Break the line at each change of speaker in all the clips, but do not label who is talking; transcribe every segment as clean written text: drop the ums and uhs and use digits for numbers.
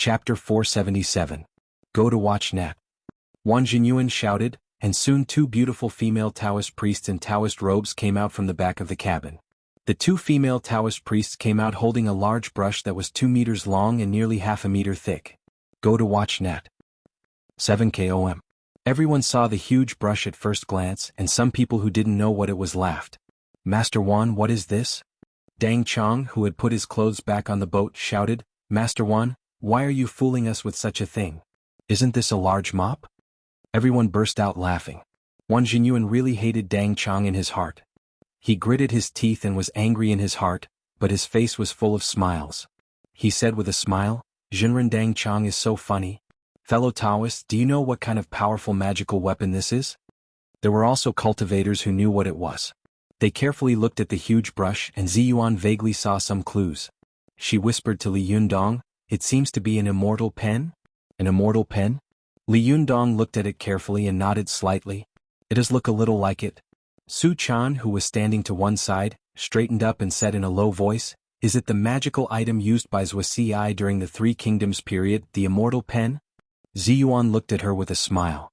Chapter 477. Go to watch net. Wang Jinyuan shouted, and soon two beautiful female Taoist priests in Taoist robes came out from the back of the cabin. The two female Taoist priests came out holding a large brush that was 2 meters long and nearly half a meter thick. Go to watch net. 7 km. Everyone saw the huge brush at first glance, and some people who didn't know what it was laughed. Master Wan, what is this? Dang Chong, who had put his clothes back on the boat, shouted, Master Wan, why are you fooling us with such a thing? Isn't this a large mop? Everyone burst out laughing. Wang Jinyuan really hated Dang Chong in his heart. He gritted his teeth and was angry in his heart, but his face was full of smiles. He said with a smile, Jinren, Dang Chong is so funny. Fellow Taoists, do you know what kind of powerful magical weapon this is? There were also cultivators who knew what it was. They carefully looked at the huge brush, and Ziyuan vaguely saw some clues. She whispered to Li Yundong, it seems to be an immortal pen? An immortal pen? Li Yundong looked at it carefully and nodded slightly. It does look a little like it. Su Chan, who was standing to one side, straightened up and said in a low voice, is it the magical item used by Wuxia during the Three Kingdoms period, the immortal pen? Ziyuan looked at her with a smile.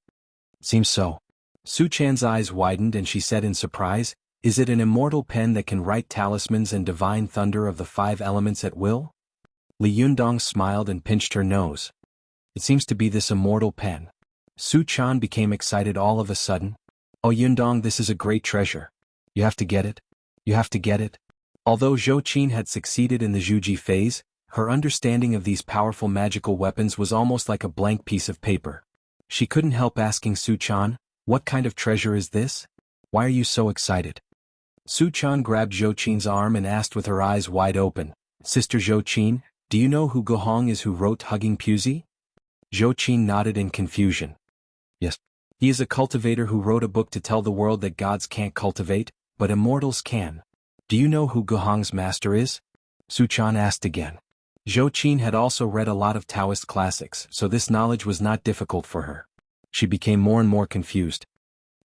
Seems so. Su Chan's eyes widened and she said in surprise, is it an immortal pen that can write talismans and divine thunder of the 5 elements at will? Li Yundong smiled and pinched her nose. It seems to be this immortal pen. Su Chan became excited all of a sudden. Oh Yundong, this is a great treasure. You have to get it. You have to get it. Although Zhou Qin had succeeded in the Zhuji phase, her understanding of these powerful magical weapons was almost like a blank piece of paper. She couldn't help asking Su Chan, what kind of treasure is this? Why are you so excited? Su Chan grabbed Zhou Qin's arm and asked with her eyes wide open, Sister Zhou Qin, do you know who Guhong is who wrote Hugging Puzi? Zhou Qin nodded in confusion. Yes. He is a cultivator who wrote a book to tell the world that gods can't cultivate, but immortals can. Do you know who Guhong's master is? Su Chan asked again. Zhou Qin had also read a lot of Taoist classics, so this knowledge was not difficult for her. She became more and more confused.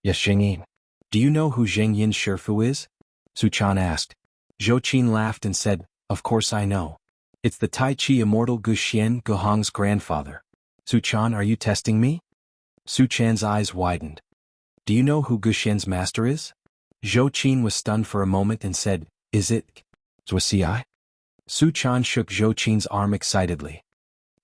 Yes, Zhengyin. Do you know who Zheng Yin's Shifu is? Su Chan asked. Zhou Qin laughed and said, of course I know. It's the Tai Chi immortal Gu Xian, Guhong's grandfather. Su Chan, are you testing me? Su Chan's eyes widened. Do you know who Gu Xian's master is? Zhou Qin was stunned for a moment and said, is it Wuxia? Su Chan shook Zhou Qin's arm excitedly.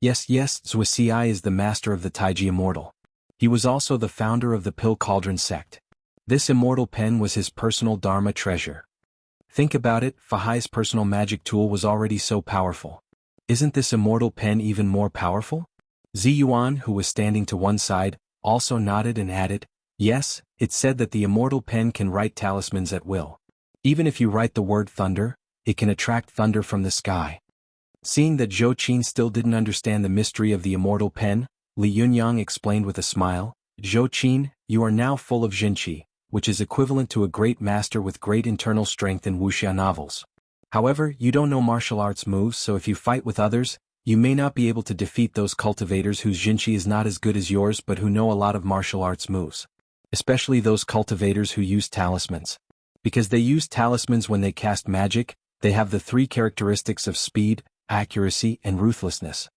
Yes, Wuxia is the master of the Taiji immortal. He was also the founder of the Pill Cauldron sect. This immortal pen was his personal Dharma treasure. Think about it, Fahai's personal magic tool was already so powerful. Isn't this immortal pen even more powerful? Ziyuan, who was standing to one side, also nodded and added, yes, it said that the immortal pen can write talismans at will. Even if you write the word thunder, it can attract thunder from the sky. Seeing that Zhou Qin still didn't understand the mystery of the immortal pen, Li Yunyang explained with a smile, Zhou Qin, you are now full of Jinqi, which is equivalent to a great master with great internal strength in Wuxia novels. However, you don't know martial arts moves, so if you fight with others, you may not be able to defeat those cultivators whose Jinqi is not as good as yours but who know a lot of martial arts moves. Especially those cultivators who use talismans. Because they use talismans when they cast magic, they have the 3 characteristics of speed, accuracy, and ruthlessness.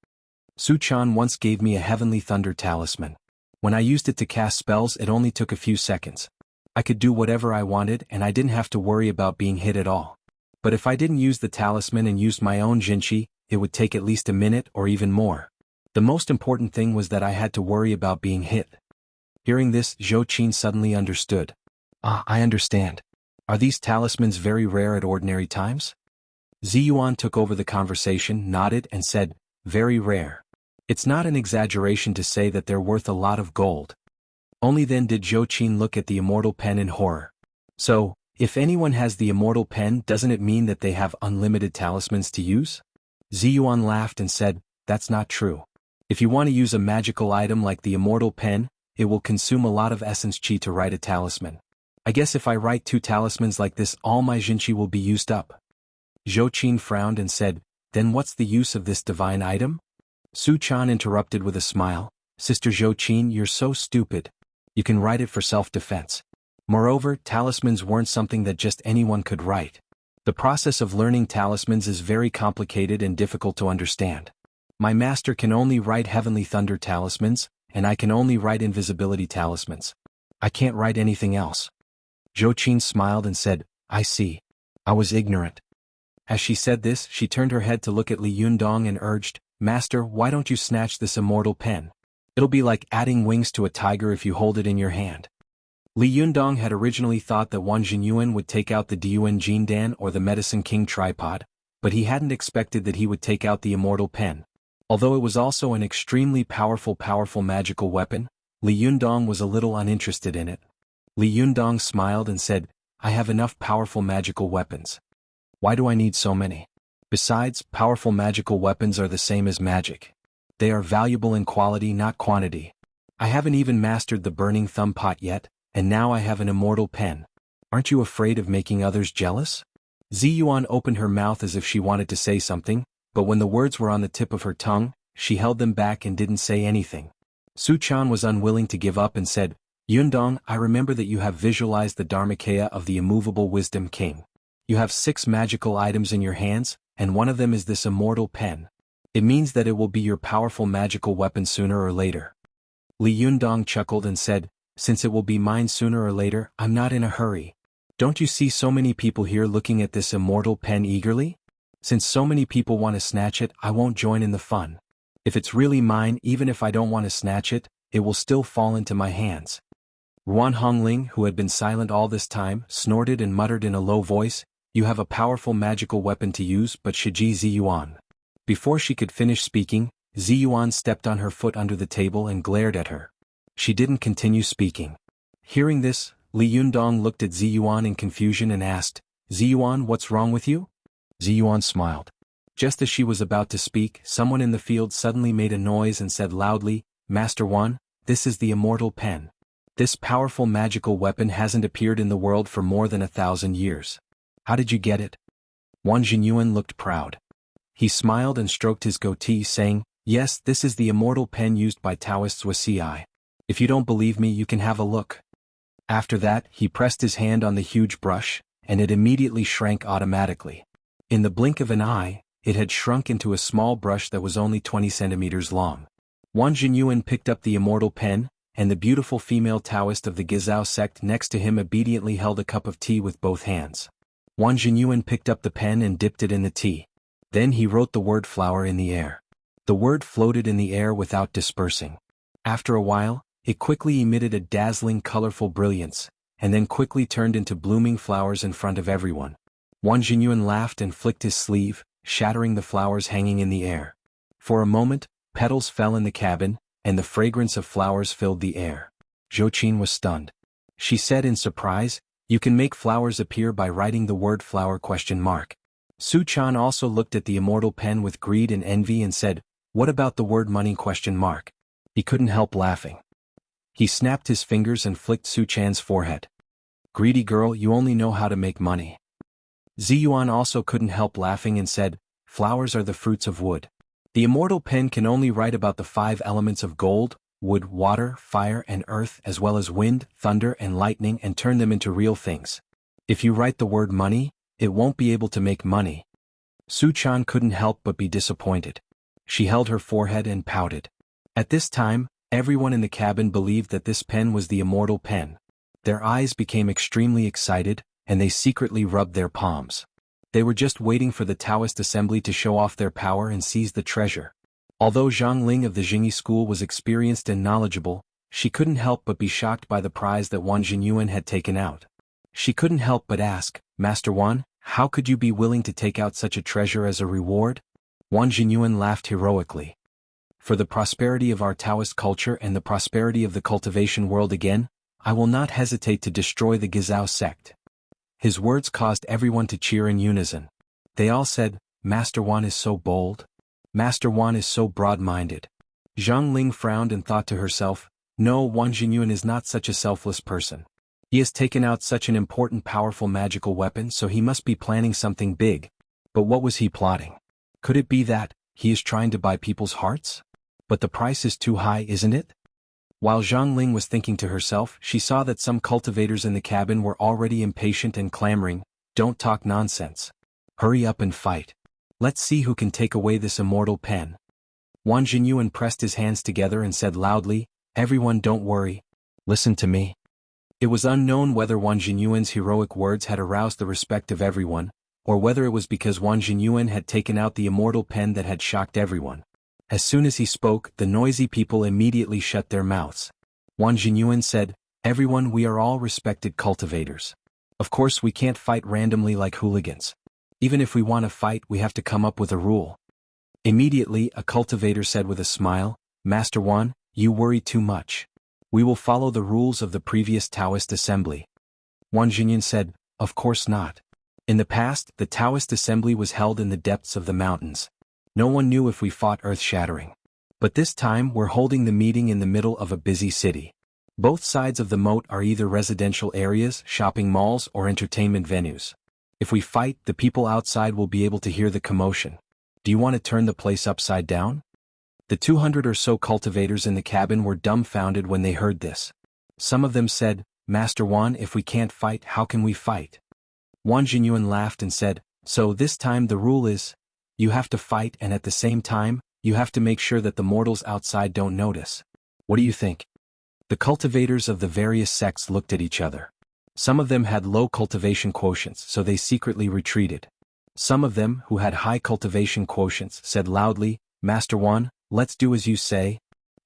Su Chan once gave me a heavenly thunder talisman. When I used it to cast spells, it only took a few seconds. I could do whatever I wanted and I didn't have to worry about being hit at all. But if I didn't use the talisman and used my own Jinqi, it would take at least a minute or even more. The most important thing was that I had to worry about being hit. Hearing this, Zhou Qin suddenly understood. Ah, I understand. Are these talismans very rare at ordinary times? Ziyuan took over the conversation, nodded and said, very rare. It's not an exaggeration to say that they're worth a lot of gold. Only then did Zhou Qin look at the immortal pen in horror. So, if anyone has the immortal pen, doesn't it mean that they have unlimited talismans to use? Ziyuan laughed and said, that's not true. If you want to use a magical item like the immortal pen, it will consume a lot of essence chi to write a talisman. I guess if I write 2 talismans like this, all my Jinqi will be used up. Zhou Qin frowned and said, then what's the use of this divine item? Su Chan interrupted with a smile, Sister Zhou Qin, you're so stupid. You can write it for self-defense. Moreover, talismans weren't something that just anyone could write. The process of learning talismans is very complicated and difficult to understand. My master can only write heavenly thunder talismans, and I can only write invisibility talismans. I can't write anything else. Zhou Qin smiled and said, I see. I was ignorant. As she said this, she turned her head to look at Li Yundong and urged, Master, why don't you snatch this immortal pen? It'll be like adding wings to a tiger if you hold it in your hand. Li Yundong had originally thought that Wang Jinyuan would take out the Diyuan Jindan or the Medicine King tripod, but he hadn't expected that he would take out the immortal pen. Although it was also an extremely powerful magical weapon, Li Yundong was a little uninterested in it. Li Yundong smiled and said, I have enough powerful magical weapons. Why do I need so many? Besides, powerful magical weapons are the same as magic. They are valuable in quality, not quantity. I haven't even mastered the burning thumb pot yet, and now I have an immortal pen. Aren't you afraid of making others jealous? Ziyuan opened her mouth as if she wanted to say something, but when the words were on the tip of her tongue, she held them back and didn't say anything. Su Chan was unwilling to give up and said, Yundong, I remember that you have visualized the Dharmakaya of the immovable wisdom king. You have 6 magical items in your hands, and one of them is this immortal pen. It means that it will be your powerful magical weapon sooner or later. Li Yundong chuckled and said, Since it will be mine sooner or later, I'm not in a hurry. Don't you see so many people here looking at this immortal pen eagerly? Since so many people want to snatch it, I won't join in the fun. If it's really mine, even if I don't want to snatch it, it will still fall into my hands. Ruan Hongling, who had been silent all this time, snorted and muttered in a low voice, You have a powerful magical weapon to use, but Shiji Ziyuan. Before she could finish speaking, Ziyuan stepped on her foot under the table and glared at her. She didn't continue speaking. Hearing this, Li Yundong looked at Ziyuan in confusion and asked, Ziyuan, what's wrong with you? Ziyuan smiled. Just as she was about to speak, someone in the field suddenly made a noise and said loudly, Master Wan, this is the immortal pen. This powerful magical weapon hasn't appeared in the world for more than 1,000 years. How did you get it? Wang Jinyuan looked proud. He smiled and stroked his goatee, saying, Yes, this is the immortal pen used by Taoists Wuxia. If you don't believe me, you can have a look. After that, he pressed his hand on the huge brush, and it immediately shrank automatically. In the blink of an eye, it had shrunk into a small brush that was only 20 centimeters long. Wang Jinyuan picked up the immortal pen, and the beautiful female Taoist of the Gizao sect next to him obediently held a cup of tea with both hands. Wang Jinyuan picked up the pen and dipped it in the tea. Then he wrote the word flower in the air. The word floated in the air without dispersing. After a while, it quickly emitted a dazzling colorful brilliance, and then quickly turned into blooming flowers in front of everyone. Wang Jinyuan laughed and flicked his sleeve, shattering the flowers hanging in the air. For a moment, petals fell in the cabin, and the fragrance of flowers filled the air. Zhou Qin was stunned. She said in surprise, You can make flowers appear by writing the word flower ? Su Chan also looked at the immortal pen with greed and envy and said, What about the word money ? He couldn't help laughing. He snapped his fingers and flicked Su Chan's forehead. Greedy girl, you only know how to make money. Ziyuan also couldn't help laughing and said, Flowers are the fruits of wood. The immortal pen can only write about the 5 elements of gold, wood, water, fire, and earth, as well as wind, thunder, and lightning, and turn them into real things. If you write the word money, it won't be able to make money. Su Chan couldn't help but be disappointed. She held her forehead and pouted. At this time, everyone in the cabin believed that this pen was the immortal pen. Their eyes became extremely excited, and they secretly rubbed their palms. They were just waiting for the Taoist assembly to show off their power and seize the treasure. Although Zhang Ling of the Jingyi school was experienced and knowledgeable, she couldn't help but be shocked by the prize that Wang Jinyuan had taken out. She couldn't help but ask, Master Wan, how could you be willing to take out such a treasure as a reward? Wang Jinyuan laughed heroically. For the prosperity of our Taoist culture and the prosperity of the cultivation world again, I will not hesitate to destroy the Gizao sect. His words caused everyone to cheer in unison. They all said, Master Wan is so bold. Master Wan is so broad-minded. Zhang Ling frowned and thought to herself, No, Wang Jinyuan is not such a selfless person. He has taken out such an important powerful magical weapon, so he must be planning something big. But what was he plotting? Could it be that he is trying to buy people's hearts? But the price is too high, isn't it? While Zhang Ling was thinking to herself, she saw that some cultivators in the cabin were already impatient and clamoring, Don't talk nonsense. Hurry up and fight. Let's see who can take away this immortal pen. Wang Jinyuan pressed his hands together and said loudly, "Everyone don't worry. Listen to me." It was unknown whether Wang Jinyuan's heroic words had aroused the respect of everyone, or whether it was because Wang Jinyuan had taken out the immortal pen that had shocked everyone. As soon as he spoke, the noisy people immediately shut their mouths. Wang Jinyuan said, "Everyone, we are all respected cultivators. Of course we can't fight randomly like hooligans. Even if we want to fight, we have to come up with a rule." Immediately, a cultivator said with a smile, "Master Wan, you worry too much. We will follow the rules of the previous Taoist assembly." Wang Jinyuan said, "Of course not. In the past, the Taoist assembly was held in the depths of the mountains. No one knew if we fought earth-shattering. But this time we're holding the meeting in the middle of a busy city. Both sides of the moat are either residential areas, shopping malls, or entertainment venues. If we fight, the people outside will be able to hear the commotion. Do you want to turn the place upside down?" The 200 or so cultivators in the cabin were dumbfounded when they heard this. Some of them said, "Master Wan, if we can't fight, how can we fight?" Wang Jinyuan laughed and said, "So this time the rule is, you have to fight, and at the same time, you have to make sure that the mortals outside don't notice. What do you think?" The cultivators of the various sects looked at each other. Some of them had low cultivation quotients, so they secretly retreated. Some of them, who had high cultivation quotients, said loudly, "Master Wan, let's do as you say."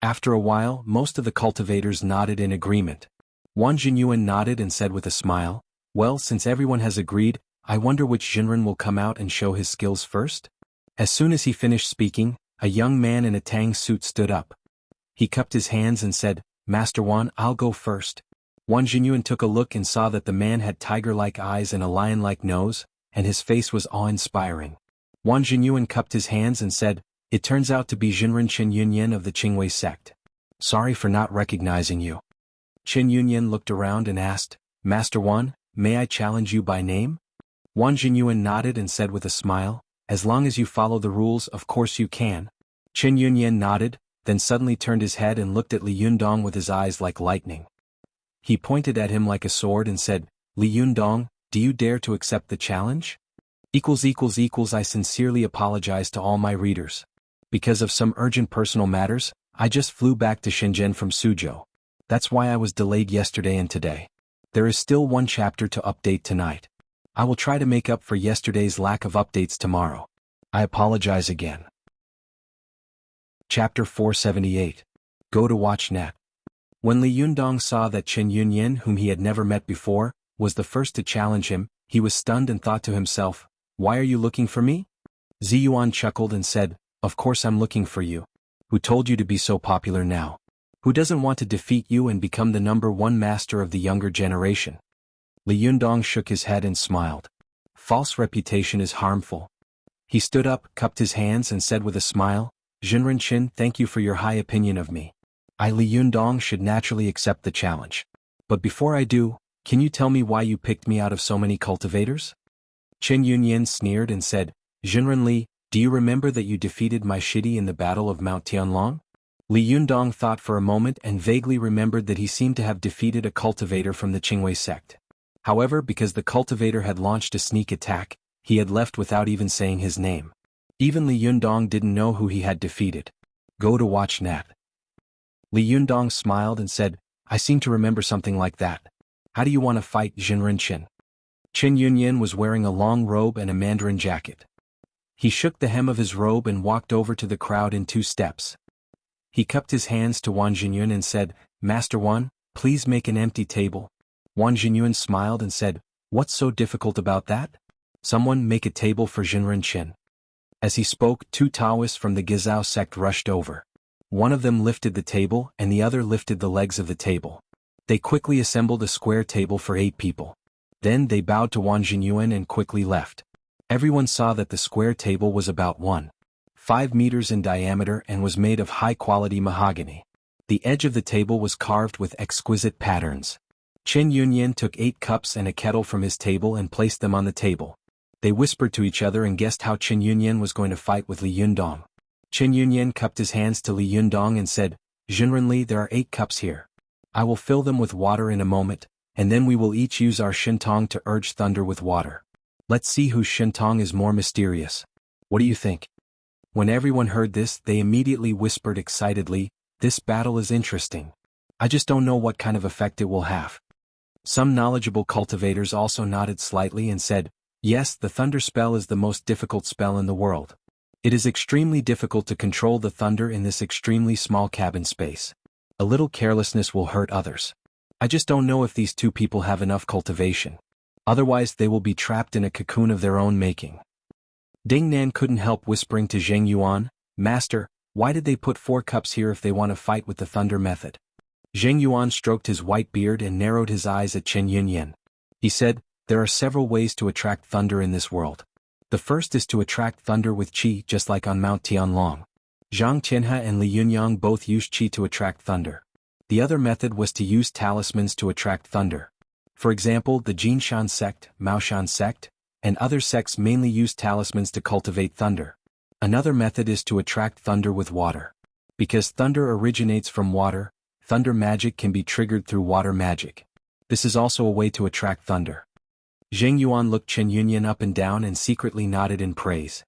After a while, most of the cultivators nodded in agreement. Wang Jinyuan nodded and said with a smile, "Well, since everyone has agreed, I wonder which Jinren will come out and show his skills first?" As soon as he finished speaking, a young man in a tang suit stood up. He cupped his hands and said, "Master Wan, I'll go first." Wang Jinyuan took a look and saw that the man had tiger-like eyes and a lion-like nose, and his face was awe-inspiring. Wang Jinyuan cupped his hands and said, "It turns out to be Jinren Chen Yunyan of the Qingwei sect. Sorry for not recognizing you." Chen Yunyan looked around and asked, "Master Wan, may I challenge you by name?" Wang Jinyuan nodded and said with a smile, "As long as you follow the rules, of course you can." Chen Yunyan nodded, then suddenly turned his head and looked at Li Yundong with his eyes like lightning. He pointed at him like a sword and said, "Li Yundong, do you dare to accept the challenge?" I sincerely apologize to all my readers. Because of some urgent personal matters, I just flew back to Shenzhen from Suzhou. That's why I was delayed yesterday and today. There is still one chapter to update tonight. I will try to make up for yesterday's lack of updates tomorrow. I apologize again. Chapter 478. Go to watch net. When Li Yundong saw that Chen Yunyan, whom he had never met before, was the first to challenge him, he was stunned and thought to himself, "Why are you looking for me?" Ziyuan chuckled and said, "Of course I'm looking for you. Who told you to be so popular now? Who doesn't want to defeat you and become the #1 master of the younger generation?" Li Yundong shook his head and smiled. False reputation is harmful. He stood up, cupped his hands and said with a smile, "Jinren Qin, thank you for your high opinion of me. I, Li Yundong, should naturally accept the challenge. But before I do, can you tell me why you picked me out of so many cultivators?" Chen Yunyan sneered and said, "Jinren Li, do you remember that you defeated my shidi in the Battle of Mount Tianlong?" Li Yundong thought for a moment and vaguely remembered that he seemed to have defeated a cultivator from the Qingwei sect. However, because the cultivator had launched a sneak attack, he had left without even saying his name. Even Li Yundong didn't know who he had defeated. Go to watch net. Li Yundong smiled and said, "I seem to remember something like that. How do you want to fight, Jinren Qin?" Chen Yunyan was wearing a long robe and a mandarin jacket. He shook the hem of his robe and walked over to the crowd in 2 steps. He cupped his hands to Wang Jinyuan and said, "Master Wan, please make an empty table." Wang Jinyuan smiled and said, "What's so difficult about that? Someone make a table for Jinren Qin." As he spoke, 2 Taoists from the Gizao sect rushed over. One of them lifted the table and the other lifted the legs of the table. They quickly assembled a square table for 8 people. Then they bowed to Wang Jinyuan and quickly left. Everyone saw that the square table was about 1.5 meters in diameter and was made of high-quality mahogany. The edge of the table was carved with exquisite patterns. Chen Yunyan took 8 cups and a kettle from his table and placed them on the table. They whispered to each other and guessed how Chen Yunyan was going to fight with Li Yundong. Chen Yunyan cupped his hands to Li Yundong and said, "Jinren Li, there are 8 cups here. I will fill them with water in a moment, and then we will each use our shintong to urge thunder with water. Let's see whose shintong is more mysterious. What do you think?" When everyone heard this, they immediately whispered excitedly, "This battle is interesting. I just don't know what kind of effect it will have." Some knowledgeable cultivators also nodded slightly and said, "Yes, the thunder spell is the most difficult spell in the world. It is extremely difficult to control the thunder in this extremely small cabin space. A little carelessness will hurt others. I just don't know if these two people have enough cultivation. Otherwise they will be trapped in a cocoon of their own making." Ding Nan couldn't help whispering to Zheng Yuan, "Master, why did they put 4 cups here if they want to fight with the thunder method?" Zheng Yuan stroked his white beard and narrowed his eyes at Chen Yunyan. He said, "There are several ways to attract thunder in this world. The first is to attract thunder with qi, just like on Mount Tianlong. Zhang Tianhe and Li Yunyang both used qi to attract thunder. The other method was to use talismans to attract thunder. For example, the Jinshan sect, Maoshan sect, and other sects mainly use talismans to cultivate thunder. Another method is to attract thunder with water. Because thunder originates from water, thunder magic can be triggered through water magic. This is also a way to attract thunder." Zheng Yuan looked Chen Yunyan up and down and secretly nodded in praise.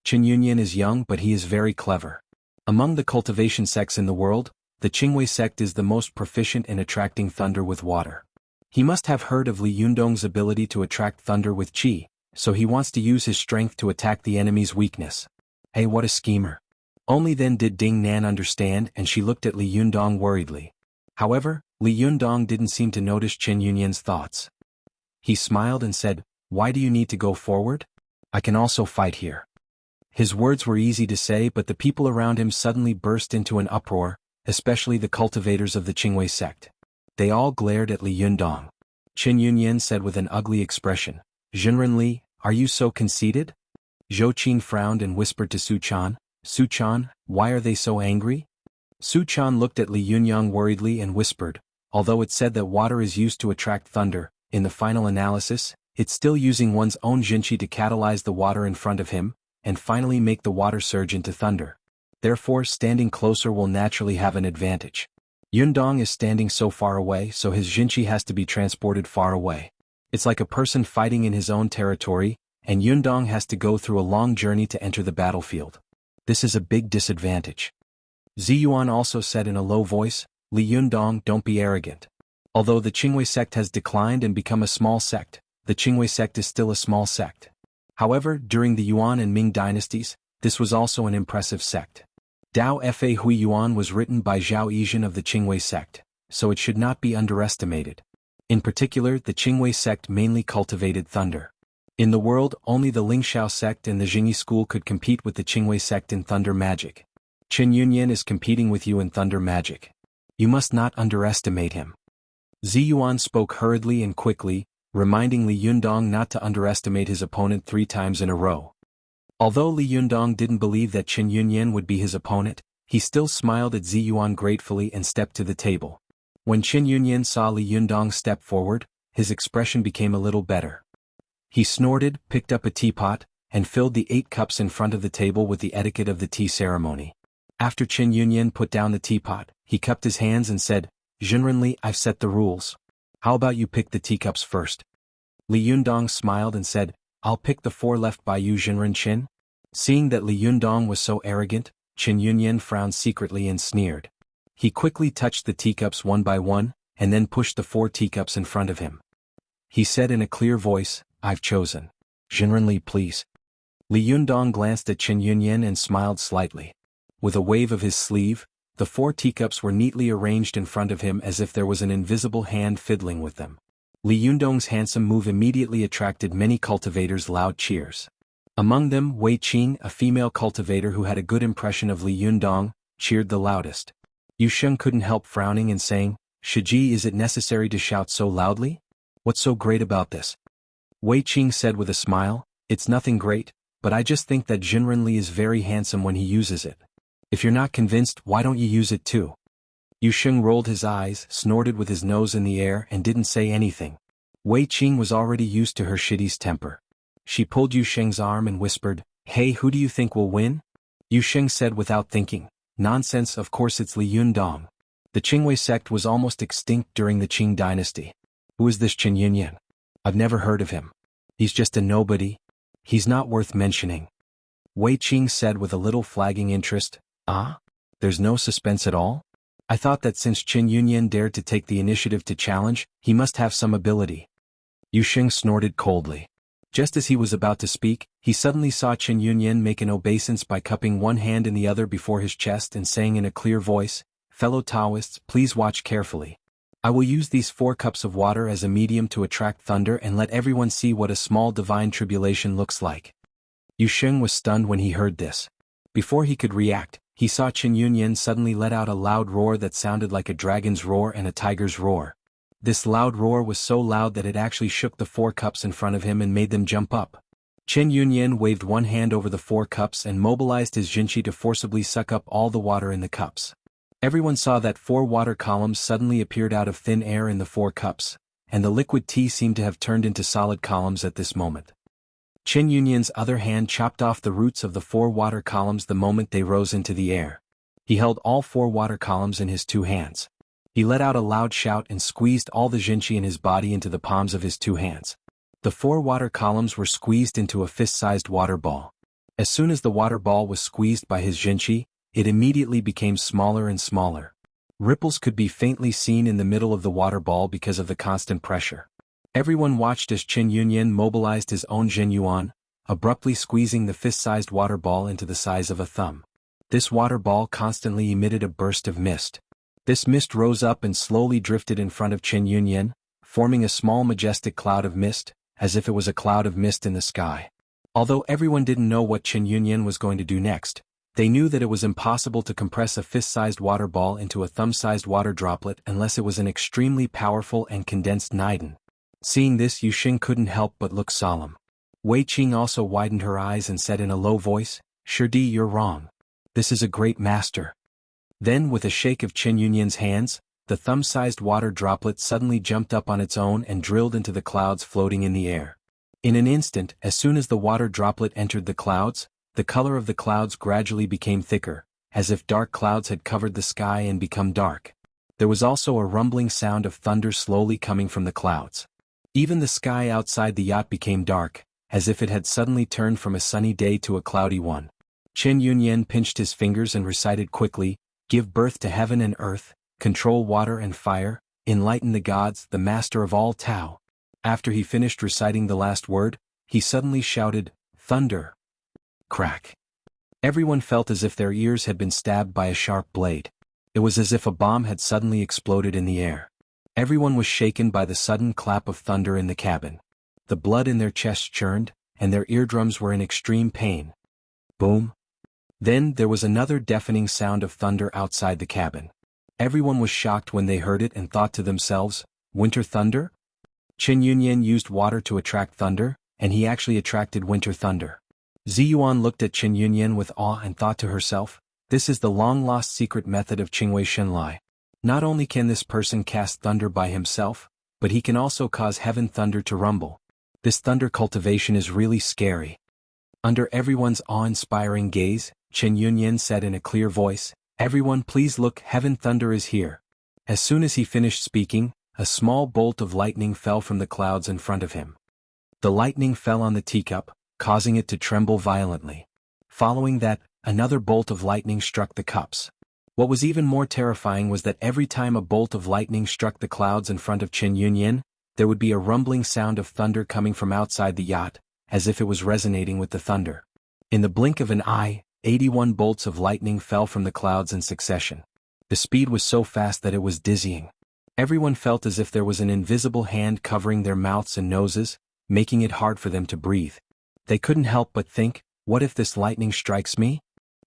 Chen Yunyan is young, but he is very clever. Among the cultivation sects in the world, the Qingwei sect is the most proficient in attracting thunder with water. He must have heard of Li Yundong's ability to attract thunder with qi, so he wants to use his strength to attack the enemy's weakness. Hey, what a schemer. Only then did Ding Nan understand, and she looked at Li Yundong worriedly. However, Li Yundong didn't seem to notice Chen Yunyan's thoughts. He smiled and said, "Why do you need to go forward? I can also fight here." His words were easy to say, but the people around him suddenly burst into an uproar, especially the cultivators of the Qingwei sect. They all glared at Li Yundong. Chen Yunyan said with an ugly expression, "Jinren Li, are you so conceited?" Zhou Qin frowned and whispered to Su Chan, "Su Chan, why are they so angry?" Su Chan looked at Li Yunyang worriedly and whispered, "Although it said that water is used to attract thunder, in the final analysis, it's still using one's own jinqi to catalyze the water in front of him, and finally make the water surge into thunder. Therefore, standing closer will naturally have an advantage. Yundong is standing so far away, so his jinqi has to be transported far away. It's like a person fighting in his own territory, and Yundong has to go through a long journey to enter the battlefield. This is a big disadvantage." Ziyuan also said in a low voice, "Li Yundong, don't be arrogant. Although the Qingwei sect has declined and become a small sect, the Qingwei sect is still a small sect. However, during the Yuan and Ming dynasties, this was also an impressive sect. Dao Fa Hui Yuan was written by Zhao Yizhen of the Qingwei sect, so it should not be underestimated. In particular, the Qingwei sect mainly cultivated thunder. In the world, only the Lingxiao sect and the Jingyi school could compete with the Qingwei sect in thunder magic. Chen Yunyan is competing with you in thunder magic. You must not underestimate him." Ziyuan spoke hurriedly and quickly, reminding Li Yundong not to underestimate his opponent 3 times in a row. Although Li Yundong didn't believe that Chen Yunyan would be his opponent, he still smiled at Ziyuan gratefully and stepped to the table. When Chen Yunyan saw Li Yundong step forward, his expression became a little better. He snorted, picked up a teapot, and filled the 8 cups in front of the table with the etiquette of the tea ceremony. After Chen Yunyan put down the teapot, he cupped his hands and said, "Jinren Li, I've set the rules. How about you pick the teacups first?" Li Yundong smiled and said, "I'll pick the 4 left by you, Jinren Qin." Seeing that Li Yundong was so arrogant, Chen Yunyan frowned secretly and sneered. He quickly touched the teacups one by one, and then pushed the 4 teacups in front of him. He said in a clear voice, "I've chosen. Jinren Li, please." Li Yundong glanced at Chen Yunyan and smiled slightly. With a wave of his sleeve, the 4 teacups were neatly arranged in front of him as if there was an invisible hand fiddling with them. Li Yundong's handsome move immediately attracted many cultivators' loud cheers. Among them, Wei Qing, a female cultivator who had a good impression of Li Yundong, cheered the loudest. Yu Sheng couldn't help frowning and saying, "Shiji, is it necessary to shout so loudly? What's so great about this?" Wei Qing said with a smile, "It's nothing great, but I just think that Jinren Li is very handsome when he uses it. If you're not convinced, why don't you use it too?" Yu Sheng rolled his eyes, snorted with his nose in the air and didn't say anything. Wei Qing was already used to her Shidi's temper. She pulled Yu Sheng's arm and whispered, "Hey, who do you think will win?" Yu Sheng said without thinking, "Nonsense, of course it's Li Yundong. The Qingwei sect was almost extinct during the Qing dynasty. Who is this Chen Yunyan? I've never heard of him. He's just a nobody. He's not worth mentioning." Wei Qing said with a little flagging interest. Ah? There's no suspense at all? I thought that since Qin Yunyan dared to take the initiative to challenge, he must have some ability. Yu Xing snorted coldly. Just as he was about to speak, he suddenly saw Qin Yunyan make an obeisance by cupping one hand in the other before his chest and saying in a clear voice, "Fellow Taoists, please watch carefully. I will use these 4 cups of water as a medium to attract thunder and let everyone see what a small divine tribulation looks like." Yu Xing was stunned when he heard this. Before he could react, he saw Qin Yunyan suddenly let out a loud roar that sounded like a dragon's roar and a tiger's roar. This loud roar was so loud that it actually shook the 4 cups in front of him and made them jump up. Qin Yunyan waved one hand over the 4 cups and mobilized his jinqi to forcibly suck up all the water in the cups. Everyone saw that 4 water columns suddenly appeared out of thin air in the 4 cups, and the liquid tea seemed to have turned into solid columns at this moment. Qin Yunyan's other hand chopped off the roots of the 4 water columns the moment they rose into the air. He held all 4 water columns in his 2 hands. He let out a loud shout and squeezed all the jinqi in his body into the palms of his 2 hands. The 4 water columns were squeezed into a fist-sized water ball. As soon as the water ball was squeezed by his jinqi, it immediately became smaller and smaller. Ripples could be faintly seen in the middle of the water ball because of the constant pressure. Everyone watched as Qin Yunyan mobilized his own Jin Yuan, abruptly squeezing the fist-sized water ball into the size of a thumb. This water ball constantly emitted a burst of mist. This mist rose up and slowly drifted in front of Qin Yunyan, forming a small majestic cloud of mist, as if it was a cloud of mist in the sky. Although everyone didn't know what Qin Yunyan was going to do next, they knew that it was impossible to compress a fist-sized water ball into a thumb-sized water droplet unless it was an extremely powerful and condensed Niden. Seeing this, Yu Xing couldn't help but look solemn. Wei Qing also widened her eyes and said in a low voice, "Shirdi, you're wrong. This is a great master." Then with a shake of Qin Yunyan's hands, the thumb-sized water droplet suddenly jumped up on its own and drilled into the clouds floating in the air. In an instant, as soon as the water droplet entered the clouds, the color of the clouds gradually became thicker, as if dark clouds had covered the sky and become dark. There was also a rumbling sound of thunder slowly coming from the clouds. Even the sky outside the yacht became dark, as if it had suddenly turned from a sunny day to a cloudy one. Qin Yunyan pinched his fingers and recited quickly, "Give birth to heaven and earth, control water and fire, enlighten the gods, the master of all Tao." After he finished reciting the last word, he suddenly shouted, "Thunder!" Crack. Everyone felt as if their ears had been stabbed by a sharp blade. It was as if a bomb had suddenly exploded in the air. Everyone was shaken by the sudden clap of thunder in the cabin. The blood in their chests churned, and their eardrums were in extreme pain. Boom. Then there was another deafening sound of thunder outside the cabin. Everyone was shocked when they heard it and thought to themselves, "Winter thunder?" Qin Yunyan used water to attract thunder, and he actually attracted winter thunder. Ziyuan looked at Qin Yunyan with awe and thought to herself, "This is the long-lost secret method of Qingwei Shenlai. Not only can this person cast thunder by himself, but he can also cause heaven thunder to rumble. This thunder cultivation is really scary." Under everyone's awe-inspiring gaze, Qin Yunyan said in a clear voice, "Everyone please look, heaven thunder is here." As soon as he finished speaking, a small bolt of lightning fell from the clouds in front of him. The lightning fell on the teacup, causing it to tremble violently. Following that, another bolt of lightning struck the cups. What was even more terrifying was that every time a bolt of lightning struck the clouds in front of Qin Yunyan, there would be a rumbling sound of thunder coming from outside the yacht, as if it was resonating with the thunder. In the blink of an eye, 81 bolts of lightning fell from the clouds in succession. The speed was so fast that it was dizzying. Everyone felt as if there was an invisible hand covering their mouths and noses, making it hard for them to breathe. They couldn't help but think, what if this lightning strikes me?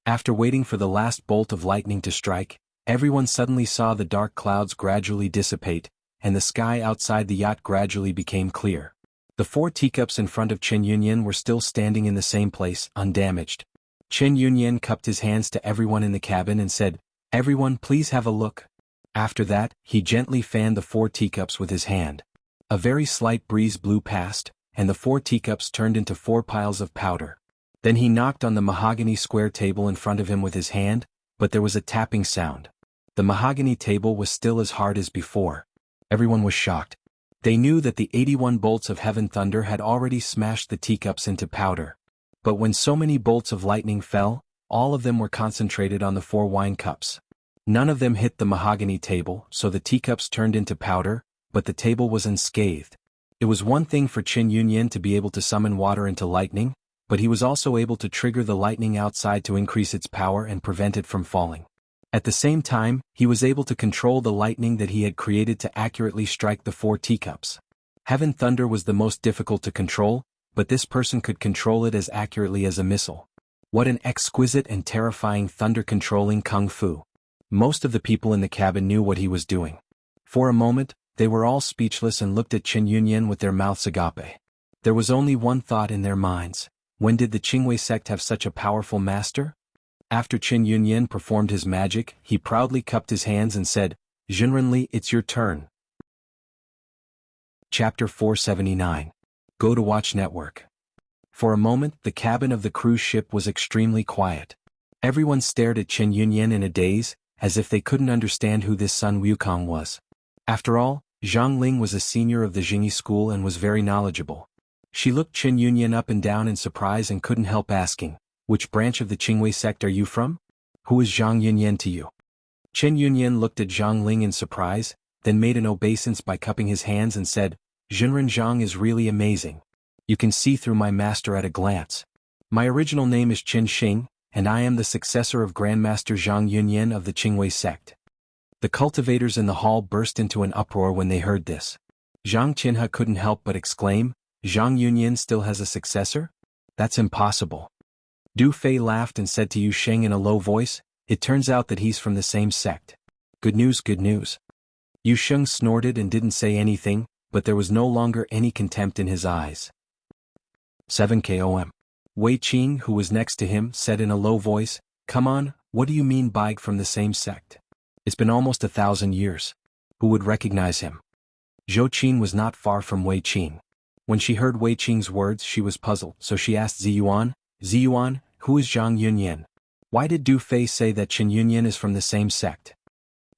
After waiting for the last bolt of lightning to strike, everyone suddenly saw the dark clouds gradually dissipate, and the sky outside the yacht gradually became clear. The 4 teacups in front of Qin Yunyan were still standing in the same place, undamaged. Qin Yunyan cupped his hands to everyone in the cabin and said, "Everyone please have a look." After that, he gently fanned the 4 teacups with his hand. A very slight breeze blew past, and the 4 teacups turned into 4 piles of powder. Then he knocked on the mahogany square table in front of him with his hand, but there was a tapping sound. The mahogany table was still as hard as before. Everyone was shocked. They knew that the 81 bolts of heaven thunder had already smashed the teacups into powder. But when so many bolts of lightning fell, all of them were concentrated on the 4 wine cups. None of them hit the mahogany table, so the teacups turned into powder, but the table was unscathed. It was one thing for Qin Yunyan to be able to summon water into lightning, but he was also able to trigger the lightning outside to increase its power and prevent it from falling. At the same time, he was able to control the lightning that he had created to accurately strike the 4 teacups. Heaven thunder was the most difficult to control, but this person could control it as accurately as a missile. What an exquisite and terrifying thunder-controlling kung fu. Most of the people in the cabin knew what he was doing. For a moment, they were all speechless and looked at Qin Yunyan with their mouths agape. There was only one thought in their minds: when did the Qingwei sect have such a powerful master? After Qin Yunyan performed his magic, he proudly cupped his hands and said, "Jinrenli, it's your turn." Chapter 479. Go to Watch Network. For a moment, the cabin of the cruise ship was extremely quiet. Everyone stared at Qin Yunyan in a daze, as if they couldn't understand who this Sun Wukong was. After all, Zhang Ling was a senior of the Jingyi school and was very knowledgeable. She looked Qin Yunyan up and down in surprise and couldn't help asking, "Which branch of the Qingwei sect are you from? Who is Zhang Yunyan to you?" Qin Yunyan looked at Zhang Ling in surprise, then made an obeisance by cupping his hands and said, "Jinren Zhang is really amazing. You can see through my master at a glance. My original name is Qin Xing, and I am the successor of Grandmaster Zhang Yunyan of the Qingwei sect." The cultivators in the hall burst into an uproar when they heard this. Zhang Qinhe couldn't help but exclaim, "Zhang Yunyan still has a successor? That's impossible." Du Fei laughed and said to Yu Sheng in a low voice, "It turns out that he's from the same sect. Good news, good news." Yu Sheng snorted and didn't say anything, but there was no longer any contempt in his eyes. 7 KOM. Wei Qing, who was next to him, said in a low voice, "Come on, what do you mean by from the same sect? It's been almost 1,000 years. Who would recognize him?" Zhou Qin was not far from Wei Qing. When she heard Wei Qing's words, she was puzzled, so she asked Ziyuan, "Ziyuan, who is Zhang Yunyan? Why did Du Fei say that Qin Yunyan is from the same sect?"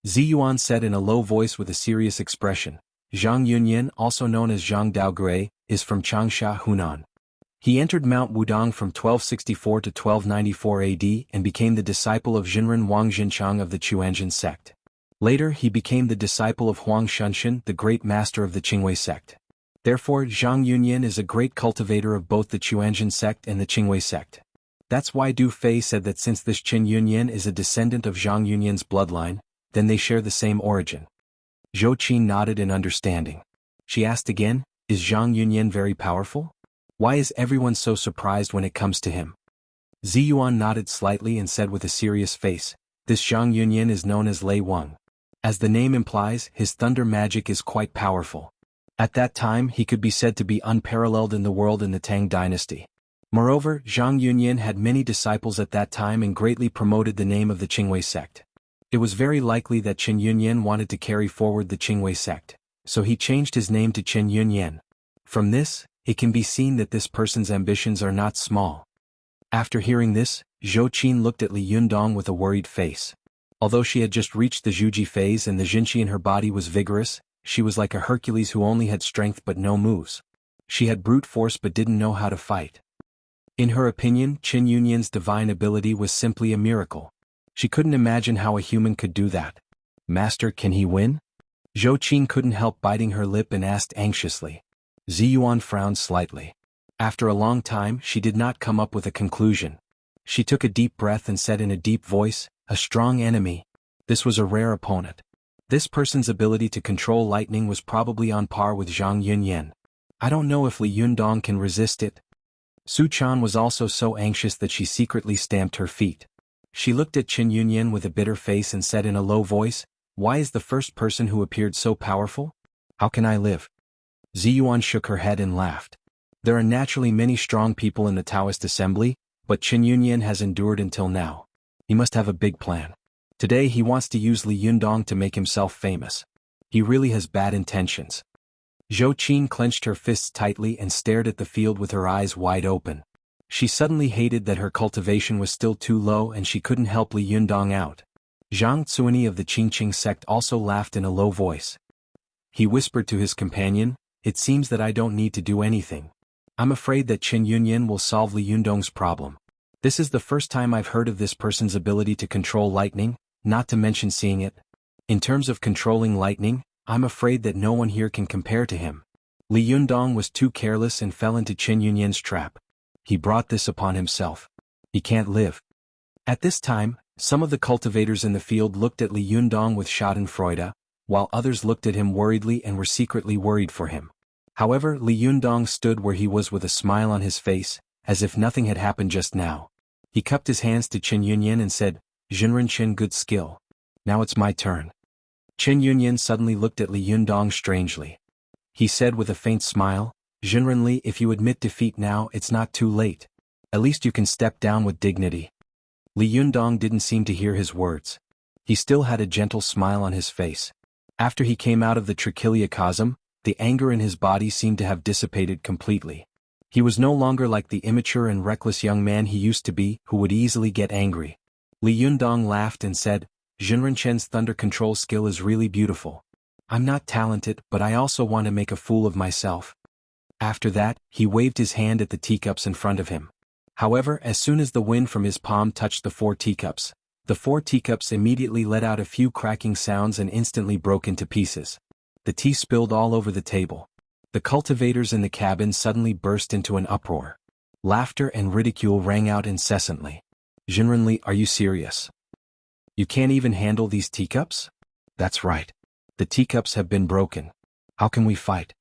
Ziyuan said in a low voice with a serious expression, "Zhang Yunyan, also known as Zhang Daogui, is from Changsha, Hunan. He entered Mount Wudong from 1264 to 1294 AD and became the disciple of Jinren Wang Jinchang of the Chuanjin sect. Later he became the disciple of Huang Shunshan, the great master of the Qingwei sect. Therefore Zhang Yunyan is a great cultivator of both the Chuanjin sect and the Qingwei sect. That's why Du Fei said that since this Qin Yunyan is a descendant of Zhang Yunyan's bloodline, then they share the same origin." Zhou Qin nodded in understanding. She asked again, "Is Zhang Yunyan very powerful? Why is everyone so surprised when it comes to him?" Ziyuan nodded slightly and said with a serious face, "This Zhang Yunyan is known as Lei Wang. As the name implies, his thunder magic is quite powerful. At that time he could be said to be unparalleled in the world in the Tang dynasty. Moreover, Zhang Yunyan had many disciples at that time and greatly promoted the name of the Qingwei sect. It was very likely that Qin Yunyan wanted to carry forward the Qingwei sect, so he changed his name to Qin Yunyan. From this, it can be seen that this person's ambitions are not small." After hearing this, Zhou Qin looked at Li Yundong with a worried face. Although she had just reached the Zhuji phase and the Jinqi in her body was vigorous, she was like a Hercules who only had strength but no moves. She had brute force but didn't know how to fight. In her opinion, Qin Yunyan's divine ability was simply a miracle. She couldn't imagine how a human could do that. "Master, can he win?" Zhou Qin couldn't help biting her lip and asked anxiously. Ziyuan frowned slightly. After a long time, she did not come up with a conclusion. She took a deep breath and said in a deep voice, "A strong enemy. This was a rare opponent. This person's ability to control lightning was probably on par with Zhang Yunyan. I don't know if Li Yundong can resist it." Su Chan was also so anxious that she secretly stamped her feet. She looked at Qin Yunyan with a bitter face and said in a low voice, "Why is the first person who appeared so powerful? How can I live?" Ziyuan shook her head and laughed. "There are naturally many strong people in the Taoist assembly, but Qin Yunyan has endured until now. He must have a big plan. Today he wants to use Li Yundong to make himself famous. He really has bad intentions." Zhou Qin clenched her fists tightly and stared at the field with her eyes wide open. She suddenly hated that her cultivation was still too low and she couldn't help Li Yundong out. Zhang Tsuani of the Qingqing sect also laughed in a low voice. He whispered to his companion, "It seems that I don't need to do anything. I'm afraid that Qin Yunyan will solve Li Yundong's problem. This is the first time I've heard of this person's ability to control lightning, not to mention seeing it. In terms of controlling lightning, I'm afraid that no one here can compare to him. Li Yundong was too careless and fell into Qin Yunyan's trap. He brought this upon himself. He can't live. At this time, some of the cultivators in the field looked at Li Yundong with schadenfreude, while others looked at him worriedly and were secretly worried for him. However, Li Yundong stood where he was with a smile on his face, as if nothing had happened just now. He cupped his hands to Qin Yunyan and said, "Jinren Qin, good skill. Now it's my turn." Qin Yunyan suddenly looked at Li Yundong strangely. He said with a faint smile, "Jinren Li, if you admit defeat now, it's not too late. At least you can step down with dignity." Li Yundong didn't seem to hear his words. He still had a gentle smile on his face. After he came out of the tracheochasm, the anger in his body seemed to have dissipated completely. He was no longer like the immature and reckless young man he used to be, who would easily get angry. Li Yundong laughed and said, "Jinren Chen's thunder control skill is really beautiful. I'm not talented, but I also want to make a fool of myself." After that, he waved his hand at the teacups in front of him. However, as soon as the wind from his palm touched the 4 teacups, the 4 teacups immediately let out a few cracking sounds and instantly broke into pieces. The tea spilled all over the table. The cultivators in the cabin suddenly burst into an uproar. Laughter and ridicule rang out incessantly. "Jinren Li, are you serious? You can't even handle these teacups?" "That's right. The teacups have been broken. How can we fight?"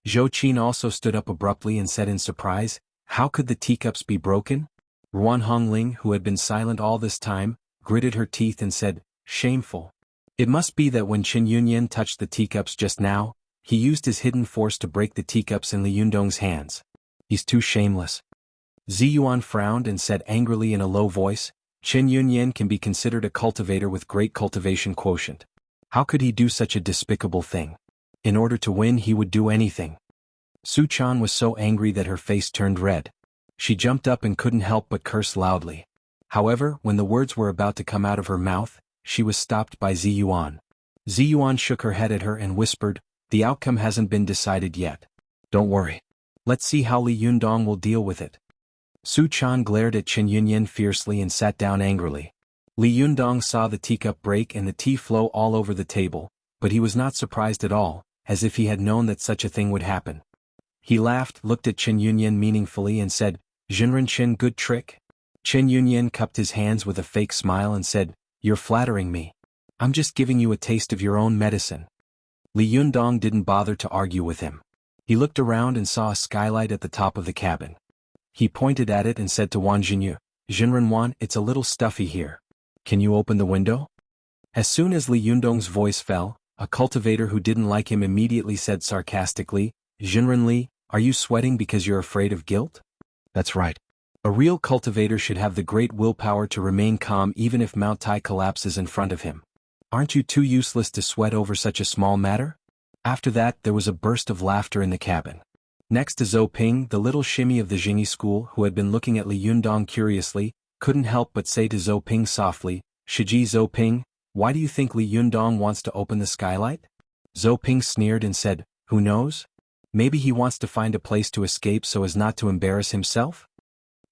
Zhou Qin also stood up abruptly and said in surprise, "How could the teacups be broken?" Ruan Hongling, who had been silent all this time, gritted her teeth and said, "Shameful. It must be that when Qin Yunyan touched the teacups just now, he used his hidden force to break the teacups in Li Yundong's hands. He's too shameless." Ziyuan frowned and said angrily in a low voice, "Qin Yunyan can be considered a cultivator with great cultivation quotient. How could he do such a despicable thing? In order to win, he would do anything." Su Chan was so angry that her face turned red. She jumped up and couldn't help but curse loudly. However, when the words were about to come out of her mouth, she was stopped by Ziyuan. Ziyuan shook her head at her and whispered, "The outcome hasn't been decided yet. Don't worry. Let's see how Li Yundong will deal with it." Su Chan glared at Qin Yunyan fiercely and sat down angrily. Li Yundong saw the teacup break and the tea flow all over the table, but he was not surprised at all, as if he had known that such a thing would happen. He laughed, looked at Qin Yunyan meaningfully and said, "Jinren Qin, good trick." Qin Yunyan cupped his hands with a fake smile and said, "You're flattering me. I'm just giving you a taste of your own medicine." Li Yundong didn't bother to argue with him. He looked around and saw a skylight at the top of the cabin. He pointed at it and said to Wan Jinyu, "Jinren Wan, it's a little stuffy here. Can you open the window?" As soon as Li Yundong's voice fell, a cultivator who didn't like him immediately said sarcastically, "Jinren Li, are you sweating because you're afraid of guilt?" "That's right. A real cultivator should have the great willpower to remain calm even if Mount Tai collapses in front of him. Aren't you too useless to sweat over such a small matter?" After that, there was a burst of laughter in the cabin. Next to Zhou Ping, the little shimmy of the Jingyi school, who had been looking at Li Yundong curiously, couldn't help but say to Zhou Ping softly, "Shiji Zhou Ping, why do you think Li Yundong wants to open the skylight?" Zhou Ping sneered and said, "Who knows? Maybe he wants to find a place to escape so as not to embarrass himself?"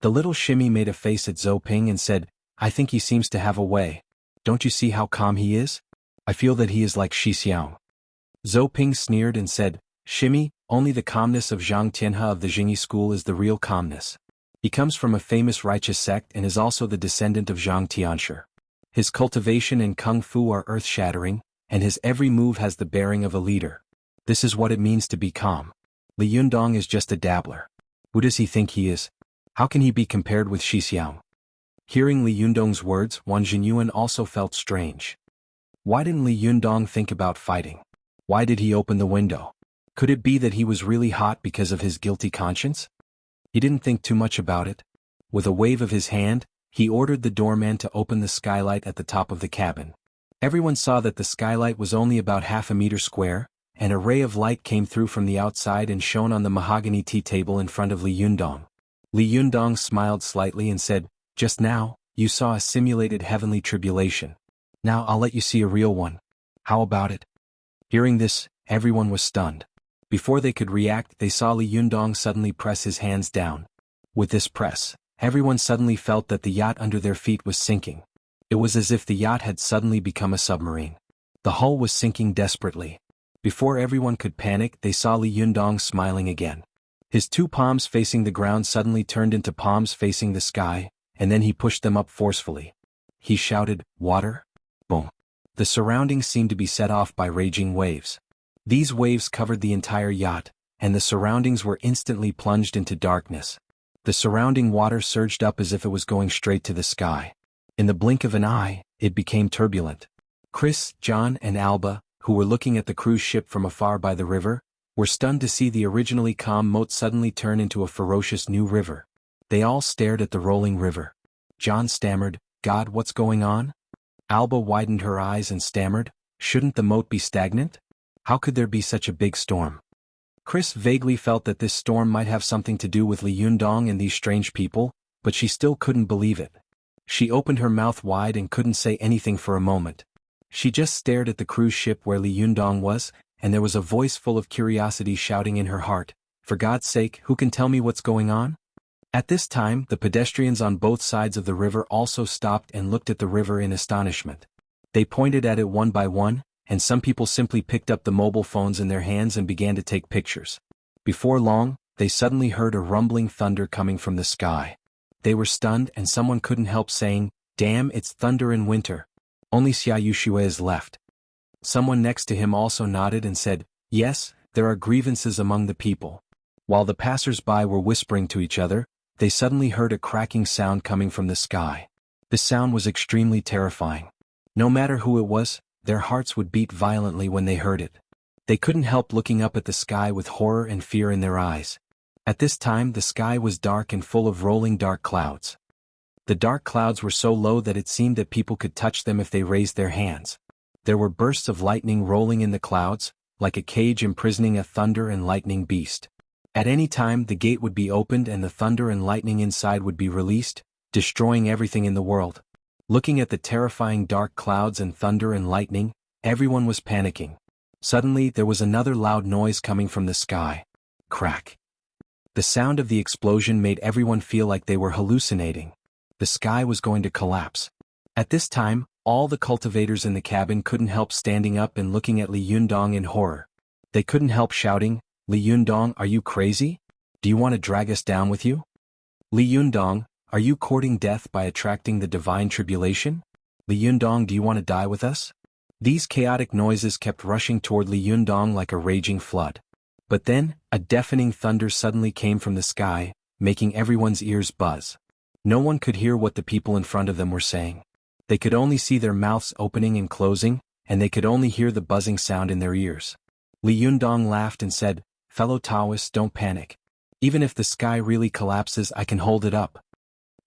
The little shimmy made a face at Zhou Ping and said, "I think he seems to have a way. Don't you see how calm he is? I feel that he is like Shi Xiang." Zhou Ping sneered and said, "Shimmy, only the calmness of Zhang Tianhe of the Jingyi school is the real calmness. He comes from a famous righteous sect and is also the descendant of Zhang Tianshi. His cultivation and kung fu are earth-shattering, and his every move has the bearing of a leader. This is what it means to be calm. Li Yundong is just a dabbler. Who does he think he is? How can he be compared with Shi Xiang?" Hearing Li Yundong's words, Wan Jinyuan also felt strange. Why didn't Li Yundong think about fighting? Why did he open the window? Could it be that he was really hot because of his guilty conscience? He didn't think too much about it. With a wave of his hand, he ordered the doorman to open the skylight at the top of the cabin. Everyone saw that the skylight was only about half a meter square, and a ray of light came through from the outside and shone on the mahogany tea table in front of Li Yundong. Li Yundong smiled slightly and said, "Just now, you saw a simulated heavenly tribulation. Now I'll let you see a real one. How about it?" Hearing this, everyone was stunned. Before they could react, they saw Li Yundong suddenly press his hands down. With this press, everyone suddenly felt that the yacht under their feet was sinking. It was as if the yacht had suddenly become a submarine. The hull was sinking desperately. Before everyone could panic, they saw Li Yundong smiling again. His two palms facing the ground suddenly turned into palms facing the sky, and then he pushed them up forcefully. He shouted, "Water?" Boom. The surroundings seemed to be set off by raging waves. These waves covered the entire yacht, and the surroundings were instantly plunged into darkness. The surrounding water surged up as if it was going straight to the sky. In the blink of an eye, it became turbulent. Chris, John, and Alba, who were looking at the cruise ship from afar by the river, were stunned to see the originally calm moat suddenly turn into a ferocious new river. They all stared at the rolling river. John stammered, "God, what's going on?" Alba widened her eyes and stammered, "Shouldn't the moat be stagnant? How could there be such a big storm?" Chris vaguely felt that this storm might have something to do with Li Yundong and these strange people, but she still couldn't believe it. She opened her mouth wide and couldn't say anything for a moment. She just stared at the cruise ship where Li Yundong was, and there was a voice full of curiosity shouting in her heart, "For God's sake, who can tell me what's going on?" At this time, the pedestrians on both sides of the river also stopped and looked at the river in astonishment. They pointed at it one by one, and some people simply picked up the mobile phones in their hands and began to take pictures. Before long, they suddenly heard a rumbling thunder coming from the sky. They were stunned and someone couldn't help saying, "Damn, it's thunder in winter. Only Xia Yushue is left." Someone next to him also nodded and said, "Yes, there are grievances among the people." While the passers-by were whispering to each other, they suddenly heard a cracking sound coming from the sky. The sound was extremely terrifying. No matter who it was, their hearts would beat violently when they heard it. They couldn't help looking up at the sky with horror and fear in their eyes. At this time the sky was dark and full of rolling dark clouds. The dark clouds were so low that it seemed that people could touch them if they raised their hands. There were bursts of lightning rolling in the clouds, like a cage imprisoning a thunder and lightning beast. At any time the gate would be opened and the thunder and lightning inside would be released, destroying everything in the world. Looking at the terrifying dark clouds and thunder and lightning, everyone was panicking. Suddenly there was another loud noise coming from the sky. Crack. The sound of the explosion made everyone feel like they were hallucinating. The sky was going to collapse. At this time, all the cultivators in the cabin couldn't help standing up and looking at Li Yundong in horror. They couldn't help shouting, "Li Yundong, are you crazy? Do you want to drag us down with you? Li Yundong, are you courting death by attracting the divine tribulation? Li Yundong, do you want to die with us?" These chaotic noises kept rushing toward Li Yundong like a raging flood. But then, a deafening thunder suddenly came from the sky, making everyone's ears buzz. No one could hear what the people in front of them were saying. They could only see their mouths opening and closing, and they could only hear the buzzing sound in their ears. Li Yundong laughed and said, "Fellow Taoists, don't panic. Even if the sky really collapses, I can hold it up."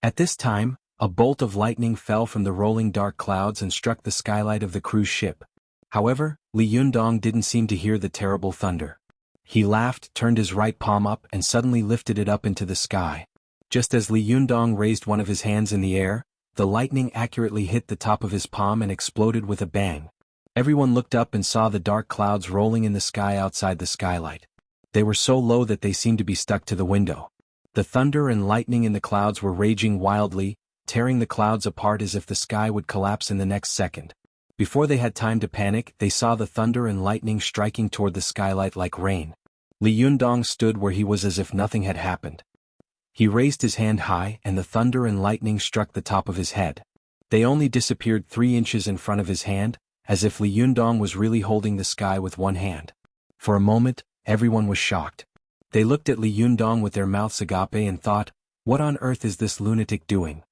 At this time, a bolt of lightning fell from the rolling dark clouds and struck the skylight of the cruise ship. However, Li Yundong didn't seem to hear the terrible thunder. He laughed, turned his right palm up and suddenly lifted it up into the sky. Just as Li Yundong raised one of his hands in the air, the lightning accurately hit the top of his palm and exploded with a bang. Everyone looked up and saw the dark clouds rolling in the sky outside the skylight. They were so low that they seemed to be stuck to the window. The thunder and lightning in the clouds were raging wildly, tearing the clouds apart as if the sky would collapse in the next second. Before they had time to panic, they saw the thunder and lightning striking toward the skylight like rain. Li Yundong stood where he was as if nothing had happened. He raised his hand high and the thunder and lightning struck the top of his head. They only disappeared 3 inches in front of his hand, as if Li Yundong was really holding the sky with one hand. For a moment, everyone was shocked. They looked at Li Yundong with their mouths agape and thought, "What on earth is this lunatic doing?"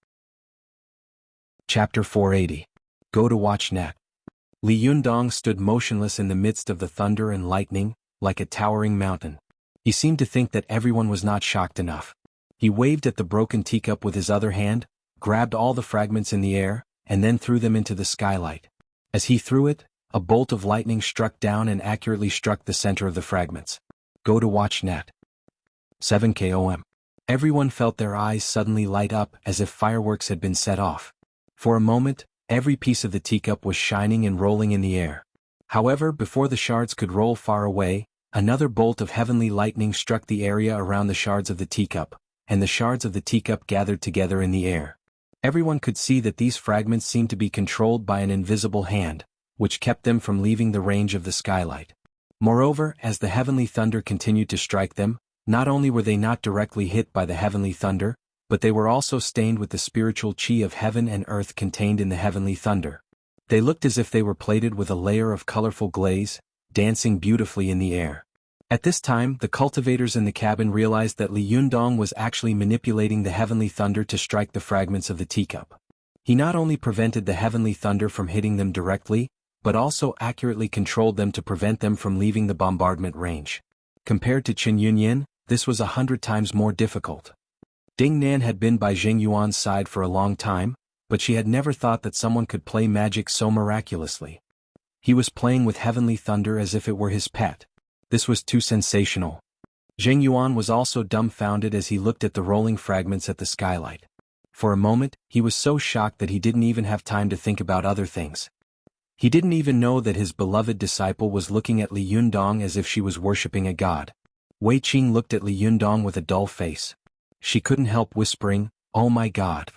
Chapter 480. Go to watch net. Li Yundong stood motionless in the midst of the thunder and lightning, like a towering mountain. He seemed to think that everyone was not shocked enough. He waved at the broken teacup with his other hand, grabbed all the fragments in the air, and then threw them into the skylight. As he threw it, a bolt of lightning struck down and accurately struck the center of the fragments. Go to watch net. 7 km. Everyone felt their eyes suddenly light up as if fireworks had been set off. For a moment, every piece of the teacup was shining and rolling in the air. However, before the shards could roll far away, Another bolt of heavenly lightning struck the area around the shards of the teacup, and the shards of the teacup gathered together in the air. Everyone could see that these fragments seemed to be controlled by an invisible hand, which kept them from leaving the range of the skylight. Moreover, as the heavenly thunder continued to strike them, not only were they not directly hit by the heavenly thunder, but they were also stained with the spiritual chi of heaven and earth contained in the heavenly thunder. They looked as if they were plated with a layer of colorful glaze, dancing beautifully in the air. At this time, the cultivators in the cabin realized that Li Yundong was actually manipulating the heavenly thunder to strike the fragments of the teacup. He not only prevented the heavenly thunder from hitting them directly, but also accurately controlled them to prevent them from leaving the bombardment range. Compared to Qin Yunyan, this was 100 times more difficult. Ding Nan had been by Jing Yuan's side for a long time, but she had never thought that someone could play magic so miraculously. He was playing with heavenly thunder as if it were his pet. This was too sensational. Jing Yuan was also dumbfounded as he looked at the rolling fragments at the skylight. For a moment, he was so shocked that he didn't even have time to think about other things. He didn't even know that his beloved disciple was looking at Li Yundong as if she was worshipping a god. Wei Qing looked at Li Yundong with a dull face. She couldn't help whispering, "Oh my god.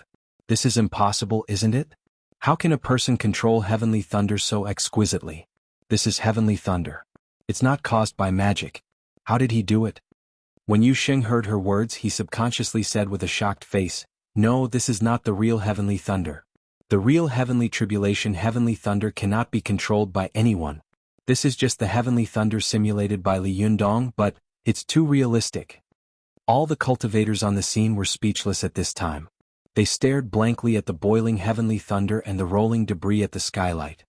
This is impossible, isn't it? How can a person control heavenly thunder so exquisitely? This is heavenly thunder. It's not caused by magic. How did he do it?" When Yu Sheng heard her words, he subconsciously said with a shocked face, "No, this is not the real heavenly thunder. The real heavenly tribulation heavenly thunder cannot be controlled by anyone. This is just the heavenly thunder simulated by Li Yundong, but it's too realistic." All the cultivators on the scene were speechless at this time. They stared blankly at the boiling heavenly thunder and the rolling debris at the skylight.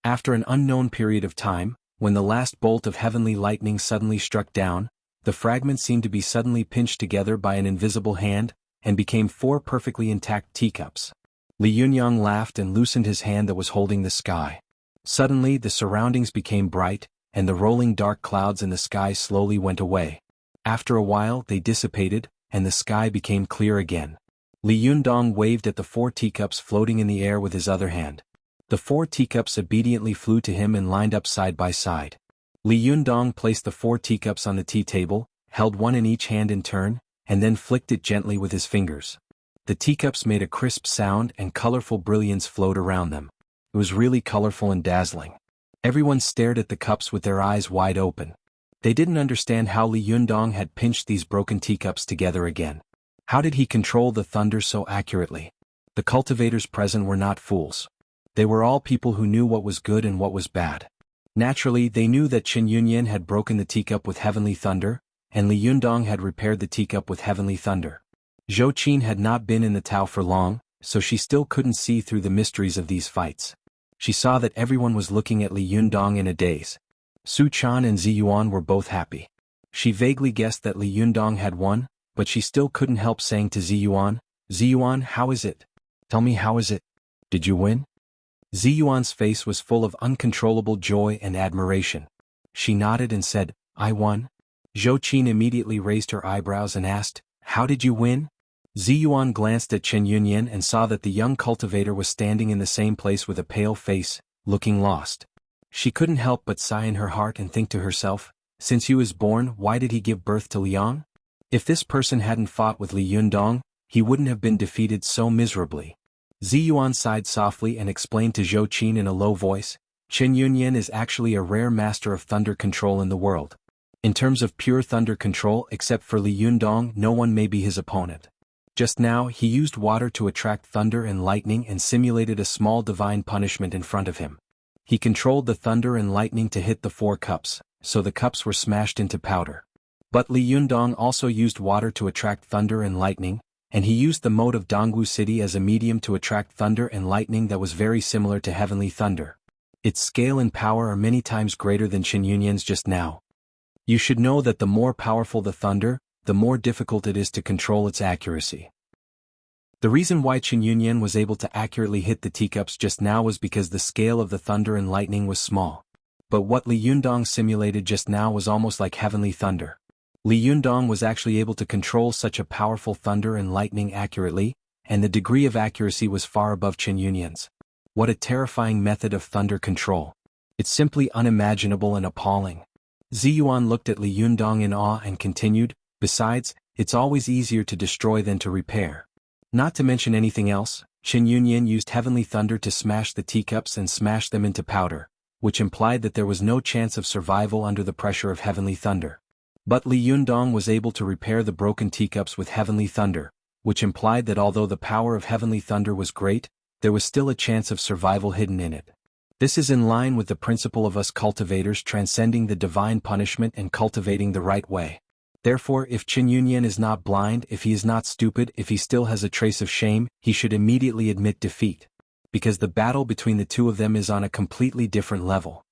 After an unknown period of time, when the last bolt of heavenly lightning suddenly struck down, the fragments seemed to be suddenly pinched together by an invisible hand, and became 4 perfectly intact teacups. Li Yunyang laughed and loosened his hand that was holding the sky. Suddenly the surroundings became bright, and the rolling dark clouds in the sky slowly went away. After a while they dissipated, and the sky became clear again. Li Yundong waved at the 4 teacups floating in the air with his other hand. The 4 teacups obediently flew to him and lined up side by side. Li Yundong placed the 4 teacups on the tea table, held one in each hand in turn, and then flicked it gently with his fingers. The teacups made a crisp sound and colorful brilliance flowed around them. It was really colorful and dazzling. Everyone stared at the cups with their eyes wide open. They didn't understand how Li Yundong had pinched these broken teacups together again. How did he control the thunder so accurately? The cultivators present were not fools. They were all people who knew what was good and what was bad. Naturally, they knew that Qin Yunyan had broken the teacup with heavenly thunder, and Li Yundong had repaired the teacup with heavenly thunder. Zhou Qin had not been in the Tao for long, so she still couldn't see through the mysteries of these fights. She saw that everyone was looking at Li Yundong in a daze. Su Chan and Zi Yuan were both happy. She vaguely guessed that Li Yundong had won, but she still couldn't help saying to Zi Yuan, how is it? Tell me, how is it? Did you win? Zi Yuan's face was full of uncontrollable joy and admiration. She nodded and said, "I won." Zhou Qin immediately raised her eyebrows and asked, "How did you win?" Zi Yuan glanced at Qin Yunyan and saw that the young cultivator was standing in the same place with a pale face, looking lost. She couldn't help but sigh in her heart and think to herself, since he was born, why did he give birth to Liang? If this person hadn't fought with Li Yundong, he wouldn't have been defeated so miserably. Zi Yuan sighed softly and explained to Zhou Qin in a low voice, Qin Yunyan is actually a rare master of thunder control in the world. In terms of pure thunder control, except for Li Yundong, no one may be his opponent. Just now, he used water to attract thunder and lightning and simulated a small divine punishment in front of him. He controlled the thunder and lightning to hit the 4 cups, so the cups were smashed into powder. But Li Yundong also used water to attract thunder and lightning, and he used the mode of Dongwu City as a medium to attract thunder and lightning that was very similar to heavenly thunder. Its scale and power are many times greater than Qin Yunyan's just now. You should know that the more powerful the thunder, the more difficult it is to control its accuracy. The reason why Qin Yunyan was able to accurately hit the teacups just now was because the scale of the thunder and lightning was small. But what Li Yundong simulated just now was almost like heavenly thunder. Li Yundong was actually able to control such a powerful thunder and lightning accurately, and the degree of accuracy was far above Qin Yunyan's. What a terrifying method of thunder control. It's simply unimaginable and appalling. Ziyuan looked at Li Yundong in awe and continued, besides, it's always easier to destroy than to repair. Not to mention anything else, Qin Yunyan used heavenly thunder to smash the teacups and smash them into powder, which implied that there was no chance of survival under the pressure of heavenly thunder. But Li Yundong was able to repair the broken teacups with heavenly thunder, which implied that although the power of heavenly thunder was great, there was still a chance of survival hidden in it. This is in line with the principle of us cultivators transcending the divine punishment and cultivating the right way. Therefore, if Qin Yunyan is not blind, if he is not stupid, if he still has a trace of shame, he should immediately admit defeat. Because the battle between the two of them is on a completely different level.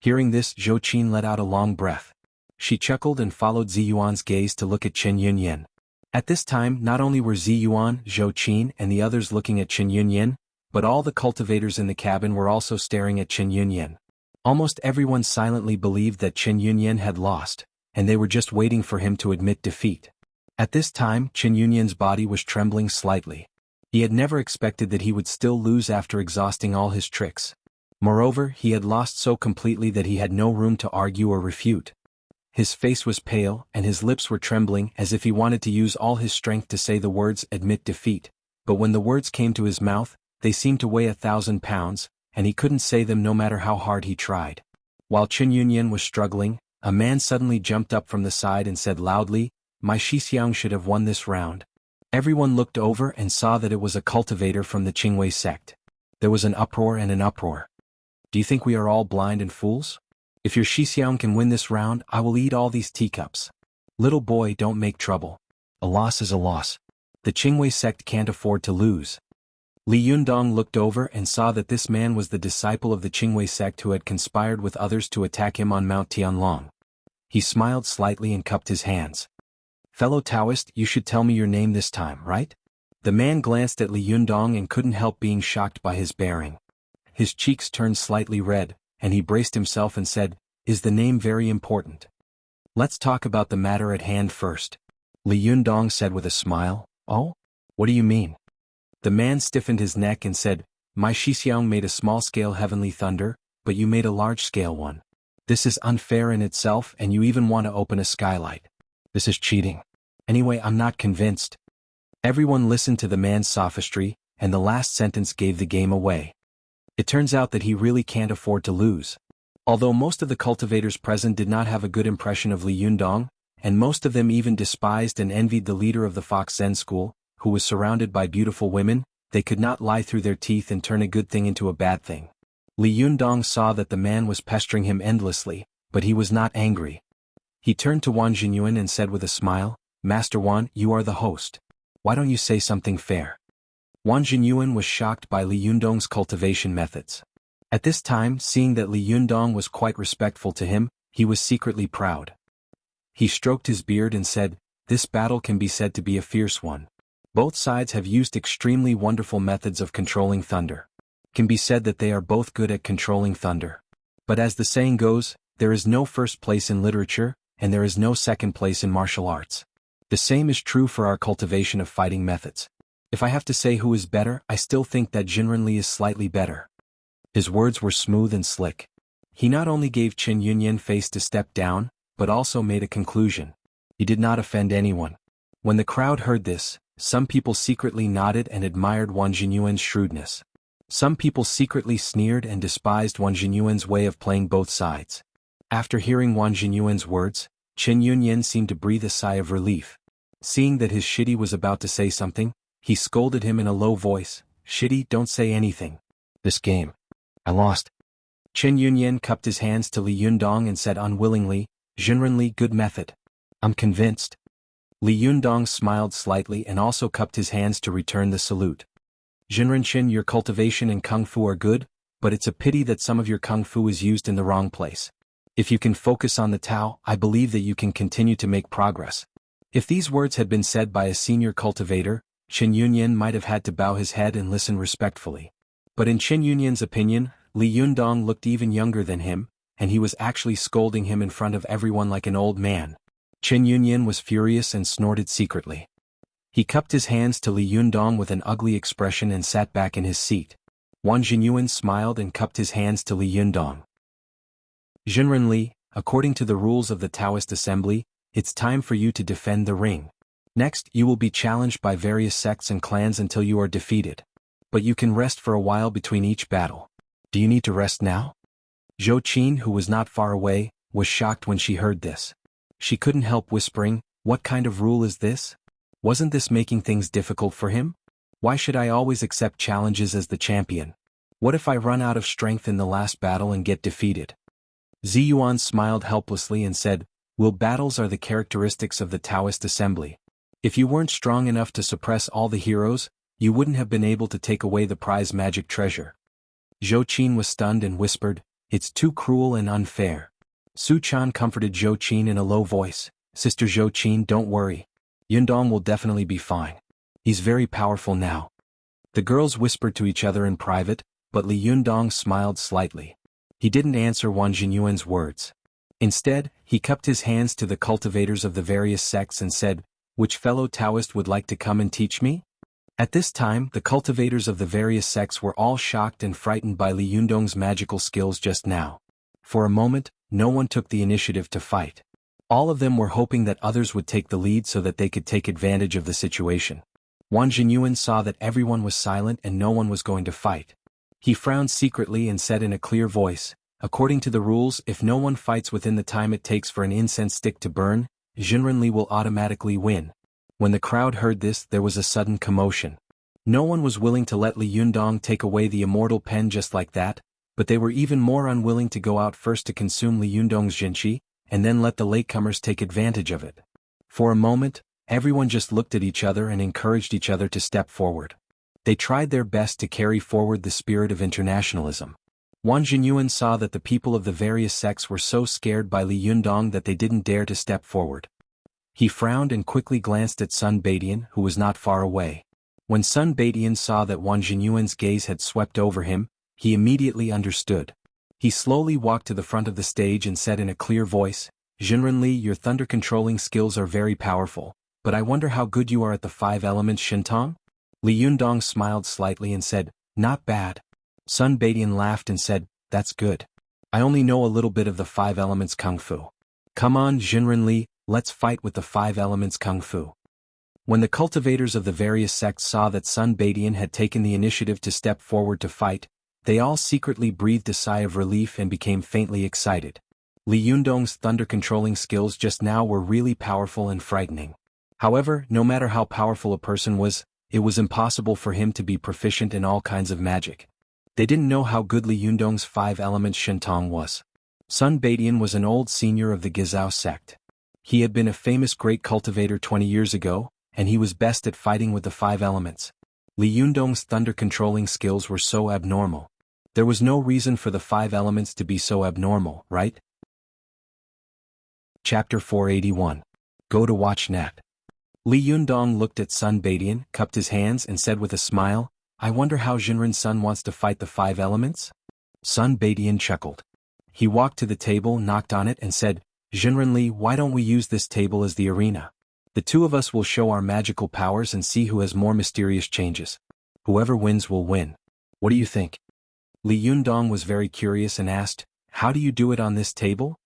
Hearing this, Zhou Qin let out a long breath. She chuckled and followed Ziyuan's gaze to look at Qin Yunyan. At this time, not only were Ziyuan, Zhou Qin, and the others looking at Qin Yunyan, but all the cultivators in the cabin were also staring at Qin Yunyan. Almost everyone silently believed that Qin Yunyan had lost, and they were just waiting for him to admit defeat. At this time, Qin Yunyan's body was trembling slightly. He had never expected that he would still lose after exhausting all his tricks. Moreover, he had lost so completely that he had no room to argue or refute. His face was pale, and his lips were trembling as if he wanted to use all his strength to say the words "admit defeat," but when the words came to his mouth, they seemed to weigh 1,000 pounds, and he couldn't say them no matter how hard he tried. While Qin Yunyan was struggling, a man suddenly jumped up from the side and said loudly, "My Shixiang should have won this round." Everyone looked over and saw that it was a cultivator from the Qingwei sect. There was an uproar and an uproar. "Do you think we are all blind and fools? If your Shixiang can win this round, I will eat all these teacups. Little boy, don't make trouble. A loss is a loss. The Qingwei sect can't afford to lose." Li Yundong looked over and saw that this man was the disciple of the Qingwei sect who had conspired with others to attack him on Mount Tianlong. He smiled slightly and cupped his hands. "Fellow Taoist, you should tell me your name this time, right?" The man glanced at Li Yundong and couldn't help being shocked by his bearing. His cheeks turned slightly red, and he braced himself and said, "Is the name very important?" "Let's talk about the matter at hand first," Li Yundong said with a smile. "Oh? What do you mean?" The man stiffened his neck and said, "My Shixiang made a small-scale heavenly thunder, but you made a large-scale one. This is unfair in itself, and you even want to open a skylight. This is cheating. Anyway, I'm not convinced." Everyone listened to the man's sophistry, and the last sentence gave the game away. It turns out that he really can't afford to lose. Although most of the cultivators present did not have a good impression of Li Yundong, and most of them even despised and envied the leader of the Fox Zen school, who was surrounded by beautiful women, they could not lie through their teeth and turn a good thing into a bad thing. Li Yundong saw that the man was pestering him endlessly, but he was not angry. He turned to Wang Jinyuan and said with a smile, "Master Wan, you are the host. Why don't you say something fair?" Wang Jinyuan was shocked by Li Yundong's cultivation methods. At this time, seeing that Li Yundong was quite respectful to him, he was secretly proud. He stroked his beard and said, "This battle can be said to be a fierce one. Both sides have used extremely wonderful methods of controlling thunder. It can be said that they are both good at controlling thunder. But as the saying goes, there is no first place in literature, and there is no second place in martial arts. The same is true for our cultivation of fighting methods. If I have to say who is better, I still think that Jinren Li is slightly better." His words were smooth and slick. He not only gave Qin Yunyan face to step down, but also made a conclusion. He did not offend anyone. When the crowd heard this, some people secretly nodded and admired Wang Jinyuan's shrewdness. Some people secretly sneered and despised Wang Jinyuan's way of playing both sides. After hearing Wang Jinyuan's words, Qin Yunyan seemed to breathe a sigh of relief. Seeing that his shitty was about to say something, he scolded him in a low voice, "Shitty, don't say anything. This game. I lost." Qin Yunyan cupped his hands to Li Yundong and said unwillingly, "Jinren Li, good method. I'm convinced." Li Yundong smiled slightly and also cupped his hands to return the salute. "Jinren, your cultivation and kung fu are good, but it's a pity that some of your kung fu is used in the wrong place. If you can focus on the Tao, I believe that you can continue to make progress." If these words had been said by a senior cultivator, Qin Yunyan might have had to bow his head and listen respectfully. But in Qin Yunyan's opinion, Li Yundong looked even younger than him, and he was actually scolding him in front of everyone like an old man. Qin Yunyan was furious and snorted secretly. He cupped his hands to Li Yundong with an ugly expression and sat back in his seat. Wang Jinyuan smiled and cupped his hands to Li Yundong. "Jinren Li, according to the rules of the Taoist Assembly, it's time for you to defend the ring. Next, you will be challenged by various sects and clans until you are defeated. But you can rest for a while between each battle. Do you need to rest now? Zhou Qin, who was not far away, was shocked when she heard this. She couldn't help whispering, "What kind of rule is this? Wasn't this making things difficult for him? Why should I always accept challenges as the champion? What if I run out of strength in the last battle and get defeated?" Ziyuan smiled helplessly and said, "Will battles are the characteristics of the Taoist Assembly. If you weren't strong enough to suppress all the heroes, you wouldn't have been able to take away the prize magic treasure." Zhou Qin was stunned and whispered, "It's too cruel and unfair." Su Chan comforted Zhou Qin in a low voice, "Sister Zhou Qin, don't worry. Yundong will definitely be fine. He's very powerful now." The girls whispered to each other in private, but Li Yundong smiled slightly. He didn't answer Wang Jinyuan's words. Instead, he cupped his hands to the cultivators of the various sects and said, "Which fellow Taoist would like to come and teach me?" At this time, the cultivators of the various sects were all shocked and frightened by Li Yundong's magical skills just now. For a moment, no one took the initiative to fight. All of them were hoping that others would take the lead so that they could take advantage of the situation. Wang Jinyuan saw that everyone was silent and no one was going to fight. He frowned secretly and said in a clear voice, "According to the rules, if no one fights within the time it takes for an incense stick to burn, Jinrenli will automatically win." When the crowd heard this, there was a sudden commotion. No one was willing to let Li Yundong take away the immortal pen just like that, but they were even more unwilling to go out first to consume Li Yundong's jinqi, and then let the latecomers take advantage of it. For a moment, everyone just looked at each other and encouraged each other to step forward. They tried their best to carry forward the spirit of internationalism. Wang Jinyuan saw that the people of the various sects were so scared by Li Yundong that they didn't dare to step forward. He frowned and quickly glanced at Sun Baidian, who was not far away. When Sun Baidian saw that Wang Jinyuan's gaze had swept over him, he immediately understood. He slowly walked to the front of the stage and said in a clear voice, "Jinrenli, your thunder-controlling skills are very powerful, but I wonder how good you are at the 5 elements Shintong?" Li Yundong smiled slightly and said, "Not bad." Sun Baidian laughed and said, "That's good. I only know a little bit of the 5 elements Kung Fu. Come on, Jinrenli, let's fight with the 5 elements Kung Fu." When the cultivators of the various sects saw that Sun Baidian had taken the initiative to step forward to fight, they all secretly breathed a sigh of relief and became faintly excited. Li Yundong's thunder-controlling skills just now were really powerful and frightening. However, no matter how powerful a person was, it was impossible for him to be proficient in all kinds of magic. They didn't know how good Li Yundong's 5 elements Shintong was. Sun Baidian was an old senior of the Gizao sect. He had been a famous great cultivator 20 years ago, and he was best at fighting with the 5 elements. Li Yundong's thunder-controlling skills were so abnormal. There was no reason for the 5 elements to be so abnormal, right? Chapter 481. Go to watch net. Li Yundong looked at Sun Baidian, cupped his hands and said with a smile, "I wonder how Jinren Sun wants to fight the 5 elements?" Sun Baidian chuckled. He walked to the table, knocked on it and said, "Jinrenli, why don't we use this table as the arena? The two of us will show our magical powers and see who has more mysterious changes. Whoever wins will win. What do you think?" Li Yundong was very curious and asked, "How do you do it on this table?"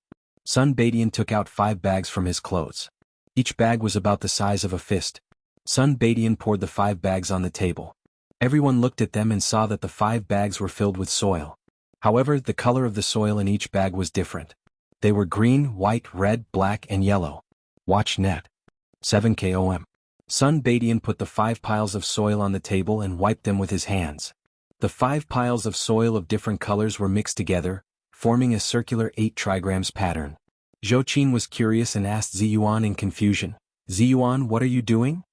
Sun Baidian took out 5 bags from his clothes. Each bag was about the size of a fist. Sun Baidian poured the 5 bags on the table. Everyone looked at them and saw that the 5 bags were filled with soil. However, the color of the soil in each bag was different. They were green, white, red, black, and yellow. Watch net. 7 KOM. Sun Baidian put the 5 piles of soil on the table and wiped them with his hands. The 5 piles of soil of different colors were mixed together, forming a circular 8 trigrams pattern. Zhou Qin was curious and asked Ziyuan in confusion, "Ziyuan, what are you doing?"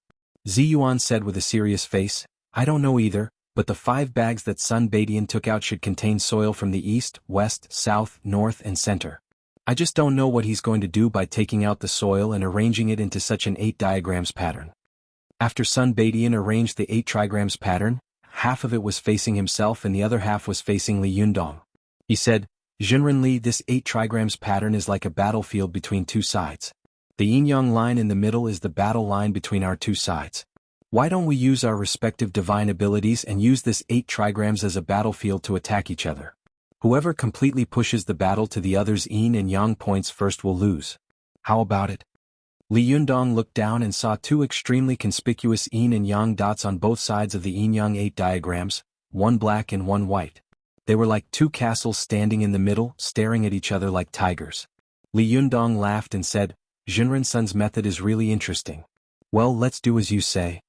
Ziyuan said with a serious face, "I don't know either, but the 5 bags that Sun Baidian took out should contain soil from the east, west, south, north and center. I just don't know what he's going to do by taking out the soil and arranging it into such an 8 diagrams pattern." After Sun Baidian arranged the 8 trigrams pattern, half of it was facing himself and the other half was facing Li Yundong. He said, "Jinrenli, this 8 trigrams pattern is like a battlefield between 2 sides. The yin-yang line in the middle is the battle line between our 2 sides. Why don't we use our respective divine abilities and use this 8 trigrams as a battlefield to attack each other? Whoever completely pushes the battle to the other's yin and yang points first will lose. How about it? Li Yundong looked down and saw two extremely conspicuous yin and yang dots on both sides of the yin-yang 8 diagrams, one black and one white. They were like two castles standing in the middle, staring at each other like tigers. Li Yundong laughed and said, Junren-sun's method is really interesting. Well, let's do as you say.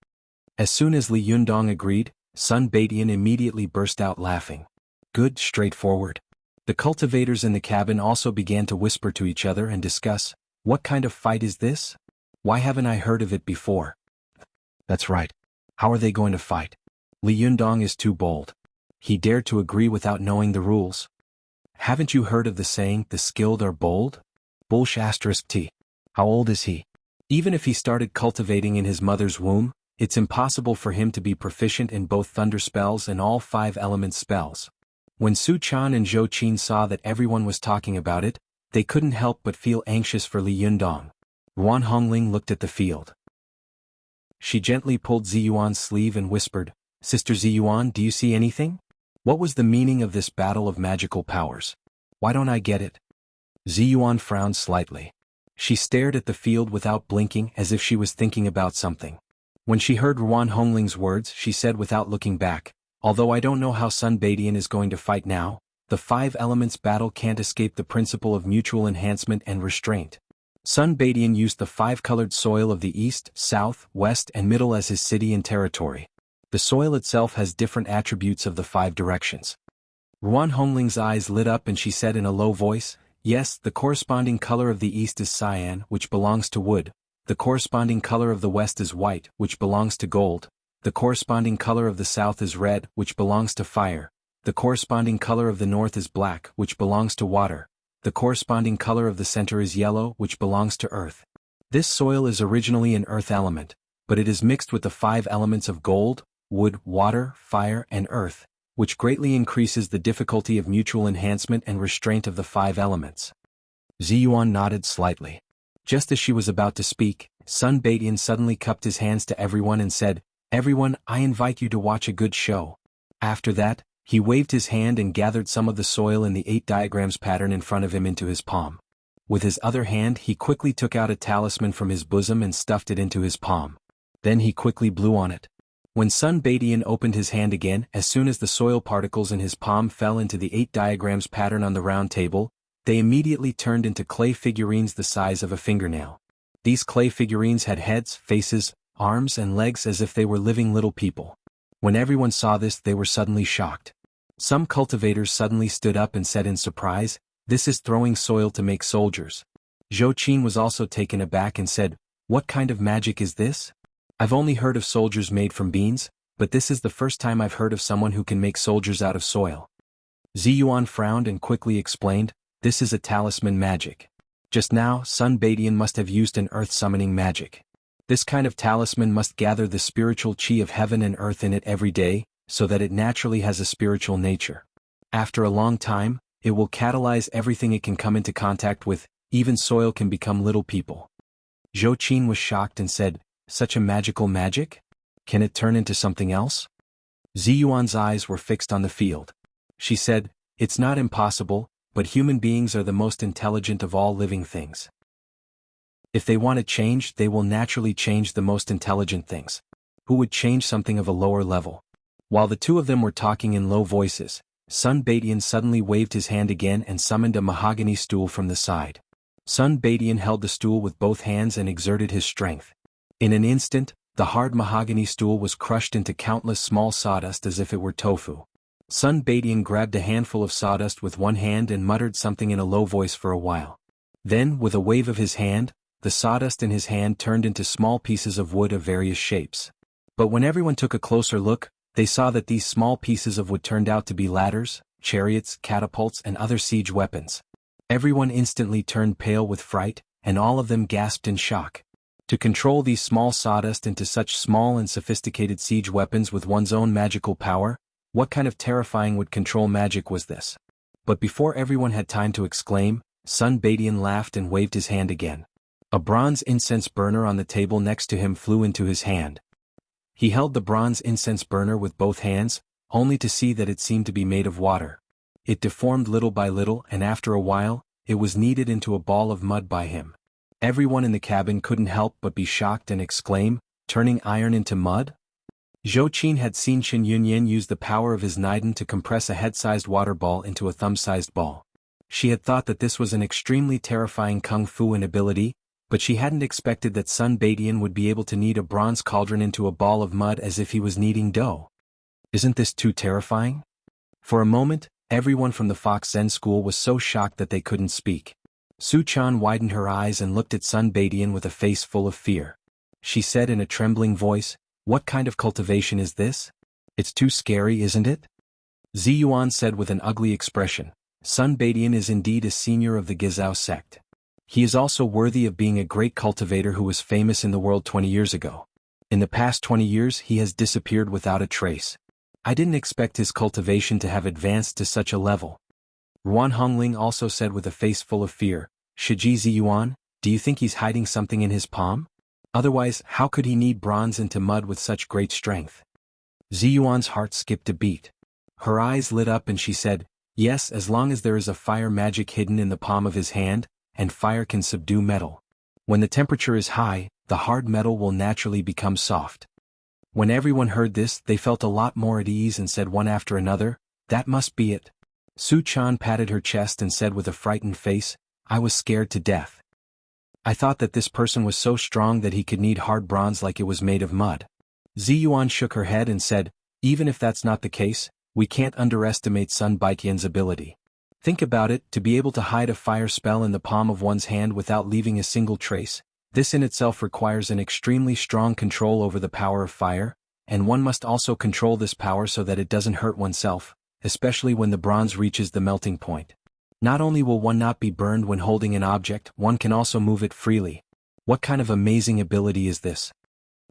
As soon as Li Yundong agreed, Sun Baidian immediately burst out laughing. Good, straightforward. The cultivators in the cabin also began to whisper to each other and discuss, what kind of fight is this? Why haven't I heard of it before? That's right. How are they going to fight? Li Yundong is too bold. He dared to agree without knowing the rules. Haven't you heard of the saying, the skilled are bold? Bullsh *T. How old is he? Even if he started cultivating in his mother's womb, it's impossible for him to be proficient in both thunder spells and all 5 element spells. When Su Chan and Zhou Qin saw that everyone was talking about it, they couldn't help but feel anxious for Li Yundong. Ruan Hongling looked at the field. She gently pulled Ziyuan's sleeve and whispered, Sister Ziyuan, do you see anything? What was the meaning of this battle of magical powers? Why don't I get it? Ziyuan frowned slightly. She stared at the field without blinking as if she was thinking about something. When she heard Ruan Hongling's words, she said without looking back, although I don't know how Sun Baidian is going to fight now, the 5 elements battle can't escape the principle of mutual enhancement and restraint. Sun Baidian used the 5-colored soil of the east, south, west and middle as his city and territory. The soil itself has different attributes of the 5 directions. Ruan Hongling's eyes lit up and she said in a low voice, yes, the corresponding color of the east is cyan, which belongs to wood. The corresponding color of the west is white, which belongs to gold. The corresponding color of the south is red, which belongs to fire. The corresponding color of the north is black, which belongs to water. The corresponding color of the center is yellow, which belongs to earth. This soil is originally an earth element, but it is mixed with the 5 elements of gold, wood, water, fire, and earth, which greatly increases the difficulty of mutual enhancement and restraint of the 5 elements. Ziyuan nodded slightly. Just as she was about to speak, Sun Baidian suddenly cupped his hands to everyone and said, Everyone, I invite you to watch a good show. After that, he waved his hand and gathered some of the soil in the 8 diagrams pattern in front of him into his palm. With his other hand he quickly took out a talisman from his bosom and stuffed it into his palm. Then he quickly blew on it. When Sun Baidian opened his hand again, as soon as the soil particles in his palm fell into the 8 diagrams pattern on the round table, they immediately turned into clay figurines the size of a fingernail. These clay figurines had heads, faces, arms and legs as if they were living little people. When everyone saw this, they were suddenly shocked. Some cultivators suddenly stood up and said in surprise, This is throwing soil to make soldiers. Zhou Qin was also taken aback and said, What kind of magic is this? I've only heard of soldiers made from beans, but this is the first time I've heard of someone who can make soldiers out of soil. Ziyuan frowned and quickly explained, This is a talisman magic. Just now, Sun Baidian must have used an earth-summoning magic. This kind of talisman must gather the spiritual chi of heaven and earth in it every day, so that it naturally has a spiritual nature. After a long time, it will catalyze everything it can come into contact with, even soil can become little people. Zhou Qin was shocked and said, Such a magical magic? Can it turn into something else? Ziyuan's eyes were fixed on the field. She said, It's not impossible, but human beings are the most intelligent of all living things. If they want to change, they will naturally change the most intelligent things. Who would change something of a lower level? While the two of them were talking in low voices, Sun Baidian suddenly waved his hand again and summoned a mahogany stool from the side. Sun Baidian held the stool with both hands and exerted his strength. In an instant, the hard mahogany stool was crushed into countless small sawdust as if it were tofu. Sun Baidian grabbed a handful of sawdust with one hand and muttered something in a low voice for a while. Then, with a wave of his hand, the sawdust in his hand turned into small pieces of wood of various shapes. But when everyone took a closer look, they saw that these small pieces of wood turned out to be ladders, chariots, catapults, and other siege weapons. Everyone instantly turned pale with fright, and all of them gasped in shock. To control these small sawdust into such small and sophisticated siege weapons with one's own magical power, what kind of terrifying would control magic was this? But before everyone had time to exclaim, Sun Baidian laughed and waved his hand again. A bronze incense burner on the table next to him flew into his hand. He held the bronze incense burner with both hands, only to see that it seemed to be made of water. It deformed little by little, and after a while, it was kneaded into a ball of mud by him. Everyone in the cabin couldn't help but be shocked and exclaim, "Turning iron into mud?" Zhou Qin had seen Qin Yunyan use the power of his Niden to compress a head-sized water ball into a thumb-sized ball. She had thought that this was an extremely terrifying kung fu ability, but she hadn't expected that Sun Badian would be able to knead a bronze cauldron into a ball of mud as if he was kneading dough. Isn't this too terrifying? For a moment, everyone from the Fox Zen school was so shocked that they couldn't speak. Su Chan widened her eyes and looked at Sun Badian with a face full of fear. She said in a trembling voice, "What kind of cultivation is this? It's too scary, isn't it?" Ziyuan said with an ugly expression, "Sun Badian is indeed a senior of the Gizao sect. He is also worthy of being a great cultivator who was famous in the world 20 years ago. In the past 20 years he has disappeared without a trace. I didn't expect his cultivation to have advanced to such a level." Ruan Hongling also said with a face full of fear, "Shiji Ziyuan, do you think he's hiding something in his palm? Otherwise, how could he knead bronze into mud with such great strength?" Ziyuan's heart skipped a beat. Her eyes lit up and she said, "Yes, as long as there is a fire magic hidden in the palm of his hand, and fire can subdue metal. When the temperature is high, the hard metal will naturally become soft." When everyone heard this, they felt a lot more at ease and said one after another, "That must be it." Su Chan patted her chest and said with a frightened face, "I was scared to death. I thought that this person was so strong that he could knead hard bronze like it was made of mud." Ziyuan shook her head and said, "Even if that's not the case, we can't underestimate Sun Baiqian's ability. Think about it, to be able to hide a fire spell in the palm of one's hand without leaving a single trace. This in itself requires an extremely strong control over the power of fire, and one must also control this power so that it doesn't hurt oneself, especially when the bronze reaches the melting point. Not only will one not be burned when holding an object, one can also move it freely. What kind of amazing ability is this?"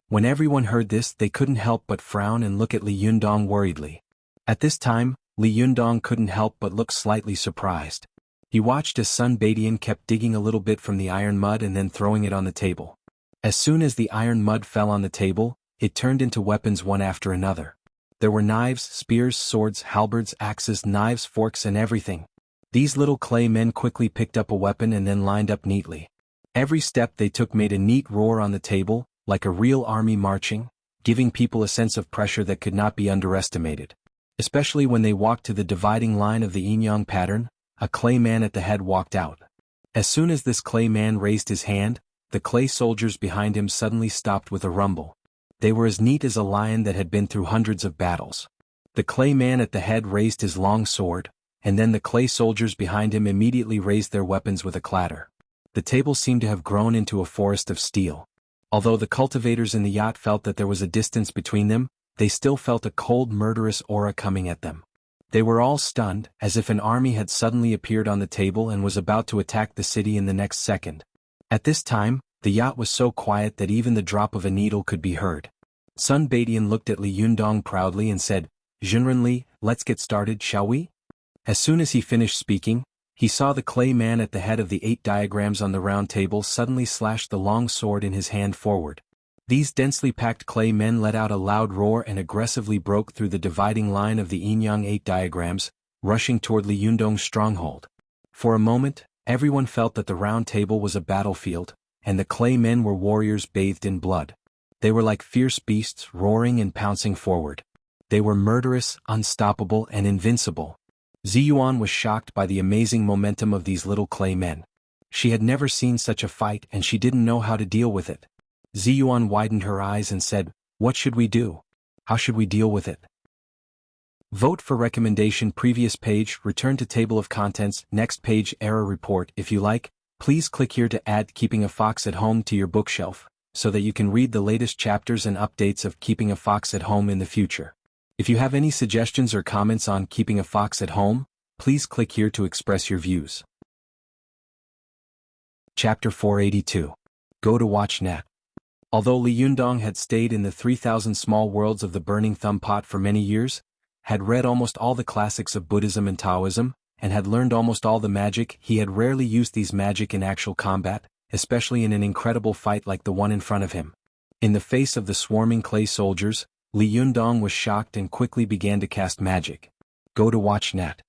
When everyone heard this, they couldn't help but frown and look at Li Yundong worriedly. At this time, Li Yundong couldn't help but look slightly surprised. He watched as Sun Badian kept digging a little bit from the iron mud and then throwing it on the table. As soon as the iron mud fell on the table, it turned into weapons one after another. There were knives, spears, swords, halberds, axes, knives, forks, and everything. These little clay men quickly picked up a weapon and then lined up neatly. Every step they took made a neat roar on the table, like a real army marching, giving people a sense of pressure that could not be underestimated. Especially when they walked to the dividing line of the yin-yang pattern, a clay man at the head walked out. As soon as this clay man raised his hand, the clay soldiers behind him suddenly stopped with a rumble. They were as neat as a lion that had been through hundreds of battles. The clay man at the head raised his long sword, and then the clay soldiers behind him immediately raised their weapons with a clatter. The table seemed to have grown into a forest of steel. Although the cultivators in the yacht felt that there was a distance between them, they still felt a cold, murderous aura coming at them. They were all stunned, as if an army had suddenly appeared on the table and was about to attack the city in the next second. At this time, the yacht was so quiet that even the drop of a needle could be heard. Sun Badian looked at Li Yundong proudly and said, "Junren Li, let's get started, shall we?" As soon as he finished speaking, he saw the clay man at the head of the 8 diagrams on the round table suddenly slash the long sword in his hand forward. These densely packed clay men let out a loud roar and aggressively broke through the dividing line of the yin-yang 8 diagrams, rushing toward Li Yundong's stronghold. For a moment, everyone felt that the round table was a battlefield, and the clay men were warriors bathed in blood. They were like fierce beasts roaring and pouncing forward. They were murderous, unstoppable, and invincible. Ziyuan was shocked by the amazing momentum of these little clay men. She had never seen such a fight and she didn't know how to deal with it. Ziyuan widened her eyes and said, "What should we do? How should we deal with it?" Vote for recommendation. Previous page, return to table of contents, next page, error report. If you like, please click here to add Keeping a Fox at Home to your bookshelf, so that you can read the latest chapters and updates of Keeping a Fox at Home in the future. If you have any suggestions or comments on Keeping a Fox at Home, please click here to express your views. Chapter 482. Go to Watch Net. Although Li Yundong had stayed in the 3,000 small worlds of the Burning Thumb Pot for many years, had read almost all the classics of Buddhism and Taoism, and had learned almost all the magic, he had rarely used these magic in actual combat, especially in an incredible fight like the one in front of him. In the face of the swarming clay soldiers, Li Yundong was shocked and quickly began to cast magic. Go to Watch Net.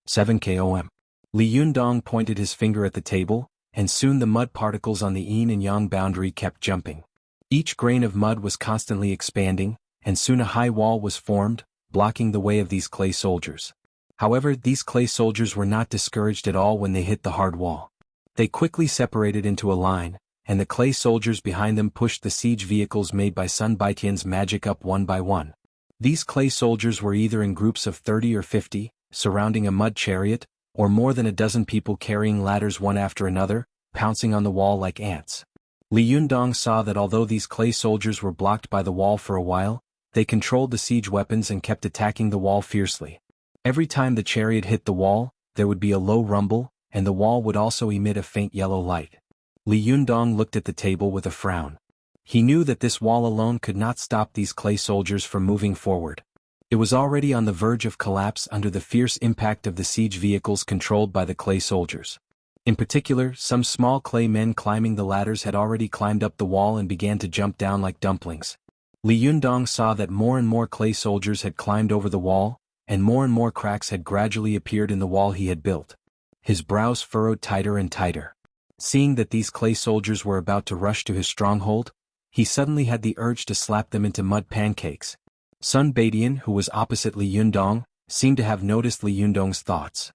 7 km. Li Yundong pointed his finger at the table, and soon the mud particles on the yin and yang boundary kept jumping. Each grain of mud was constantly expanding, and soon a high wall was formed, blocking the way of these clay soldiers. However, these clay soldiers were not discouraged at all when they hit the hard wall. They quickly separated into a line, and the clay soldiers behind them pushed the siege vehicles made by Sun Baitian's magic up one by one. These clay soldiers were either in groups of 30 or 50, surrounding a mud chariot, or more than a dozen people carrying ladders one after another, pouncing on the wall like ants. Li Yundong saw that although these clay soldiers were blocked by the wall for a while, they controlled the siege weapons and kept attacking the wall fiercely. Every time the chariot hit the wall, there would be a low rumble, and the wall would also emit a faint yellow light. Li Yundong looked at the table with a frown. He knew that this wall alone could not stop these clay soldiers from moving forward. It was already on the verge of collapse under the fierce impact of the siege vehicles controlled by the clay soldiers. In particular, some small clay men climbing the ladders had already climbed up the wall and began to jump down like dumplings. Li Yundong saw that more and more clay soldiers had climbed over the wall, and more cracks had gradually appeared in the wall he had built. His brows furrowed tighter and tighter. Seeing that these clay soldiers were about to rush to his stronghold, he suddenly had the urge to slap them into mud pancakes. Sun Baitian, who was opposite Li Yundong, seemed to have noticed Li Yundong's thoughts.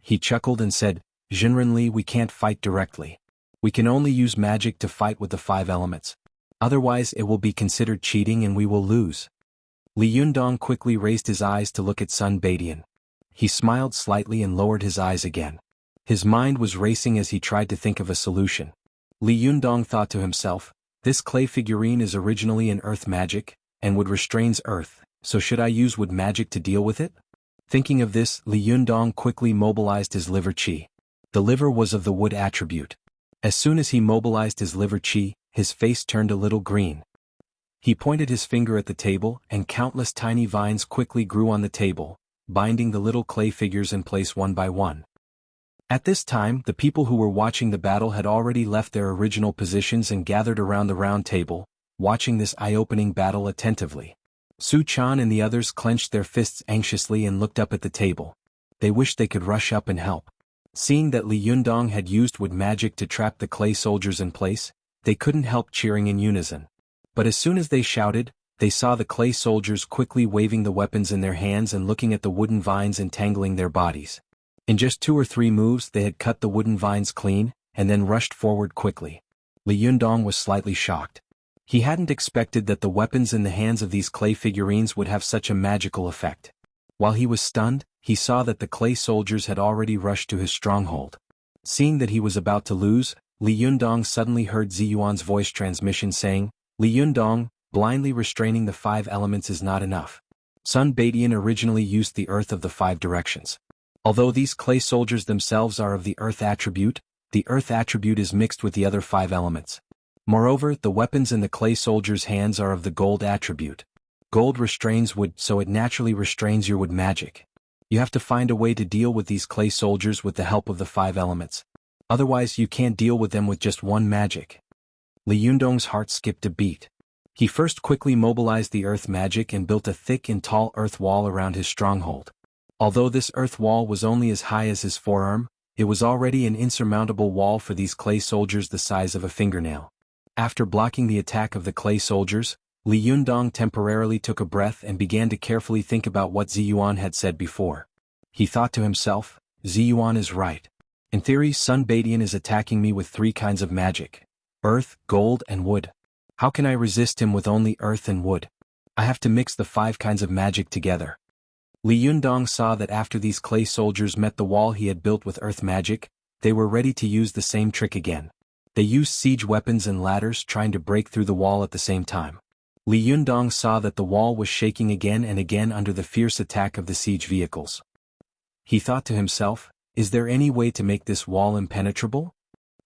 He chuckled and said, "Jinren, we can't fight directly. We can only use magic to fight with the 5 elements. Otherwise it will be considered cheating and we will lose." Li Yundong quickly raised his eyes to look at Sun Baitian. He smiled slightly and lowered his eyes again. His mind was racing as he tried to think of a solution. Li Yundong thought to himself, "This clay figurine is originally an earth magic, and wood restrains earth, so should I use wood magic to deal with it?" Thinking of this, Li Yundong quickly mobilized his liver qi. The liver was of the wood attribute. As soon as he mobilized his liver qi, his face turned a little green. He pointed his finger at the table, and countless tiny vines quickly grew on the table, binding the little clay figures in place one by one. At this time, the people who were watching the battle had already left their original positions and gathered around the round table, watching this eye-opening battle attentively. Su Chan and the others clenched their fists anxiously and looked up at the table. They wished they could rush up and help. Seeing that Li Yundong had used wood magic to trap the clay soldiers in place, they couldn't help cheering in unison. But as soon as they shouted, they saw the clay soldiers quickly waving the weapons in their hands and looking at the wooden vines entangling their bodies. In just 2 or 3 moves they had cut the wooden vines clean, and then rushed forward quickly. Li Yundong was slightly shocked. He hadn't expected that the weapons in the hands of these clay figurines would have such a magical effect. While he was stunned, he saw that the clay soldiers had already rushed to his stronghold. Seeing that he was about to lose, Li Yundong suddenly heard Ziyuan's voice transmission saying, "Li Yundong, blindly restraining the 5 elements is not enough. Sun Baitian originally used the earth of the 5 directions. Although these clay soldiers themselves are of the earth attribute is mixed with the other 5 elements. Moreover, the weapons in the clay soldiers' hands are of the gold attribute. Gold restrains wood, so it naturally restrains your wood magic. You have to find a way to deal with these clay soldiers with the help of the 5 elements. Otherwise you can't deal with them with just one magic." Li Yundong's heart skipped a beat. He first quickly mobilized the earth magic and built a thick and tall earth wall around his stronghold. Although this earth wall was only as high as his forearm, it was already an insurmountable wall for these clay soldiers the size of a fingernail. After blocking the attack of the clay soldiers, Li Yundong temporarily took a breath and began to carefully think about what Ziyuan had said before. He thought to himself, "Ziyuan is right. In theory, Sun Baitian is attacking me with 3 kinds of magic: earth, gold, and wood. How can I resist him with only earth and wood? I have to mix the 5 kinds of magic together." Li Yundong saw that after these clay soldiers met the wall he had built with earth magic, they were ready to use the same trick again. They used siege weapons and ladders trying to break through the wall at the same time. Li Yundong saw that the wall was shaking again and again under the fierce attack of the siege vehicles. He thought to himself, "Is there any way to make this wall impenetrable?"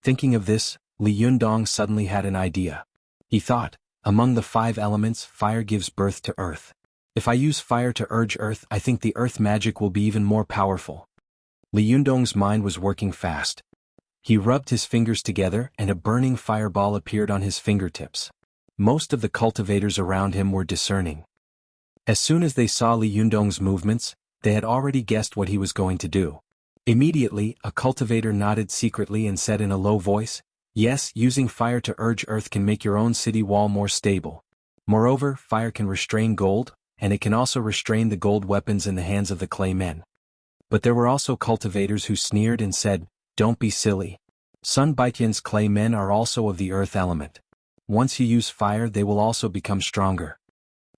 Thinking of this, Li Yundong suddenly had an idea. He thought, "Among the 5 elements, fire gives birth to earth. If I use fire to urge earth, I think the earth magic will be even more powerful." Li Yundong's mind was working fast. He rubbed his fingers together and a burning fireball appeared on his fingertips. Most of the cultivators around him were discerning. As soon as they saw Li Yundong's movements, they had already guessed what he was going to do. Immediately, a cultivator nodded secretly and said in a low voice, "Yes, using fire to urge earth can make your own city wall more stable. Moreover, fire can restrain gold, and it can also restrain the gold weapons in the hands of the clay men." But there were also cultivators who sneered and said, "Don't be silly. Sun Baitian's clay men are also of the earth element. Once you use fire they will also become stronger."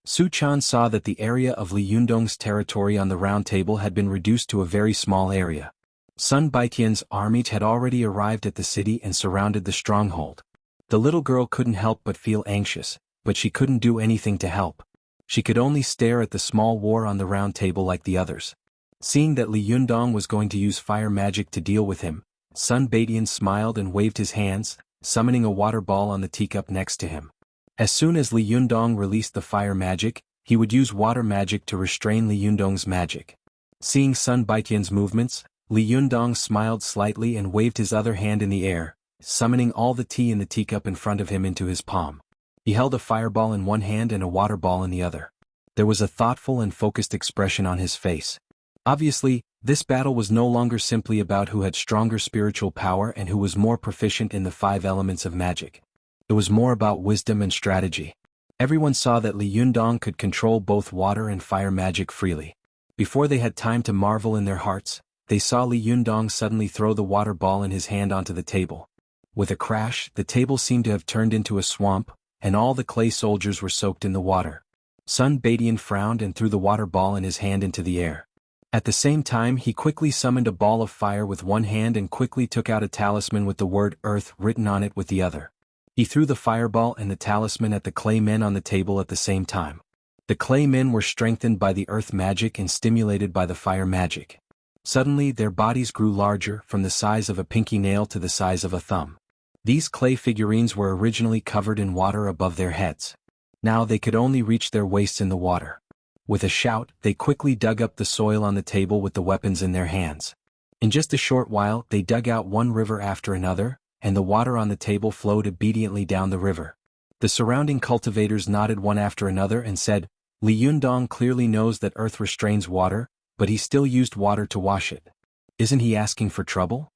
Su Chan saw that the area of Li Yundong's territory on the round table had been reduced to a very small area. Sun Baitian's army had already arrived at the city and surrounded the stronghold. The little girl couldn't help but feel anxious, but she couldn't do anything to help. She could only stare at the small war on the round table like the others. Seeing that Li Yundong was going to use fire magic to deal with him, Sun Baitian smiled and waved his hands, summoning a water ball on the teacup next to him. As soon as Li Yundong released the fire magic, he would use water magic to restrain Li Yundong's magic. Seeing Sun Baitian's movements, Li Yundong smiled slightly and waved his other hand in the air, summoning all the tea in the teacup in front of him into his palm. He held a fireball in one hand and a water ball in the other. There was a thoughtful and focused expression on his face. Obviously, this battle was no longer simply about who had stronger spiritual power and who was more proficient in the 5 elements of magic. It was more about wisdom and strategy. Everyone saw that Li Yundong could control both water and fire magic freely. Before they had time to marvel in their hearts, they saw Li Yundong suddenly throw the water ball in his hand onto the table. With a crash, the table seemed to have turned into a swamp, and all the clay soldiers were soaked in the water. Sun Baitian frowned and threw the water ball in his hand into the air. At the same time he quickly summoned a ball of fire with one hand and quickly took out a talisman with the word earth written on it with the other. He threw the fireball and the talisman at the clay men on the table at the same time. The clay men were strengthened by the earth magic and stimulated by the fire magic. Suddenly their bodies grew larger, from the size of a pinky nail to the size of a thumb. These clay figurines were originally covered in water above their heads. Now they could only reach their waists in the water. With a shout, they quickly dug up the soil on the table with the weapons in their hands. In just a short while they dug out one river after another, and the water on the table flowed obediently down the river. The surrounding cultivators nodded one after another and said, "Li Yundong clearly knows that earth restrains water, but he still used water to wash it. Isn't he asking for trouble?"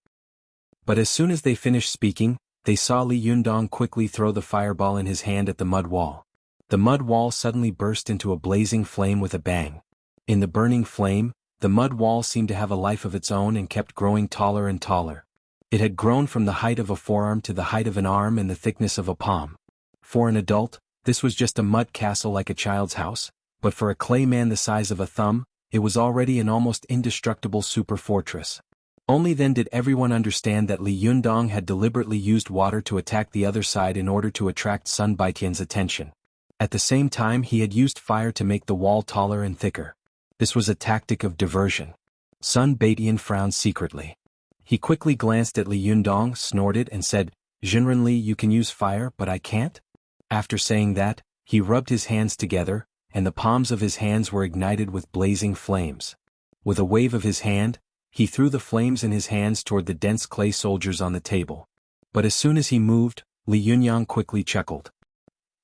But as soon as they finished speaking, they saw Li Yundong quickly throw the fireball in his hand at the mud wall. The mud wall suddenly burst into a blazing flame with a bang. In the burning flame, the mud wall seemed to have a life of its own and kept growing taller and taller. It had grown from the height of a forearm to the height of an arm and the thickness of a palm. For an adult, this was just a mud castle like a child's house, but for a clay man the size of a thumb, it was already an almost indestructible super fortress. Only then did everyone understand that Li Yundong had deliberately used water to attack the other side in order to attract Sun Baitian's attention. At the same time he had used fire to make the wall taller and thicker. This was a tactic of diversion. Sun Baitian frowned secretly. He quickly glanced at Li Yundong, snorted and said, "Jinren, you can use fire but I can't?" After saying that, he rubbed his hands together, and the palms of his hands were ignited with blazing flames. With a wave of his hand, he threw the flames in his hands toward the dense clay soldiers on the table. But as soon as he moved, Li Yundong quickly chuckled.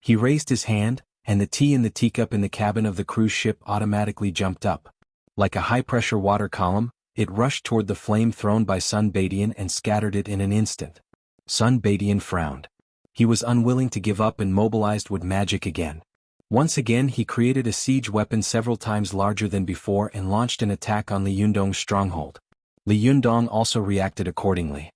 He raised his hand, and the tea in the teacup in the cabin of the cruise ship automatically jumped up. Like a high-pressure water column, it rushed toward the flame thrown by Sun Baitian and scattered it in an instant. Sun Baitian frowned. He was unwilling to give up and mobilized wood magic again. Once again he created a siege weapon several times larger than before and launched an attack on Li Yundong's stronghold. Li Yundong also reacted accordingly.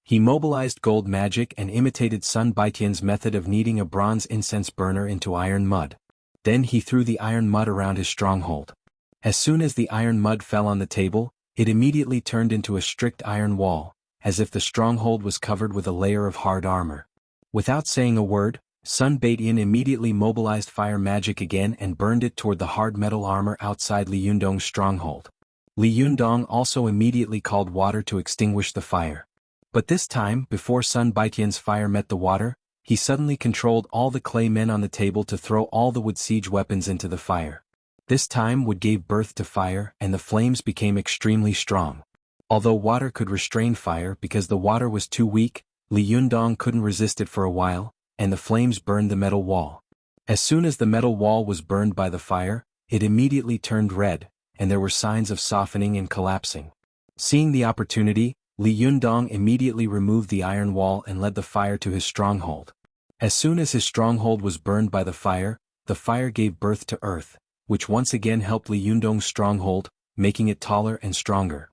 He mobilized gold magic and imitated Sun Baitian's method of kneading a bronze incense burner into iron mud. Then he threw the iron mud around his stronghold. As soon as the iron mud fell on the table, it immediately turned into a strict iron wall, as if the stronghold was covered with a layer of hard armor. Without saying a word, Sun Baitian immediately mobilized fire magic again and burned it toward the hard metal armor outside Li Yundong's stronghold. Li Yundong also immediately called water to extinguish the fire. But this time, before Sun Baitian's fire met the water, he suddenly controlled all the clay men on the table to throw all the wood siege weapons into the fire. This time wood gave birth to fire and the flames became extremely strong. Although water could restrain fire because the water was too weak, Li Yundong couldn't resist it for a while, and the flames burned the metal wall. As soon as the metal wall was burned by the fire, it immediately turned red, and there were signs of softening and collapsing. Seeing the opportunity, Li Yundong immediately removed the iron wall and led the fire to his stronghold. As soon as his stronghold was burned by the fire gave birth to earth, which once again helped Li Yundong's stronghold, making it taller and stronger.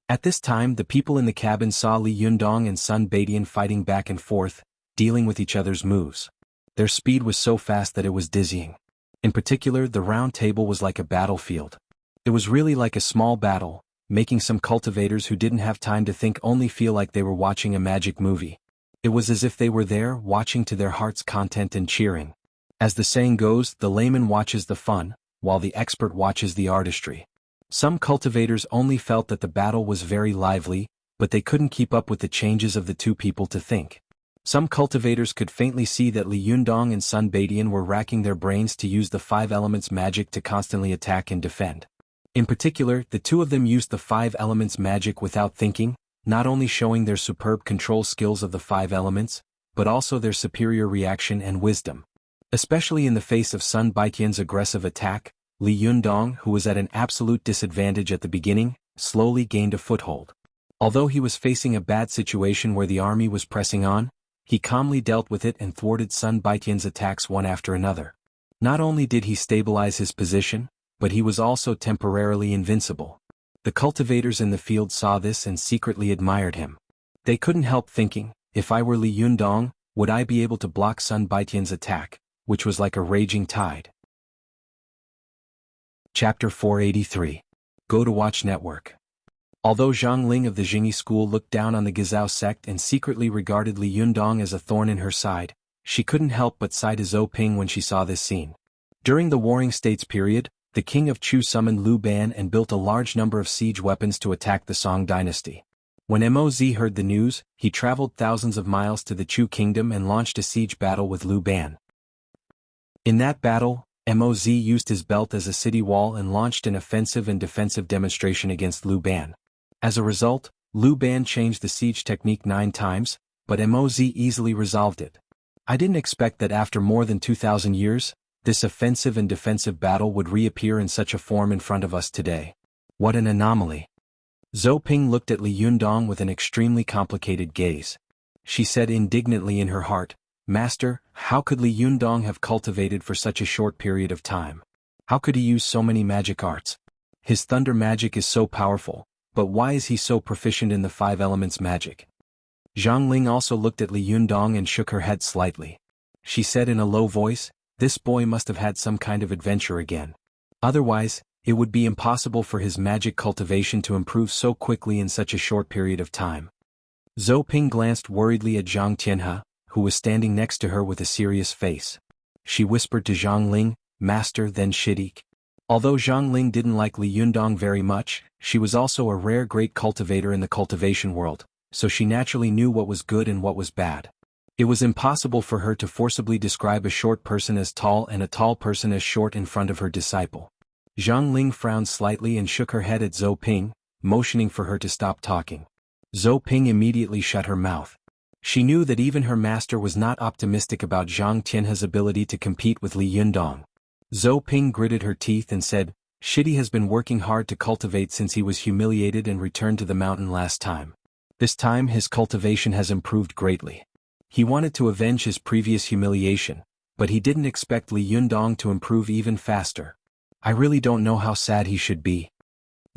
At this time the people in the cabin saw Li Yundong and Sun Baidian fighting back and forth, dealing with each other's moves. Their speed was so fast that it was dizzying. In particular, the round table was like a battlefield. It was really like a small battle, making some cultivators who didn't have time to think only feel like they were watching a magic movie. It was as if they were there, watching to their heart's content and cheering. As the saying goes, the layman watches the fun, while the expert watches the artistry. Some cultivators only felt that the battle was very lively, but they couldn't keep up with the changes of the two people to think. Some cultivators could faintly see that Li Yundong and Sun Baidian were racking their brains to use the 5 elements magic to constantly attack and defend. In particular, the two of them used the 5 elements magic without thinking, not only showing their superb control skills of the 5 elements, but also their superior reaction and wisdom. Especially in the face of Sun Baidian's aggressive attack, Li Yundong, who was at an absolute disadvantage at the beginning, slowly gained a foothold. Although he was facing a bad situation where the army was pressing on, he calmly dealt with it and thwarted Sun Baidian's attacks one after another. Not only did he stabilize his position, but he was also temporarily invincible. The cultivators in the field saw this and secretly admired him. They couldn't help thinking, if I were Li Yundong, would I be able to block Sun Baidian's attack, which was like a raging tide. Chapter 483. Go to Watch Network. Although Zhang Ling of the Jingyi school looked down on the Gizao sect and secretly regarded Li Yundong as a thorn in her side, she couldn't help but sigh to Zhou Ping when she saw this scene. During the Warring States period, the king of Chu summoned Liu Ban and built a large number of siege weapons to attack the Song dynasty. When Moz heard the news, he traveled thousands of miles to the Chu kingdom and launched a siege battle with Liu Ban. In that battle, Moz used his belt as a city wall and launched an offensive and defensive demonstration against Liu Ban. As a result, Liu Ban changed the siege technique 9 times, but Moz easily resolved it. I didn't expect that after more than 2,000 years, this offensive and defensive battle would reappear in such a form in front of us today. What an anomaly. Zhou Ping looked at Li Yundong with an extremely complicated gaze. She said indignantly in her heart, "Master, how could Li Yundong have cultivated for such a short period of time? How could he use so many magic arts? His thunder magic is so powerful, but why is he so proficient in the 5 elements magic?" Zhang Ling also looked at Li Yundong and shook her head slightly. She said in a low voice, "This boy must have had some kind of adventure again. Otherwise, it would be impossible for his magic cultivation to improve so quickly in such a short period of time." Zhou Ping glanced worriedly at Zhang Tianhe, who was standing next to her with a serious face. She whispered to Zhang Ling, "Master, then Shidik." Although Zhang Ling didn't like Li Yundong very much, she was also a rare great cultivator in the cultivation world, so she naturally knew what was good and what was bad. It was impossible for her to forcibly describe a short person as tall and a tall person as short in front of her disciple. Zhang Ling frowned slightly and shook her head at Zhou Ping, motioning for her to stop talking. Zhou Ping immediately shut her mouth. She knew that even her master was not optimistic about Zhang Tianhe's ability to compete with Li Yundong. Zhou Ping gritted her teeth and said, "Shidi has been working hard to cultivate since he was humiliated and returned to the mountain last time. This time his cultivation has improved greatly. He wanted to avenge his previous humiliation, but he didn't expect Li Yundong to improve even faster. I really don't know how sad he should be."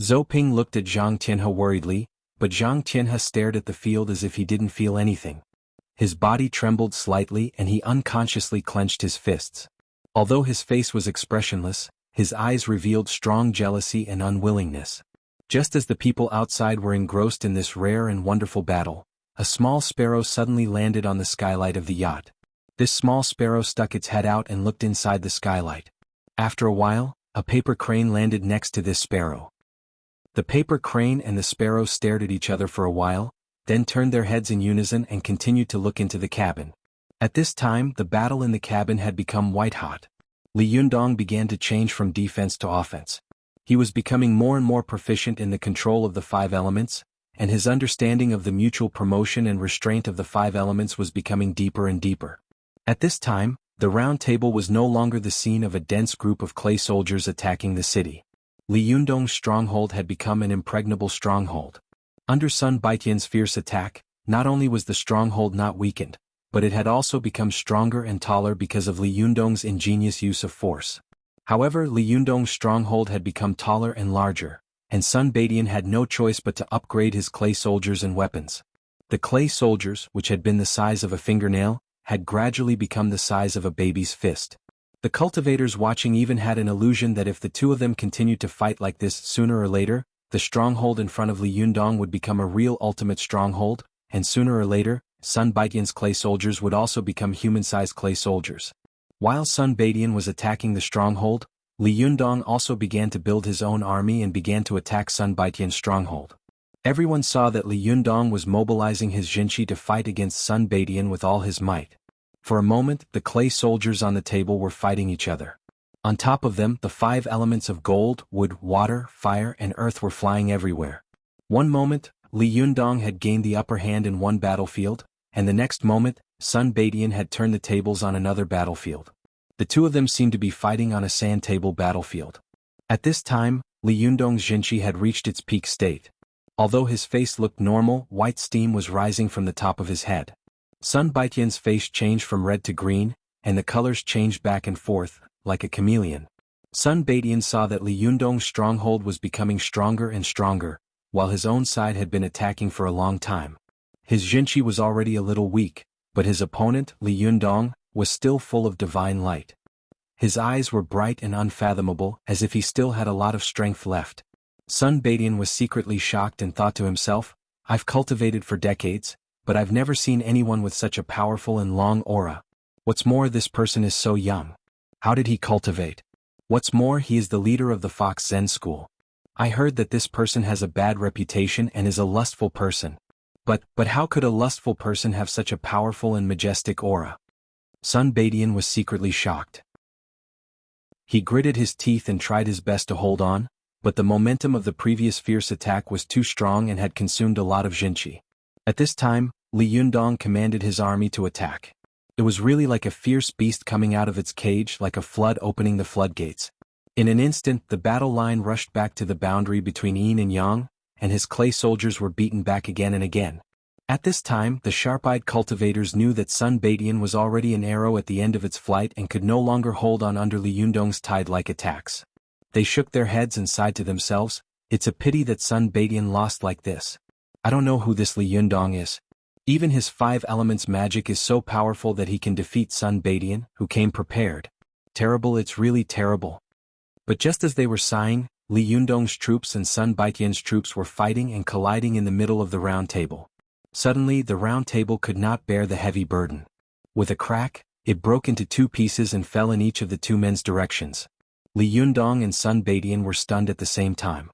Zhou Ping looked at Zhang Tianhe worriedly, but Zhang Tianhe stared at the field as if he didn't feel anything. His body trembled slightly and he unconsciously clenched his fists. Although his face was expressionless, his eyes revealed strong jealousy and unwillingness. Just as the people outside were engrossed in this rare and wonderful battle, a small sparrow suddenly landed on the skylight of the yacht. This small sparrow stuck its head out and looked inside the skylight. After a while, a paper crane landed next to this sparrow. The paper crane and the sparrow stared at each other for a while, then turned their heads in unison and continued to look into the cabin. At this time, the battle in the cabin had become white-hot. Li Yundong began to change from defense to offense. He was becoming more and more proficient in the control of the 5 elements, and his understanding of the mutual promotion and restraint of the 5 elements was becoming deeper and deeper. At this time, the round table was no longer the scene of a dense group of clay soldiers attacking the city. Li Yundong's stronghold had become an impregnable stronghold. Under Sun Baitian's fierce attack, not only was the stronghold not weakened, but it had also become stronger and taller because of Li Yundong's ingenious use of force. However, Li Yundong's stronghold had become taller and larger, and Sun Baitian had no choice but to upgrade his clay soldiers and weapons. The clay soldiers, which had been the size of a fingernail, had gradually become the size of a baby's fist. The cultivators watching even had an illusion that if the two of them continued to fight like this sooner or later, the stronghold in front of Li Yundong would become a real ultimate stronghold, and sooner or later, Sun Baitian's clay soldiers would also become human-sized clay soldiers. While Sun Baitian was attacking the stronghold, Li Yundong also began to build his own army and began to attack Sun Baitian's stronghold. Everyone saw that Li Yundong was mobilizing his Jinshi to fight against Sun Baitian with all his might. For a moment, the clay soldiers on the table were fighting each other. On top of them, the 5 elements of gold, wood, water, fire, and earth were flying everywhere. One moment, Li Yundong had gained the upper hand in one battlefield, and the next moment, Sun Baitian had turned the tables on another battlefield. The two of them seemed to be fighting on a sand table battlefield. At this time, Li Yundong's Jinshi had reached its peak state. Although his face looked normal, white steam was rising from the top of his head. Sun Baitian's face changed from red to green, and the colors changed back and forth, like a chameleon. Sun Baitian saw that Li Yundong's stronghold was becoming stronger and stronger, while his own side had been attacking for a long time. His Jinshi was already a little weak, but his opponent, Li Yundong, was still full of divine light. His eyes were bright and unfathomable, as if he still had a lot of strength left. Sun Baitian was secretly shocked and thought to himself, "I've cultivated for decades, but I've never seen anyone with such a powerful and long aura. What's more, this person is so young. How did he cultivate? What's more, he is the leader of the Fox Zen school. I heard that this person has a bad reputation and is a lustful person. But how could a lustful person have such a powerful and majestic aura?" Sun Baitian was secretly shocked. He gritted his teeth and tried his best to hold on, but the momentum of the previous fierce attack was too strong and had consumed a lot of Jinshi. At this time, Li Yundong commanded his army to attack. It was really like a fierce beast coming out of its cage, like a flood opening the floodgates. In an instant, the battle line rushed back to the boundary between Yin and Yang, and his clay soldiers were beaten back again and again. At this time, the sharp-eyed cultivators knew that Sun Baitian was already an arrow at the end of its flight and could no longer hold on under Li Yundong's tide-like attacks. They shook their heads and sighed to themselves, "It's a pity that Sun Baitian lost like this. I don't know who this Li Yundong is. Even his 5 elements magic is so powerful that he can defeat Sun Baitian, who came prepared. Terrible, it's really terrible." But just as they were sighing, Li Yundong's troops and Sun Baitian's troops were fighting and colliding in the middle of the round table. Suddenly, the round table could not bear the heavy burden. With a crack, it broke into 2 pieces and fell in each of the 2 men's directions. Li Yundong and Sun Baitian were stunned at the same time.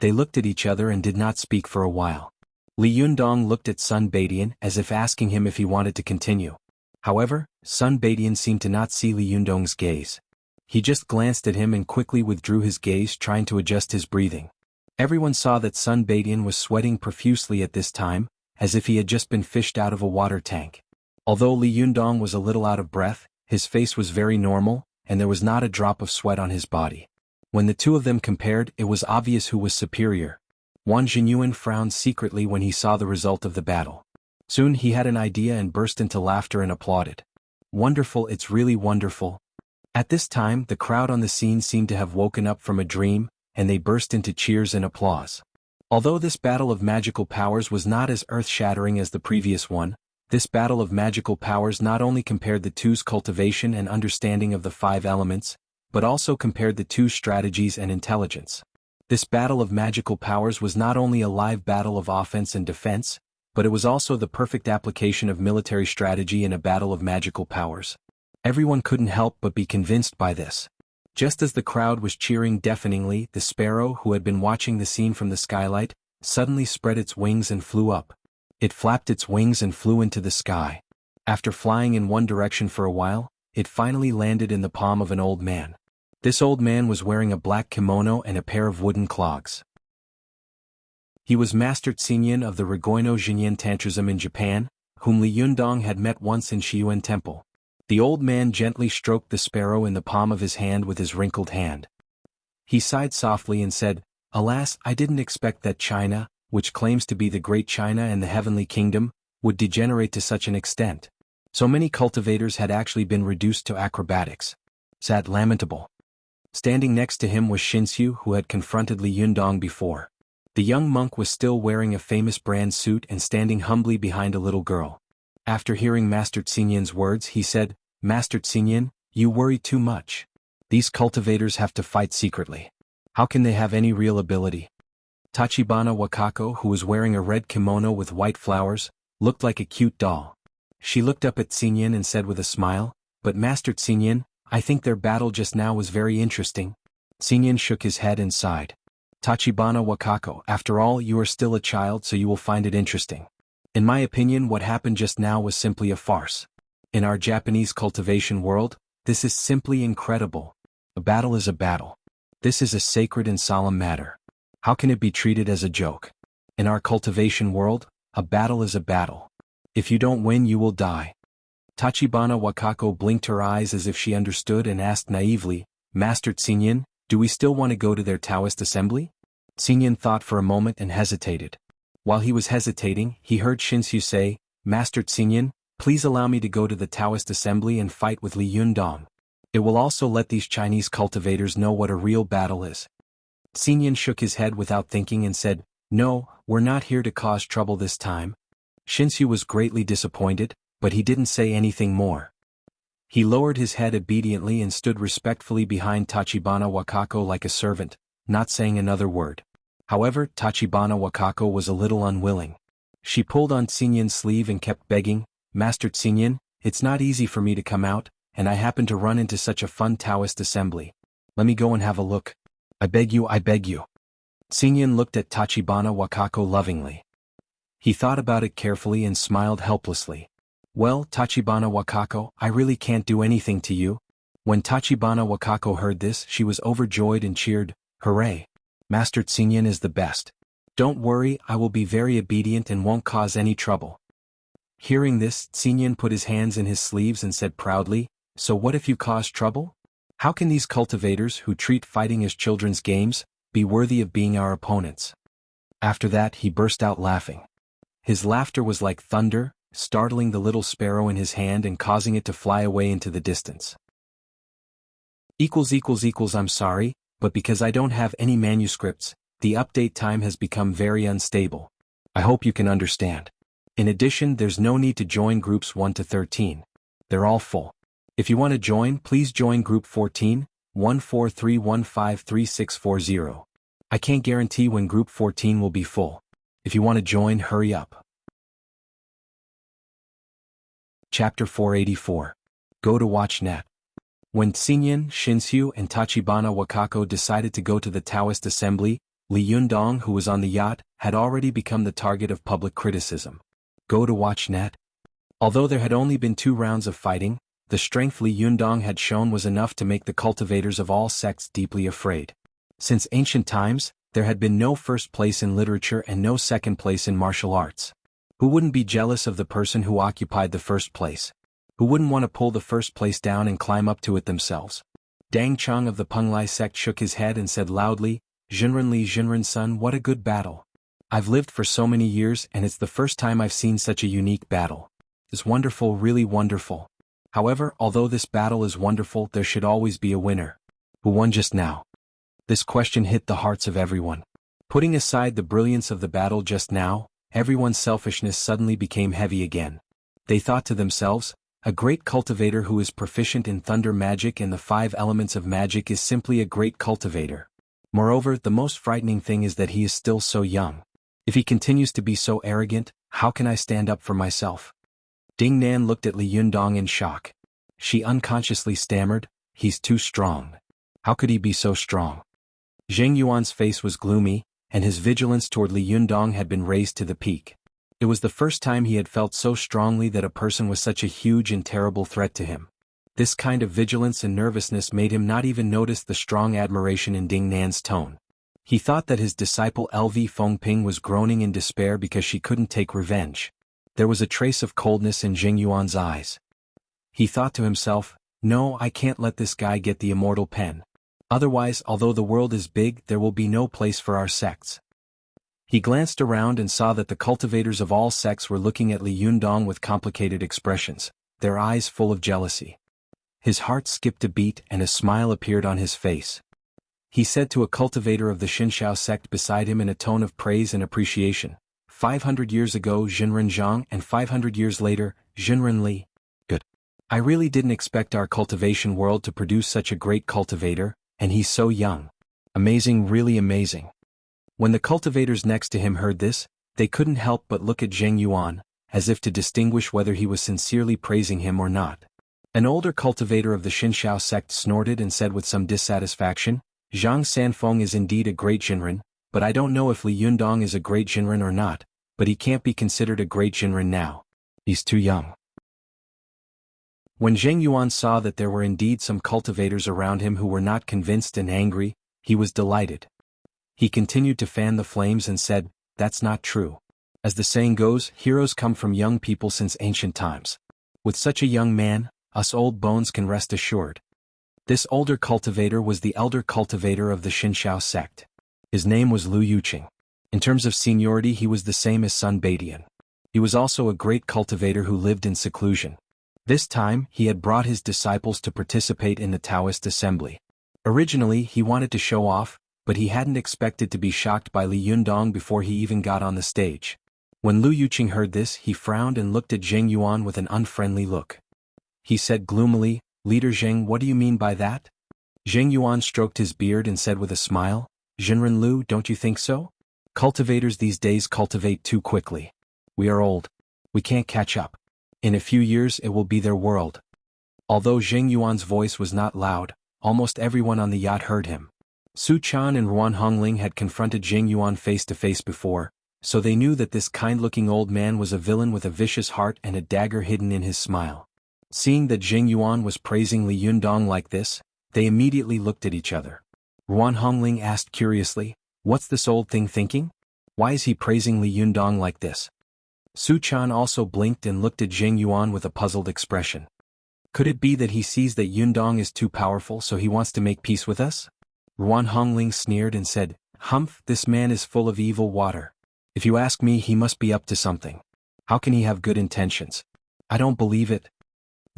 They looked at each other and did not speak for a while. Li Yundong looked at Sun Baitian as if asking him if he wanted to continue. However, Sun Baitian seemed to not see Li Yundong's gaze. He just glanced at him and quickly withdrew his gaze, trying to adjust his breathing. Everyone saw that Sun Baitian was sweating profusely at this time, as if he had just been fished out of a water tank. Although Li Yundong was a little out of breath, his face was very normal, and there was not a drop of sweat on his body. When the two of them compared, it was obvious who was superior. Wang Jinyuan frowned secretly when he saw the result of the battle. Soon he had an idea and burst into laughter and applauded. "Wonderful, it's really wonderful." At this time, the crowd on the scene seemed to have woken up from a dream, and they burst into cheers and applause. Although this battle of magical powers was not as earth-shattering as the previous one, this battle of magical powers not only compared the two's cultivation and understanding of the 5 elements, but also compared the two's strategies and intelligence. This battle of magical powers was not only a live battle of offense and defense, but it was also the perfect application of military strategy in a battle of magical powers. Everyone couldn't help but be convinced by this. Just as the crowd was cheering deafeningly, the sparrow, who had been watching the scene from the skylight, suddenly spread its wings and flew up. It flapped its wings and flew into the sky. After flying in one direction for a while, it finally landed in the palm of an old man. This old man was wearing a black kimono and a pair of wooden clogs. He was Master Tsinyan of the Regoino Jinyan Tantrism in Japan, whom Li Yundong had met once in Shiyuan Temple. The old man gently stroked the sparrow in the palm of his hand with his wrinkled hand. He sighed softly and said, "Alas, I didn't expect that China, which claims to be the great China and the heavenly kingdom, would degenerate to such an extent. So many cultivators had actually been reduced to acrobatics. Sad, lamentable." Standing next to him was Shinsu, who had confronted Li Yundong before. The young monk was still wearing a famous brand suit and standing humbly behind a little girl. After hearing Master Xinyan's words, he said, "Master Xinyan, you worry too much. These cultivators have to fight secretly. How can they have any real ability?" Tachibana Wakako, who was wearing a red kimono with white flowers, looked like a cute doll. She looked up at Xinyan and said with a smile, "But Master Xinyan, I think their battle just now was very interesting." Xinyan shook his head and sighed. "Tachibana Wakako, after all, you are still a child, so you will find it interesting. In my opinion, what happened just now was simply a farce. In our Japanese cultivation world, this is simply incredible. A battle is a battle. This is a sacred and solemn matter. How can it be treated as a joke? In our cultivation world, a battle is a battle. If you don't win, you will die." Tachibana Wakako blinked her eyes as if she understood and asked naively, "Master Xinyan, do we still want to go to their Taoist assembly?" Xinyan thought for a moment and hesitated. While he was hesitating, he heard Shinsu say, "Master Xinyan, please allow me to go to the Taoist assembly and fight with Li Yundong. It will also let these Chinese cultivators know what a real battle is." Xinyan shook his head without thinking and said, "No, we're not here to cause trouble this time." Shinsu was greatly disappointed, but he didn't say anything more. He lowered his head obediently and stood respectfully behind Tachibana Wakako like a servant, not saying another word. However, Tachibana Wakako was a little unwilling. She pulled on Xinyan's sleeve and kept begging, "Master Xinyan, it's not easy for me to come out, and I happened to run into such a fun Taoist assembly. Let me go and have a look. I beg you, I beg you." Xinyan looked at Tachibana Wakako lovingly. He thought about it carefully and smiled helplessly. "Well, Tachibana Wakako, I really can't do anything to you." When Tachibana Wakako heard this, she was overjoyed and cheered, "Hooray! Master Xinyan is the best. Don't worry, I will be very obedient and won't cause any trouble." Hearing this, Xinyan put his hands in his sleeves and said proudly, "So what if you cause trouble? How can these cultivators who treat fighting as children's games be worthy of being our opponents?" After that, he burst out laughing. His laughter was like thunder, startling the little sparrow in his hand and causing it to fly away into the distance. I'm sorry, but because I don't have any manuscripts, the update time has become very unstable. I hope you can understand. In addition, there's no need to join groups 1 to 13. They're all full. If you want to join, please join group 14, 143153640. I can't guarantee when group 14 will be full. If you want to join, hurry up. Chapter 484. Go to WatchNet. When Xinyan, Shinsu, and Tachibana Wakako decided to go to the Taoist assembly, Li Yundong, who was on the yacht, had already become the target of public criticism. Go to WatchNet. Although there had only been 2 rounds of fighting, the strength Li Yundong had shown was enough to make the cultivators of all sects deeply afraid. Since ancient times, there had been no first place in literature and no second place in martial arts. Who wouldn't be jealous of the person who occupied the first place? Who wouldn't want to pull the first place down and climb up to it themselves? Dang Cheng of the Penglai sect shook his head and said loudly, "Jinren Li Jinren Sun, what a good battle. I've lived for so many years and it's the first time I've seen such a unique battle. It's wonderful, really wonderful. However, although this battle is wonderful, there should always be a winner. Who won just now?" This question hit the hearts of everyone. Putting aside the brilliance of the battle just now, everyone's selfishness suddenly became heavy again. They thought to themselves, a great cultivator who is proficient in thunder magic and the 5 elements of magic is simply a great cultivator. Moreover, the most frightening thing is that he is still so young. If he continues to be so arrogant, how can I stand up for myself? Ding Nan looked at Li Yundong in shock. She unconsciously stammered, "He's too strong. How could he be so strong?" Zheng Yuan's face was gloomy, and his vigilance toward Li Yundong had been raised to the peak. It was the first time he had felt so strongly that a person was such a huge and terrible threat to him. This kind of vigilance and nervousness made him not even notice the strong admiration in Ding Nan's tone. He thought that his disciple LV Fengping was groaning in despair because she couldn't take revenge. There was a trace of coldness in Zheng Yuan's eyes. He thought to himself, "No, I can't let this guy get the immortal pen. Otherwise, although the world is big, there will be no place for our sects. He glanced around and saw that the cultivators of all sects were looking at Li Yundong with complicated expressions, their eyes full of jealousy. His heart skipped a beat and a smile appeared on his face. He said to a cultivator of the Xinshao sect beside him in a tone of praise and appreciation, 500 years ago Xinren Zhang and 500 years later, Xinren Li. Good. I really didn't expect our cultivation world to produce such a great cultivator, and he's so young. Amazing, really amazing. When the cultivators next to him heard this, they couldn't help but look at Zheng Yuan, as if to distinguish whether he was sincerely praising him or not. An older cultivator of the Xinshao sect snorted and said with some dissatisfaction, Zhang Sanfeng is indeed a great Xinren, but I don't know if Li Yundong is a great Xinren or not, but he can't be considered a great Xinren now. He's too young. When Zheng Yuan saw that there were indeed some cultivators around him who were not convinced and angry, he was delighted. He continued to fan the flames and said, that's not true. As the saying goes, heroes come from young people since ancient times. With such a young man, us old bones can rest assured. This older cultivator was the elder cultivator of the Xinshao sect. His name was Lu Yuqing. In terms of seniority he was the same as Sun Baidian. He was also a great cultivator who lived in seclusion. This time, he had brought his disciples to participate in the Taoist assembly. Originally, he wanted to show off, but he hadn't expected to be shocked by Li Yundong before he even got on the stage. When Lu Yuqing heard this, he frowned and looked at Zheng Yuan with an unfriendly look. He said gloomily, Leader Zheng, what do you mean by that? Zheng Yuan stroked his beard and said with a smile, Xinren Lu, don't you think so? Cultivators these days cultivate too quickly. We are old. We can't catch up. In a few years it will be their world. Although Zheng Yuan's voice was not loud, almost everyone on the yacht heard him. Su Chan and Ruan Hongling had confronted Zheng Yuan face to face before, so they knew that this kind-looking old man was a villain with a vicious heart and a dagger hidden in his smile. Seeing that Zheng Yuan was praising Li Yundong like this, they immediately looked at each other. Ruan Hongling asked curiously, what's this old thing thinking? Why is he praising Li Yundong like this? Su Chan also blinked and looked at Zheng Yuan with a puzzled expression. Could it be that he sees that Yundong is too powerful so he wants to make peace with us? Ruan Hongling sneered and said, Humph, this man is full of evil water. If you ask me, he must be up to something. How can he have good intentions? I don't believe it.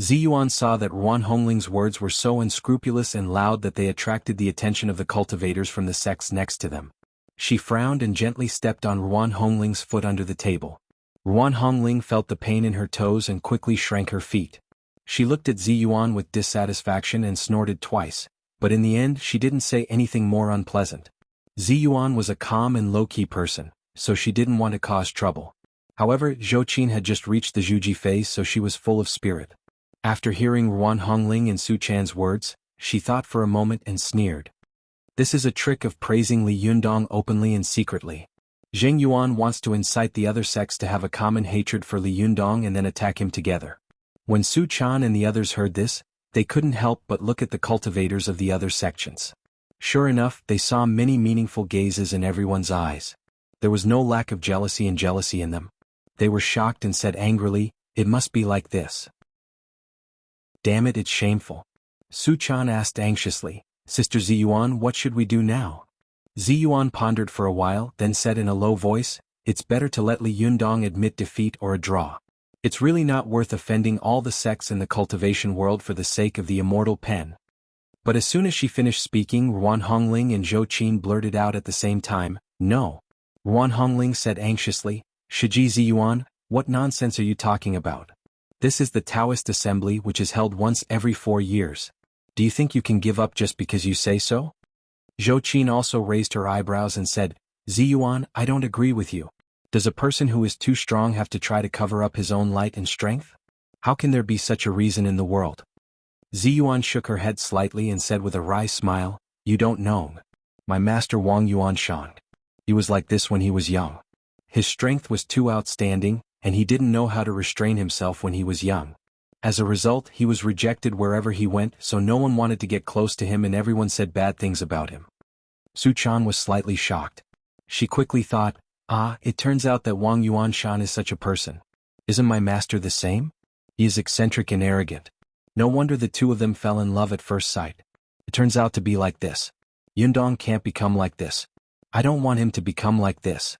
Ziyuan saw that Ruan Hongling's words were so unscrupulous and loud that they attracted the attention of the cultivators from the sects next to them. She frowned and gently stepped on Ruan Hongling's foot under the table. Ruan Hongling felt the pain in her toes and quickly shrank her feet. She looked at Ziyuan with dissatisfaction and snorted twice, but in the end she didn't say anything more unpleasant. Ziyuan was a calm and low-key person, so she didn't want to cause trouble. However, Zhou Qin had just reached the Zhuji phase, so she was full of spirit. After hearing Ruan Hongling and Su Chan's words, she thought for a moment and sneered. This is a trick of praising Li Yundong openly and secretly. Zheng Yuan wants to incite the other sects to have a common hatred for Li Yundong and then attack him together. When Su Chan and the others heard this, they couldn't help but look at the cultivators of the other sections. Sure enough, they saw many meaningful gazes in everyone's eyes. There was no lack of jealousy in them. They were shocked and said angrily, it must be like this. Damn it, it's shameful. Su Chan asked anxiously, Sister Ziyuan, what should we do now? Ziyuan pondered for a while, then said in a low voice, it's better to let Li Yundong admit defeat or a draw. It's really not worth offending all the sects in the cultivation world for the sake of the immortal pen. But as soon as she finished speaking, Ruan Hongling and Zhou Qin blurted out at the same time, no. Ruan Hongling said anxiously, Shiji Ziyuan, what nonsense are you talking about? This is the Taoist assembly which is held once every 4 years. Do you think you can give up just because you say so? Zhou Qin also raised her eyebrows and said, Ziyuan, I don't agree with you. Does a person who is too strong have to try to cover up his own light and strength? How can there be such a reason in the world? Ziyuan shook her head slightly and said with a wry smile, you don't know. My master Wang Yuanshan. He was like this when he was young. His strength was too outstanding, and he didn't know how to restrain himself when he was young. As a result, he was rejected wherever he went, so no one wanted to get close to him and everyone said bad things about him. Su Chan was slightly shocked. She quickly thought, it turns out that Wang Yuanshan is such a person. Isn't my master the same? He is eccentric and arrogant. No wonder the two of them fell in love at first sight. It turns out to be like this. Yundong can't become like this. I don't want him to become like this.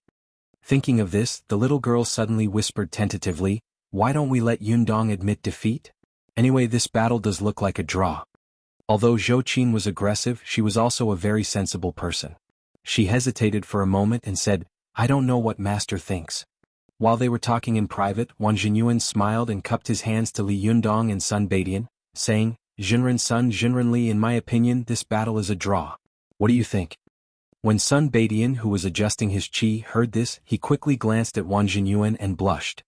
Thinking of this, the little girl suddenly whispered tentatively, why don't we let Yundong admit defeat? Anyway, this battle does look like a draw. Although Zhou Qin was aggressive, she was also a very sensible person. She hesitated for a moment and said, I don't know what master thinks. While they were talking in private, Wang Jinyuan smiled and cupped his hands to Li Yundong and Sun Baidian, saying, Jinren Sun Jinren Li, in my opinion this battle is a draw. What do you think? When Sun Baidian, who was adjusting his qi, heard this, he quickly glanced at Wang Jinyuan and blushed.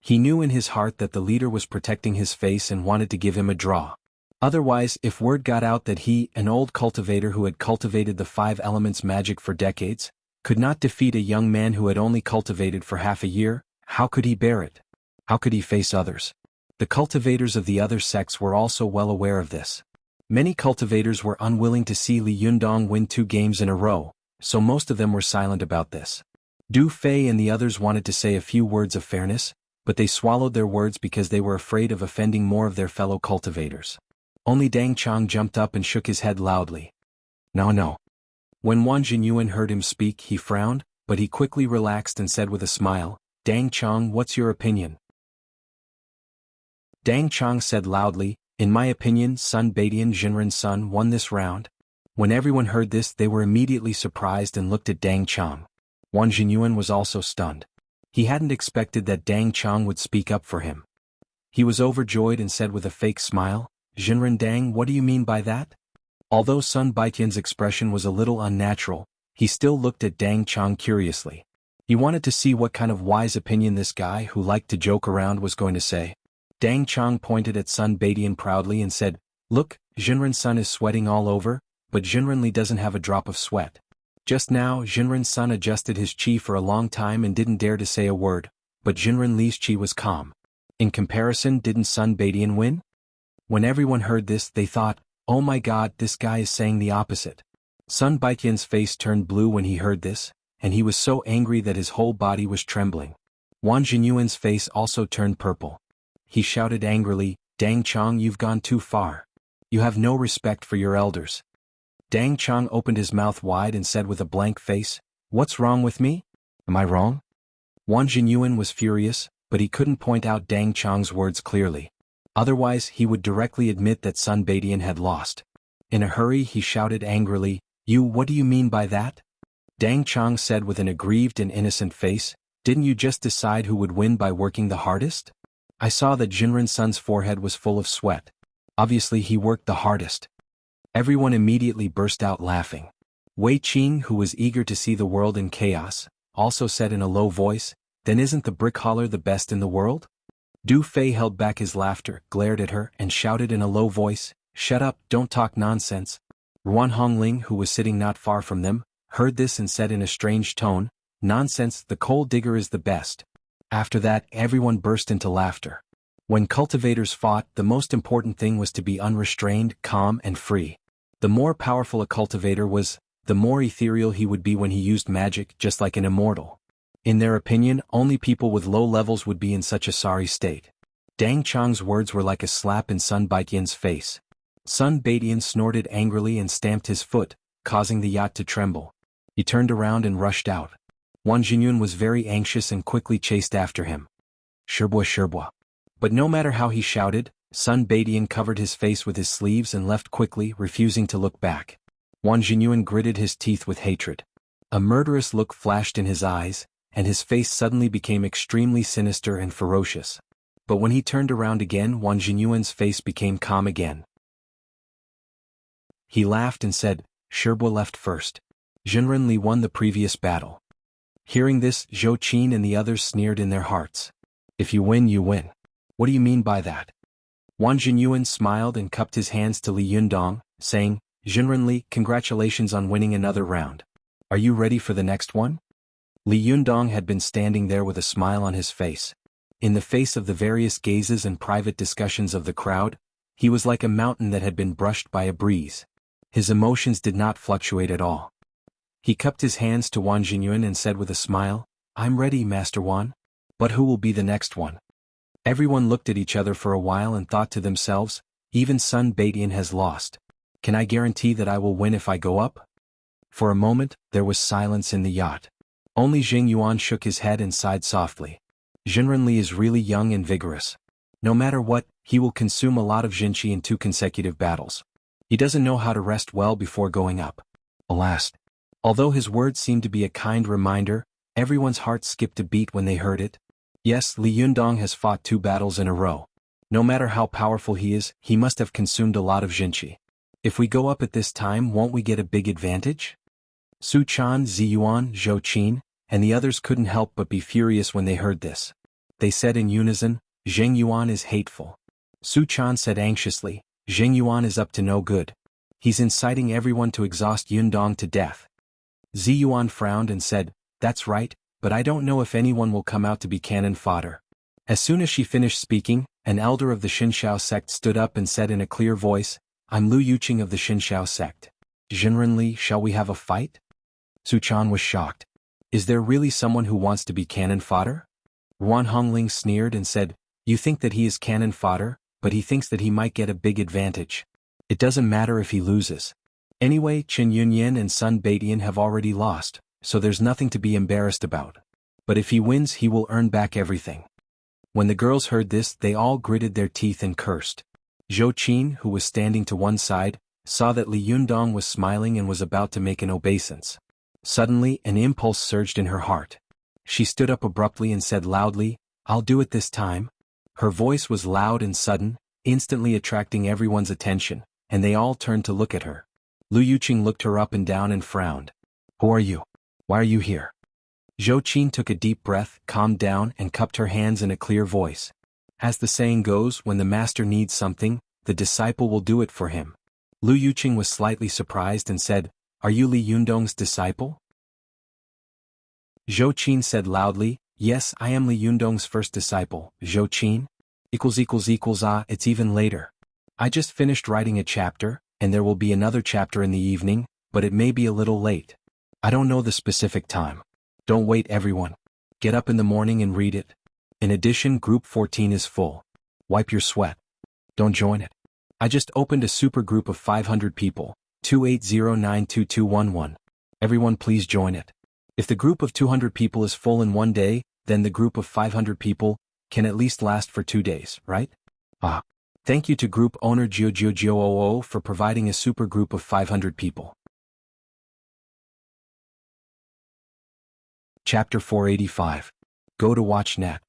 He knew in his heart that the leader was protecting his face and wanted to give him a draw. Otherwise, if word got out that he, an old cultivator who had cultivated the 5 elements magic for decades, could not defeat a young man who had only cultivated for half a year, how could he bear it? How could he face others? The cultivators of the other sects were also well aware of this. Many cultivators were unwilling to see Li Yundong win 2 games in a row, so most of them were silent about this. Du Fei and the others wanted to say a few words of fairness, but they swallowed their words because they were afraid of offending more of their fellow cultivators. Only Dang Chong jumped up and shook his head loudly. No. When Wang Jinyuan heard him speak, he frowned, but he quickly relaxed and said with a smile, Dang Chong, what's your opinion? Dang Chong said loudly, in my opinion Sun Baidian Jinren Sun won this round. When everyone heard this, they were immediately surprised and looked at Dang Chong. Wang Jinyuan was also stunned. He hadn't expected that Dang Chong would speak up for him. He was overjoyed and said with a fake smile, Jinren Dang, what do you mean by that? Although Sun Baitian's expression was a little unnatural, he still looked at Dang Chong curiously. He wanted to see what kind of wise opinion this guy who liked to joke around was going to say. Dang Chong pointed at Sun Baidian proudly and said, look, Jinren Sun is sweating all over, but Jinren Li doesn't have a drop of sweat. Just now Jinren Sun adjusted his qi for a long time and didn't dare to say a word, but Jinren Li's qi was calm. In comparison, didn't Sun Baidian win? When everyone heard this, they thought, oh my god, this guy is saying the opposite. Sun Baitian's face turned blue when he heard this, and he was so angry that his whole body was trembling. Wang Jinyuan's face also turned purple. He shouted angrily, Dang Chong, you've gone too far. You have no respect for your elders. Dang Chong opened his mouth wide and said with a blank face, what's wrong with me? Am I wrong? Wang Jinyuan was furious, but he couldn't point out Dang Chong's words clearly. Otherwise, he would directly admit that Sun Baidian had lost. In a hurry, he shouted angrily, what do you mean by that? Dang Chong said with an aggrieved and innocent face, didn't you just decide who would win by working the hardest? I saw that Jinren Sun's forehead was full of sweat. Obviously he worked the hardest. Everyone immediately burst out laughing. Wei Qing, who was eager to see the world in chaos, also said in a low voice, then isn't the brick hauler the best in the world? Du Fei held back his laughter, glared at her, and shouted in a low voice, shut up, don't talk nonsense. Ruan Hongling, who was sitting not far from them, heard this and said in a strange tone, nonsense, the coal digger is the best. After that, everyone burst into laughter. When cultivators fought, the most important thing was to be unrestrained, calm, and free. The more powerful a cultivator was, the more ethereal he would be when he used magic, just like an immortal. In their opinion, only people with low levels would be in such a sorry state. Dang Chong's words were like a slap in Sun Baitian's face. Sun Baidian snorted angrily and stamped his foot, causing the yacht to tremble. He turned around and rushed out. Wang Jinyuan was very anxious and quickly chased after him. Sherbua. But no matter how he shouted, Sun Baidian covered his face with his sleeves and left quickly, refusing to look back. Wang Jinyuan gritted his teeth with hatred. A murderous look flashed in his eyes, and his face suddenly became extremely sinister and ferocious. But when he turned around again, Wang Jinyuan's face became calm again. He laughed and said, Sherbua left first. Jinren Li won the previous battle. Hearing this, Zhou Qin and the others sneered in their hearts. If you win, you win. What do you mean by that? Wang Jinyuan smiled and cupped his hands to Li Yundong, saying, Jinren Li, congratulations on winning another round. Are you ready for the next one? Li Yundong had been standing there with a smile on his face. In the face of the various gazes and private discussions of the crowd, he was like a mountain that had been brushed by a breeze. His emotions did not fluctuate at all. He cupped his hands to Wang Jinyuan and said with a smile, I'm ready, Master Wan. But who will be the next one? Everyone looked at each other for a while and thought to themselves, even Sun Baidian has lost. Can I guarantee that I will win if I go up? For a moment, there was silence in the yacht. Only Jing Yuan shook his head and sighed softly. Jinrenli is really young and vigorous. No matter what, he will consume a lot of Jinqi in 2 consecutive battles. He doesn't know how to rest well before going up. Alas. Although his words seemed to be a kind reminder, everyone's heart skipped a beat when they heard it. Yes, Li Yundong has fought 2 battles in a row. No matter how powerful he is, he must have consumed a lot of Jinqi. If we go up at this time, won't we get a big advantage? Su Chan, Ziyuan, Zhou Qin, and the others couldn't help but be furious when they heard this. They said in unison, Zheng Yuan is hateful. Su Chan said anxiously, Zheng Yuan is up to no good. He's inciting everyone to exhaust Yundong to death. Ziyuan frowned and said, that's right, but I don't know if anyone will come out to be cannon fodder. As soon as she finished speaking, an elder of the Xinshao sect stood up and said in a clear voice, I'm Lu Yuqing of the Xinshao sect. Jinrenli, shall we have a fight? Su Chan was shocked. Is there really someone who wants to be cannon fodder? Ruan Hongling sneered and said, you think that he is cannon fodder, but he thinks that he might get a big advantage. It doesn't matter if he loses. Anyway, Qin Yunyan and Sun Baitian have already lost, so there's nothing to be embarrassed about. But if he wins, he will earn back everything. When the girls heard this, they all gritted their teeth and cursed. Zhou Qin, who was standing to one side, saw that Li Yundong was smiling and was about to make an obeisance. Suddenly, an impulse surged in her heart. She stood up abruptly and said loudly, I'll do it this time. Her voice was loud and sudden, instantly attracting everyone's attention, and they all turned to look at her. Lu Yuqing looked her up and down and frowned. Who are you? Why are you here? Zhou Qin took a deep breath, calmed down, and cupped her hands in a clear voice. As the saying goes, when the master needs something, the disciple will do it for him. Lu Yuqing was slightly surprised and said, Are you Li Yundong's disciple? Zhou Qin said loudly, Yes, I am Li Yundong's first disciple. Zhou Qin? It's even later. I just finished writing a chapter, and there will be another chapter in the evening, but it may be a little late. I don't know the specific time. Don't wait, everyone. Get up in the morning and read it. In addition, group 14 is full. Wipe your sweat. Don't join it. I just opened a super group of 500 people, 28092211. Everyone please join it. If the group of 200 people is full in one day, then the group of 500 people can at least last for 2 days, right? Thank you to group owner Jiu for providing a super group of 500 people. Chapter 485. Go to watch net.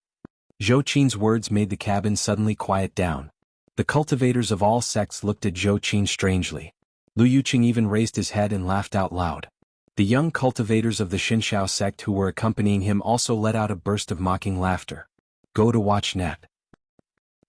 Zhou Qin's words made the cabin suddenly quiet down. The cultivators of all sects looked at Zhou Qin strangely. Lu Yuqing even raised his head and laughed out loud. The young cultivators of the Xinshao sect who were accompanying him also let out a burst of mocking laughter. Go to watch net.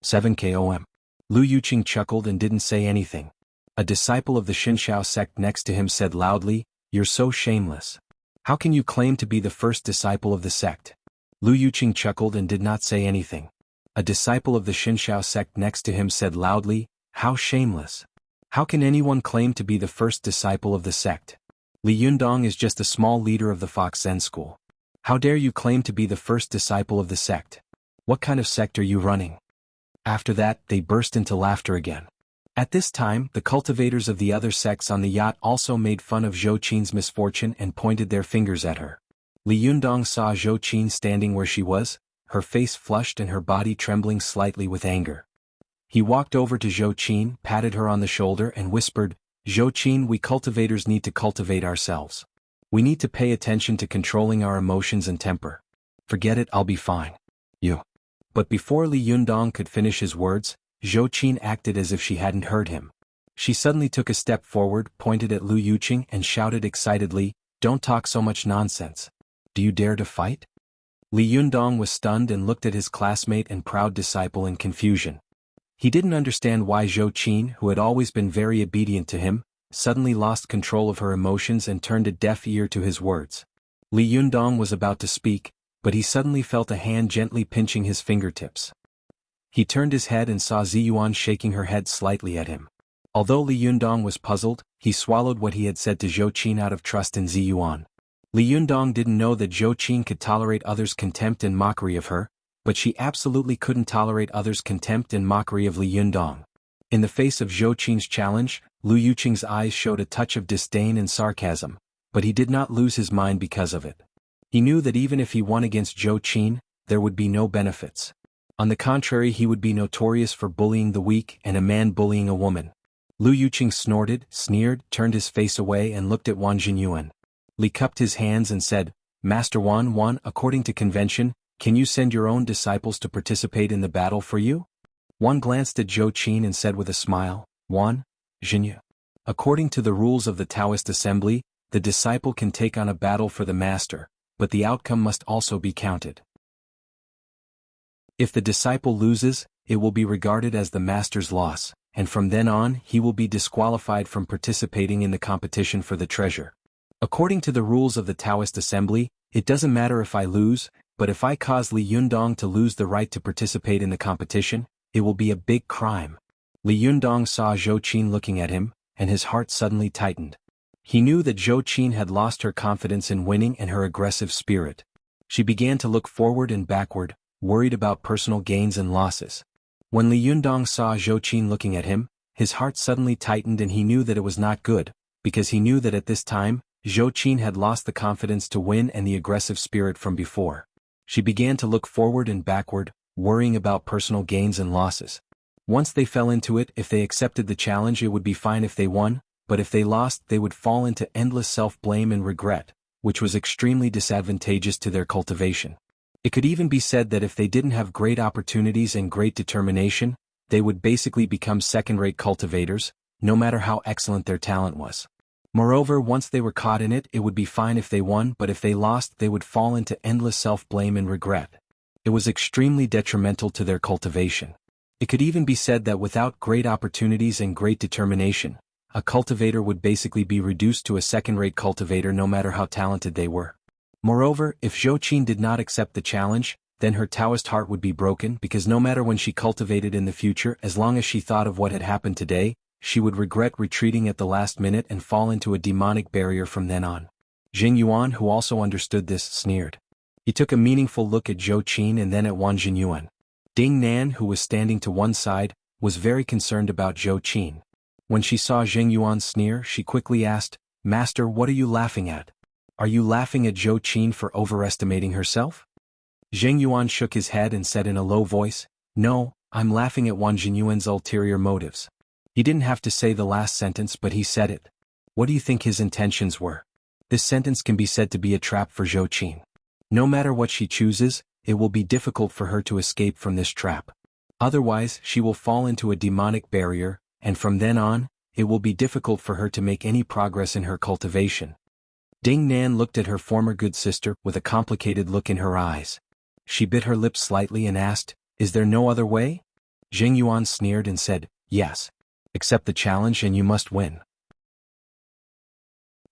7 KOM. Lu Yuqing chuckled and didn't say anything. A disciple of the Xinshao sect next to him said loudly, You're so shameless. How can you claim to be the first disciple of the sect? Lu Yuqing chuckled and did not say anything. A disciple of the Xinshao sect next to him said loudly, How shameless. How can anyone claim to be the first disciple of the sect? Li Yundong is just a small leader of the Fox Zen school. How dare you claim to be the first disciple of the sect? What kind of sect are you running? After that, they burst into laughter again. At this time, the cultivators of the other sects on the yacht also made fun of Zhou Qin's misfortune and pointed their fingers at her. Li Yundong saw Zhou Qin standing where she was, her face flushed and her body trembling slightly with anger. He walked over to Zhou Qin, patted her on the shoulder and whispered, Zhou Qin, we cultivators need to cultivate ourselves. We need to pay attention to controlling our emotions and temper. Forget it, I'll be fine. You. But before Li Yundong could finish his words, Zhou Qin acted as if she hadn't heard him. She suddenly took a step forward, pointed at Lu Yuqing and shouted excitedly, Don't talk so much nonsense. Do you dare to fight? Li Yundong was stunned and looked at his classmate and proud disciple in confusion. He didn't understand why Zhou Qin, who had always been very obedient to him, suddenly lost control of her emotions and turned a deaf ear to his words. Li Yundong was about to speak, but he suddenly felt a hand gently pinching his fingertips. He turned his head and saw Ziyuan shaking her head slightly at him. Although Li Yundong was puzzled, he swallowed what he had said to Zhou Qin out of trust in Ziyuan. Li Yundong didn't know that Zhou Qin could tolerate others' contempt and mockery of her, but she absolutely couldn't tolerate others' contempt and mockery of Li Yundong. In the face of Zhou Qin's challenge, Lu Yuqing's eyes showed a touch of disdain and sarcasm, but he did not lose his mind because of it. He knew that even if he won against Zhou Qin, there would be no benefits. On the contrary, he would be notorious for bullying the weak and a man bullying a woman. Lu Yuqing snorted, sneered, turned his face away and looked at Wang Jinyuan. Li cupped his hands and said, Master Wan, according to convention, can you send your own disciples to participate in the battle for you? Wan glanced at Zhou Qin and said with a smile, Wan, Jinyu. According to the rules of the Taoist assembly, the disciple can take on a battle for the master, but the outcome must also be counted. If the disciple loses, it will be regarded as the master's loss, and from then on he will be disqualified from participating in the competition for the treasure. According to the rules of the Taoist assembly, it doesn't matter if I lose, but if I cause Li Yundong to lose the right to participate in the competition, it will be a big crime. Li Yundong saw Zhou Qin looking at him, and his heart suddenly tightened. He knew that Zhou Qin had lost her confidence in winning and her aggressive spirit. She began to look forward and backward, worried about personal gains and losses. When Li Yundong saw Zhou Qin looking at him, his heart suddenly tightened and he knew that it was not good, because he knew that at this time, Zhou Qin had lost the confidence to win and the aggressive spirit from before. She began to look forward and backward, worrying about personal gains and losses. Once they fell into it, if they accepted the challenge it would be fine if they won, but if they lost they would fall into endless self-blame and regret, which was extremely disadvantageous to their cultivation. It could even be said that if they didn't have great opportunities and great determination, they would basically become second-rate cultivators, no matter how excellent their talent was. Moreover, once they were caught in it, it would be fine if they won, but if they lost they would fall into endless self-blame and regret. It was extremely detrimental to their cultivation. It could even be said that without great opportunities and great determination, a cultivator would basically be reduced to a second-rate cultivator no matter how talented they were. Moreover, if Zhou Qin did not accept the challenge, then her Taoist heart would be broken because no matter when she cultivated in the future, as long as she thought of what had happened today, she would regret retreating at the last minute and fall into a demonic barrier from then on. Jing Yuan, who also understood this, sneered. He took a meaningful look at Zhou Qin and then at Wang Jinyuan. Ding Nan, who was standing to one side, was very concerned about Zhou Qin. When she saw Jing Yuan sneer, she quickly asked, Master, what are you laughing at? Are you laughing at Zhou Qin for overestimating herself? Jing Yuan shook his head and said in a low voice, No, I'm laughing at Wang Jinyuan's ulterior motives. He didn't have to say the last sentence but he said it. What do you think his intentions were? This sentence can be said to be a trap for Zhou Qin. No matter what she chooses, it will be difficult for her to escape from this trap. Otherwise, she will fall into a demonic barrier, and from then on, it will be difficult for her to make any progress in her cultivation. Ding Nan looked at her former good sister with a complicated look in her eyes. She bit her lips slightly and asked, Is there no other way? Jing Yuan sneered and said, Yes. Accept the challenge and you must win.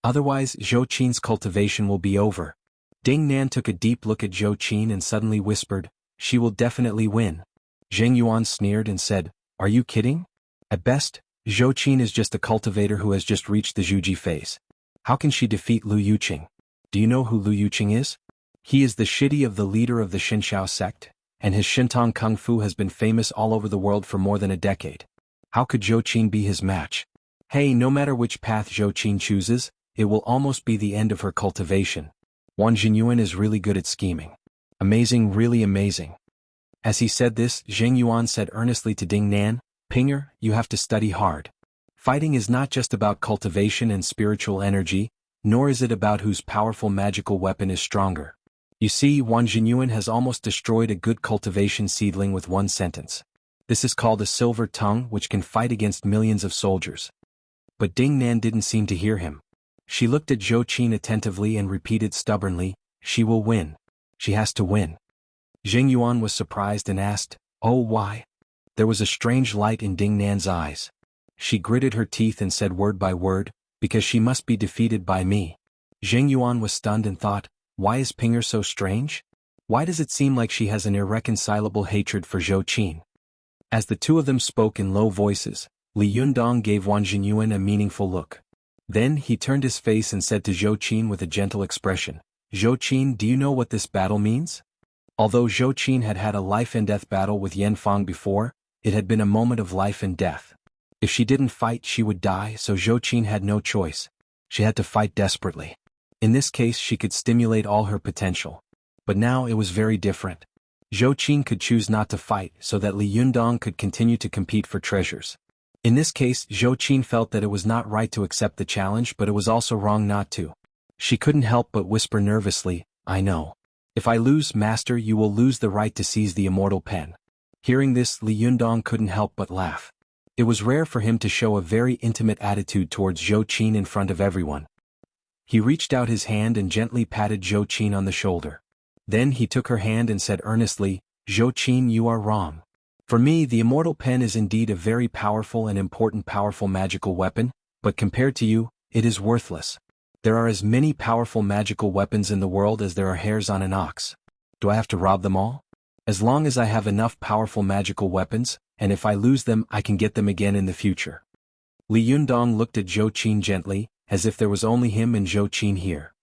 Otherwise, Zhou Qin's cultivation will be over. Ding Nan took a deep look at Zhou Qin and suddenly whispered, She will definitely win. Jing Yuan sneered and said, Are you kidding? At best, Zhou Qin is just a cultivator who has just reached the Zhuji phase. How can she defeat Lu Yuqing? Do you know who Lu Yuqing is? He is the shidi of the leader of the Xinshao sect, and his Shintong Kung Fu has been famous all over the world for more than a decade. How could Zhou Qin be his match? Hey, no matter which path Zhou Qin chooses, it will almost be the end of her cultivation. Wang Jinyuan is really good at scheming. Amazing, really amazing. As he said this, Jing Yuan said earnestly to Ding Nan, Pinger, you have to study hard. Fighting is not just about cultivation and spiritual energy, nor is it about whose powerful magical weapon is stronger. You see, Wang Jinyuan has almost destroyed a good cultivation seedling with one sentence. This is called a silver tongue which can fight against millions of soldiers. But Ding Nan didn't seem to hear him. She looked at Zhou Qin attentively and repeated stubbornly, She will win. She has to win. Jing Yuan was surprised and asked, Oh, why? There was a strange light in Ding Nan's eyes. She gritted her teeth and said word by word, Because she must be defeated by me. Jing Yuan was stunned and thought, Why is Pinger so strange? Why does it seem like she has an irreconcilable hatred for Zhou Qin? As the two of them spoke in low voices, Li Yundong gave Wang Jinyuan a meaningful look. Then he turned his face and said to Zhou Qin with a gentle expression, Zhou Qin, do you know what this battle means? Although Zhou Qin had had a life-and-death battle with Yan Fang before, it had been a moment of life and death. If she didn't fight she would die, so Zhou Qin had no choice. She had to fight desperately. In this case she could stimulate all her potential. But now it was very different. Zhou Qin could choose not to fight so that Li Yundong could continue to compete for treasures. In this case Zhou Qin felt that it was not right to accept the challenge, but it was also wrong not to. She couldn't help but whisper nervously, "I know. If I lose, Master, you will lose the right to seize the immortal pen." Hearing this, Li Yundong couldn't help but laugh. It was rare for him to show a very intimate attitude towards Zhou Qin in front of everyone. He reached out his hand and gently patted Zhou Qin on the shoulder. Then he took her hand and said earnestly, "Zhou Qin, you are wrong. For me, the immortal pen is indeed a very powerful and important powerful magical weapon, but compared to you, it is worthless. There are as many powerful magical weapons in the world as there are hairs on an ox. Do I have to rob them all? As long as I have enough powerful magical weapons, and if I lose them I can get them again in the future." Li Yundong looked at Zhou Qin gently, as if there was only him and Zhou Qin here.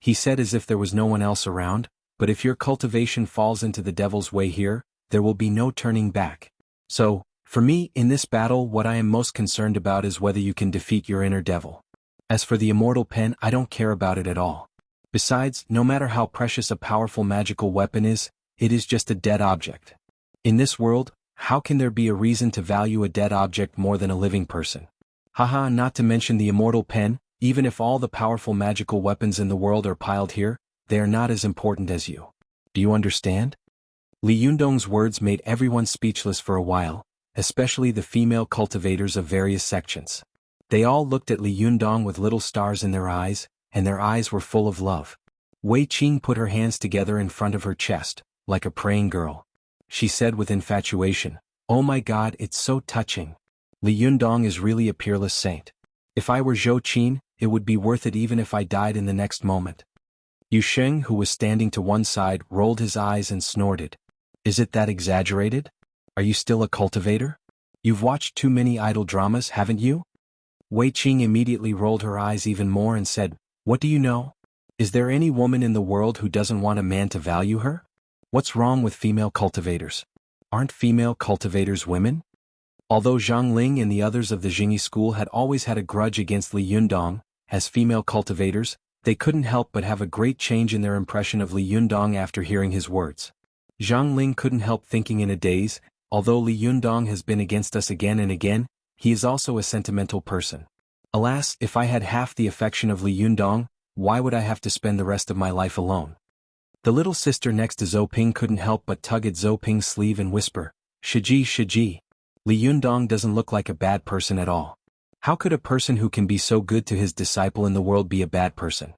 He said as if there was no one else around, "But if your cultivation falls into the devil's way here, there will be no turning back. So, for me, in this battle what I am most concerned about is whether you can defeat your inner devil. As for the immortal pen, I don't care about it at all. Besides, no matter how precious a powerful magical weapon is, it is just a dead object. In this world, how can there be a reason to value a dead object more than a living person? Haha, not to mention the immortal pen, even if all the powerful magical weapons in the world are piled here, they are not as important as you. Do you understand?" Li Yundong's words made everyone speechless for a while, especially the female cultivators of various sections. They all looked at Li Yundong with little stars in their eyes, and their eyes were full of love. Wei Qing put her hands together in front of her chest, like a praying girl. She said with infatuation, "Oh my God, it's so touching. Li Yundong is really a peerless saint. If I were Zhou Qin, it would be worth it even if I died in the next moment." Yu Sheng, who was standing to one side, rolled his eyes and snorted. "Is it that exaggerated? Are you still a cultivator? You've watched too many idol dramas, haven't you?" Wei Qing immediately rolled her eyes even more and said, "What do you know? Is there any woman in the world who doesn't want a man to value her? What's wrong with female cultivators? Aren't female cultivators women?" Although Zhang Ling and the others of the Jingyi school had always had a grudge against Li Yundong, as female cultivators, they couldn't help but have a great change in their impression of Li Yundong after hearing his words. Zhang Ling couldn't help thinking in a daze, although Li Yundong has been against us again and again, he is also a sentimental person. Alas, if I had half the affection of Li Yundong, why would I have to spend the rest of my life alone? The little sister next to Zhou Ping couldn't help but tug at Zhou Ping's sleeve and whisper, "Shiji, Shiji. Li Yundong doesn't look like a bad person at all. How could a person who can be so good to his disciple in the world be a bad person?"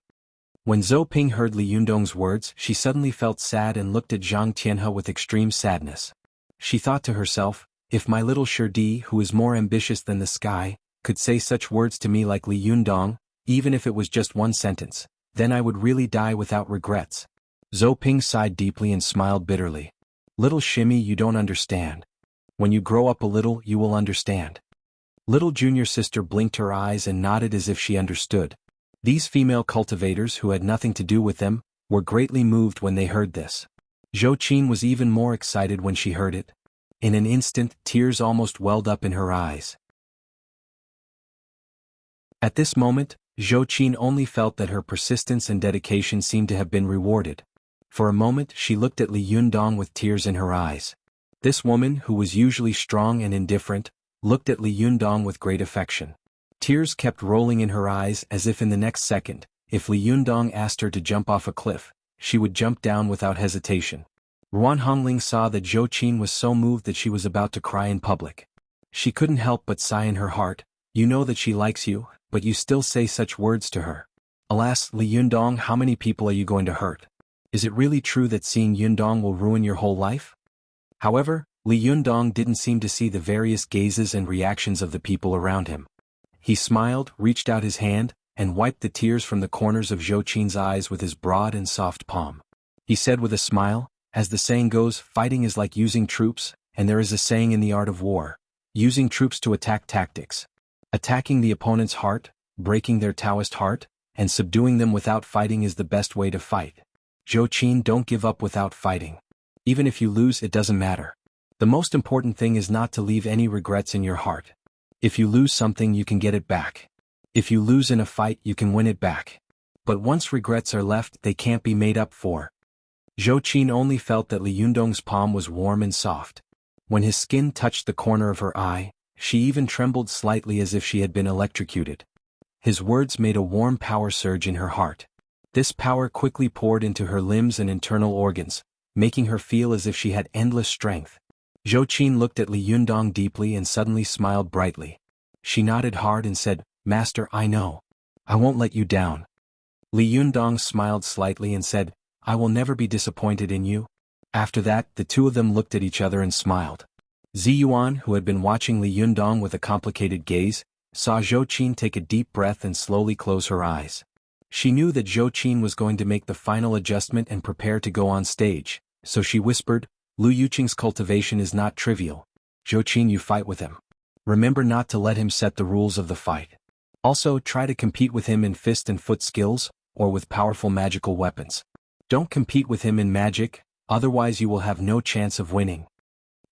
When Zhou Ping heard Li Yundong's words, she suddenly felt sad and looked at Zhang Tianhe with extreme sadness. She thought to herself, "If my little Shirdi, who is more ambitious than the sky, could say such words to me like Li Yundong, even if it was just one sentence, then I would really die without regrets." Zhou Ping sighed deeply and smiled bitterly. "Little Shimmy, you don't understand. When you grow up a little, you will understand." Little junior sister blinked her eyes and nodded as if she understood. These female cultivators, who had nothing to do with them, were greatly moved when they heard this. Zhou Qin was even more excited when she heard it. In an instant, tears almost welled up in her eyes. At this moment, Zhou Qin only felt that her persistence and dedication seemed to have been rewarded. For a moment she looked at Li Yundong with tears in her eyes. This woman, who was usually strong and indifferent, looked at Li Yundong with great affection. Tears kept rolling in her eyes as if in the next second, if Li Yundong asked her to jump off a cliff, she would jump down without hesitation. Ruan Hongling saw that Zhou Qin was so moved that she was about to cry in public. She couldn't help but sigh in her heart, "You know that she likes you, but you still say such words to her. Alas, Li Yundong, how many people are you going to hurt? Is it really true that seeing Yundong will ruin your whole life?" However, Li Yundong didn't seem to see the various gazes and reactions of the people around him. He smiled, reached out his hand, and wiped the tears from the corners of Zhou Qin's eyes with his broad and soft palm. He said with a smile, "As the saying goes, fighting is like using troops, and there is a saying in the art of war, using troops to attack tactics. Attacking the opponent's heart, breaking their Taoist heart, and subduing them without fighting is the best way to fight. Zhou Qin, don't give up without fighting. Even if you lose, it doesn't matter. The most important thing is not to leave any regrets in your heart. If you lose something you can get it back. If you lose in a fight you can win it back. But once regrets are left they can't be made up for. Zhou Qin only felt that Li Yundong's palm was warm and soft. When his skin touched the corner of her eye, she even trembled slightly as if she had been electrocuted. His words made a warm power surge in her heart. This power quickly poured into her limbs and internal organs, making her feel as if she had endless strength. Zhou Qin looked at Li Yundong deeply and suddenly smiled brightly. She nodded hard and said, "Master, I know. I won't let you down." Li Yundong smiled slightly and said, "I will never be disappointed in you." After that, the two of them looked at each other and smiled. Ziyuan, who had been watching Li Yundong with a complicated gaze, saw Zhou Qin take a deep breath and slowly close her eyes. She knew that Zhou Qin was going to make the final adjustment and prepare to go on stage, so she whispered, "Lu Yuqing's cultivation is not trivial. Zhou Qin, you fight with him. Remember not to let him set the rules of the fight. Also, try to compete with him in fist and foot skills, or with powerful magical weapons. Don't compete with him in magic, otherwise you will have no chance of winning."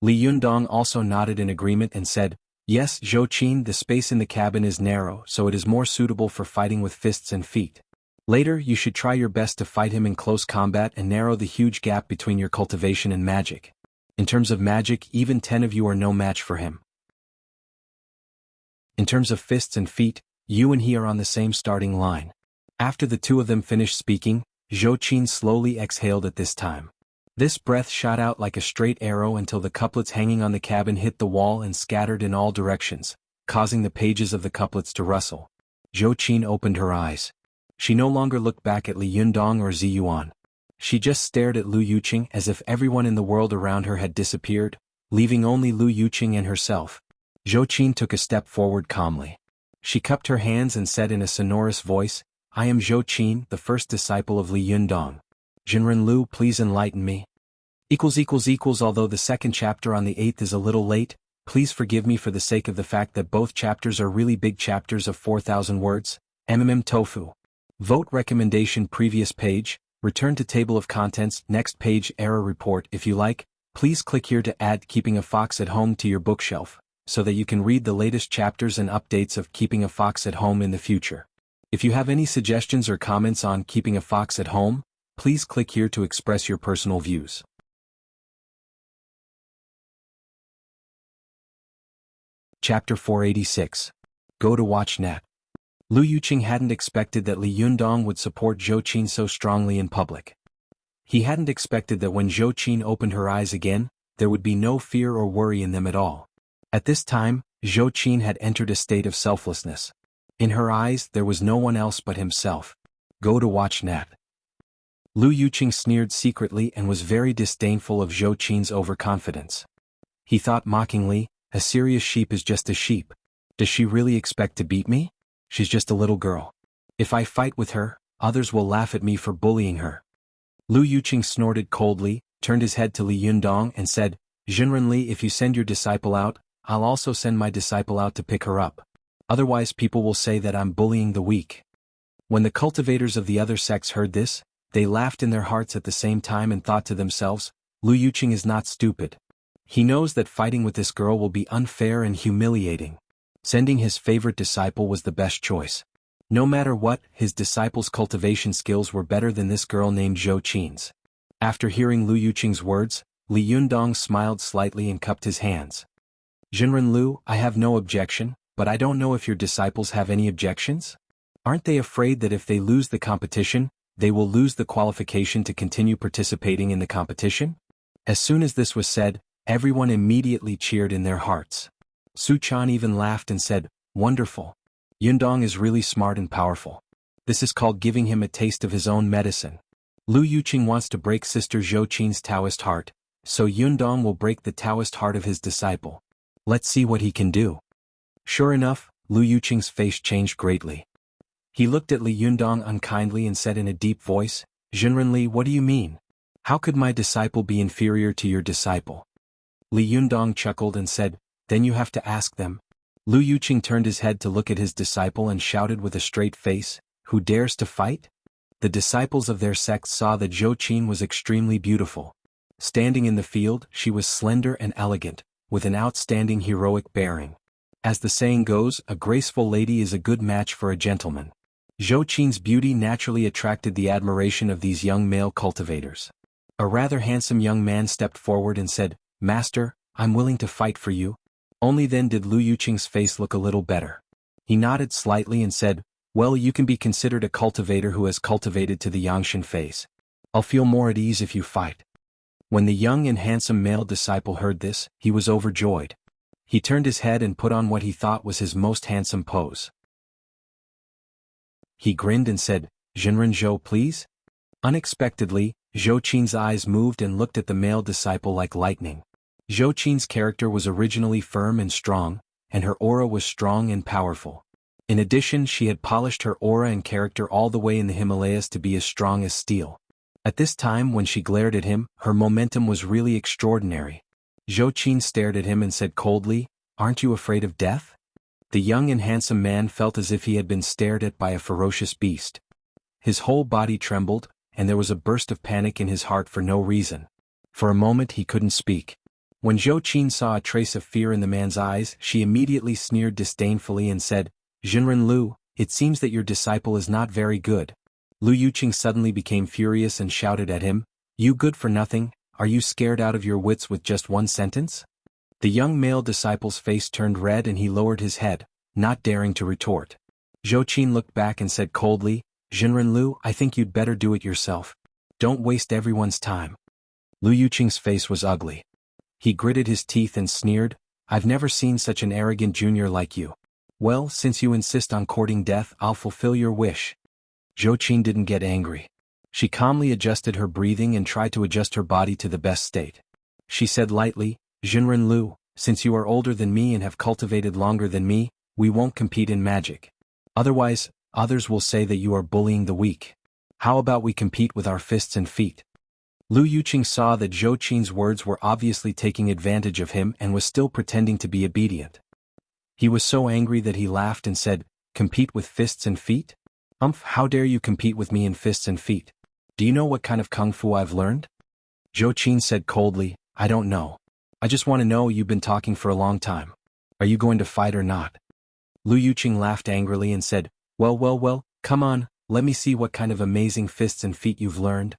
Li Yundong also nodded in agreement and said, "Yes, Zhou Qin, the space in the cabin is narrow, so it is more suitable for fighting with fists and feet. Later you should try your best to fight him in close combat and narrow the huge gap between your cultivation and magic. In terms of magic, even 10 of you are no match for him. In terms of fists and feet, you and he are on the same starting line." After the two of them finished speaking, Zhou Qin slowly exhaled at this time. This breath shot out like a straight arrow until the couplets hanging on the cabin hit the wall and scattered in all directions, causing the pages of the couplets to rustle. Zhou Qin opened her eyes. She no longer looked back at Li Yundong or Ziyuan. She just stared at Lu Yuqing as if everyone in the world around her had disappeared, leaving only Lu Yuqing and herself. Zhou Qin took a step forward calmly. She cupped her hands and said in a sonorous voice, "I am Zhou Qin, the first disciple of Li Yundong. Jinren Lu, please enlighten me." Although the second chapter on the 8th is a little late, please forgive me for the sake of the fact that both chapters are really big chapters of 4,000 words. Tofu. Vote recommendation previous page, return to table of contents next page error report. If you like, please click here to add Keeping a Fox at Home to your bookshelf, so that you can read the latest chapters and updates of Keeping a Fox at Home in the future. If you have any suggestions or comments on Keeping a Fox at Home, please click here to express your personal views. Chapter 486. Go to Watch Net. Lu Yuqing hadn't expected that Li Yundong would support Zhou Qin so strongly in public. He hadn't expected that when Zhou Qin opened her eyes again, there would be no fear or worry in them at all. At this time, Zhou Qin had entered a state of selflessness. In her eyes there was no one else but himself. Go to Watch Net. Lu Yuqing sneered secretly and was very disdainful of Zhou Qin's overconfidence. He thought mockingly, "A serious sheep is just a sheep. Does she really expect to beat me? She's just a little girl. If I fight with her, others will laugh at me for bullying her." Lu Yuqing snorted coldly, turned his head to Li Yundong and said, "Jinren Li, if you send your disciple out, I'll also send my disciple out to pick her up. Otherwise people will say that I'm bullying the weak." When the cultivators of the other sects heard this, they laughed in their hearts at the same time and thought to themselves, "Lu Yuqing is not stupid. He knows that fighting with this girl will be unfair and humiliating. Sending his favorite disciple was the best choice. No matter what, his disciple's cultivation skills were better than this girl named Zhou Qin's." After hearing Lu Yuqing's words, Li Yundong smiled slightly and cupped his hands. "Jinren Lu, I have no objection, but I don't know if your disciples have any objections? Aren't they afraid that if they lose the competition, they will lose the qualification to continue participating in the competition?" As soon as this was said, everyone immediately cheered in their hearts. Su Chan even laughed and said, "Wonderful. Yundong is really smart and powerful. This is called giving him a taste of his own medicine. Lu Yuqing wants to break Sister Zhou Qin's Taoist heart, so Yundong will break the Taoist heart of his disciple. Let's see what he can do." Sure enough, Lu Yuqing's face changed greatly. He looked at Li Yundong unkindly and said in a deep voice, "Jinren Li, what do you mean? How could my disciple be inferior to your disciple?" Li Yundong chuckled and said, "Then you have to ask them." Lu Yuqing turned his head to look at his disciple and shouted with a straight face, "Who dares to fight?" The disciples of their sect saw that Zhou Qin was extremely beautiful. Standing in the field, she was slender and elegant, with an outstanding heroic bearing. As the saying goes, a graceful lady is a good match for a gentleman. Zhou Qin's beauty naturally attracted the admiration of these young male cultivators. A rather handsome young man stepped forward and said, "Master, I'm willing to fight for you." Only then did Lu Yuqing's face look a little better. He nodded slightly and said, "Well, you can be considered a cultivator who has cultivated to the Yangshan phase. I'll feel more at ease if you fight." When the young and handsome male disciple heard this, he was overjoyed. He turned his head and put on what he thought was his most handsome pose. He grinned and said, "Jinren Zhou, please?" Unexpectedly, Zhou Qin's eyes moved and looked at the male disciple like lightning. Zhou Qin's character was originally firm and strong, and her aura was strong and powerful. In addition, she had polished her aura and character all the way in the Himalayas to be as strong as steel. At this time when she glared at him, her momentum was really extraordinary. Zhou Qin stared at him and said coldly, "Aren't you afraid of death?" The young and handsome man felt as if he had been stared at by a ferocious beast. His whole body trembled, and there was a burst of panic in his heart for no reason. For a moment he couldn't speak. When Zhou Qin saw a trace of fear in the man's eyes, she immediately sneered disdainfully and said, "Jinren Lu, it seems that your disciple is not very good." Lu Yuqing suddenly became furious and shouted at him, "You good for nothing, are you scared out of your wits with just one sentence?" The young male disciple's face turned red and he lowered his head, not daring to retort. Zhou Qin looked back and said coldly, "Jinren Lu, I think you'd better do it yourself. Don't waste everyone's time." Lu Yuqing's face was ugly. He gritted his teeth and sneered, "I've never seen such an arrogant junior like you. Well, since you insist on courting death, I'll fulfill your wish." Zhou Qin didn't get angry. She calmly adjusted her breathing and tried to adjust her body to the best state. She said lightly, "Jinren Lu, since you are older than me and have cultivated longer than me, we won't compete in magic. Otherwise, others will say that you are bullying the weak. How about we compete with our fists and feet?" Lu Yuqing saw that Zhou Qin's words were obviously taking advantage of him and was still pretending to be obedient. He was so angry that he laughed and said, "Compete with fists and feet? How dare you compete with me in fists and feet? Do you know what kind of kung fu I've learned?" Zhou Qin said coldly, "I don't know. I just want to know you've been talking for a long time. Are you going to fight or not?" Lu Yuqing laughed angrily and said, Well, come on, let me see what kind of amazing fists and feet you've learned."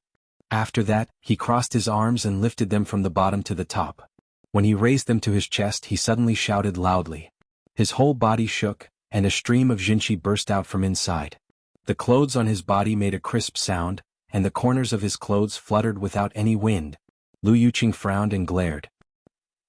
After that, he crossed his arms and lifted them from the bottom to the top. When he raised them to his chest, he suddenly shouted loudly. His whole body shook, and a stream of jinqi burst out from inside. The clothes on his body made a crisp sound, and the corners of his clothes fluttered without any wind. Lu Yuqing frowned and glared.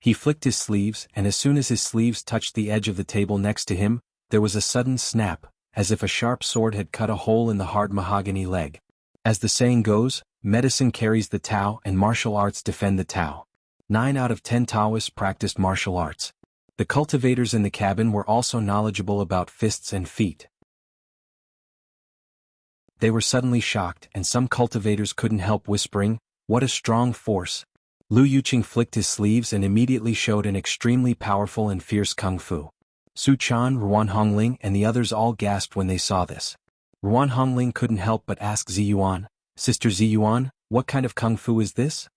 He flicked his sleeves, and as soon as his sleeves touched the edge of the table next to him, there was a sudden snap, as if a sharp sword had cut a hole in the hard mahogany leg. As the saying goes, medicine carries the Tao and martial arts defend the Tao. 9 out of 10 Taoists practiced martial arts. The cultivators in the cabin were also knowledgeable about fists and feet. They were suddenly shocked, and some cultivators couldn't help whispering, "What a strong force." Lu Yuqing flicked his sleeves and immediately showed an extremely powerful and fierce kung fu. Su Chan, Ruan Hongling, and the others all gasped when they saw this. Ruan Hongling couldn't help but ask Ziyuan, "Sister Ziyuan, what kind of kung fu is this?"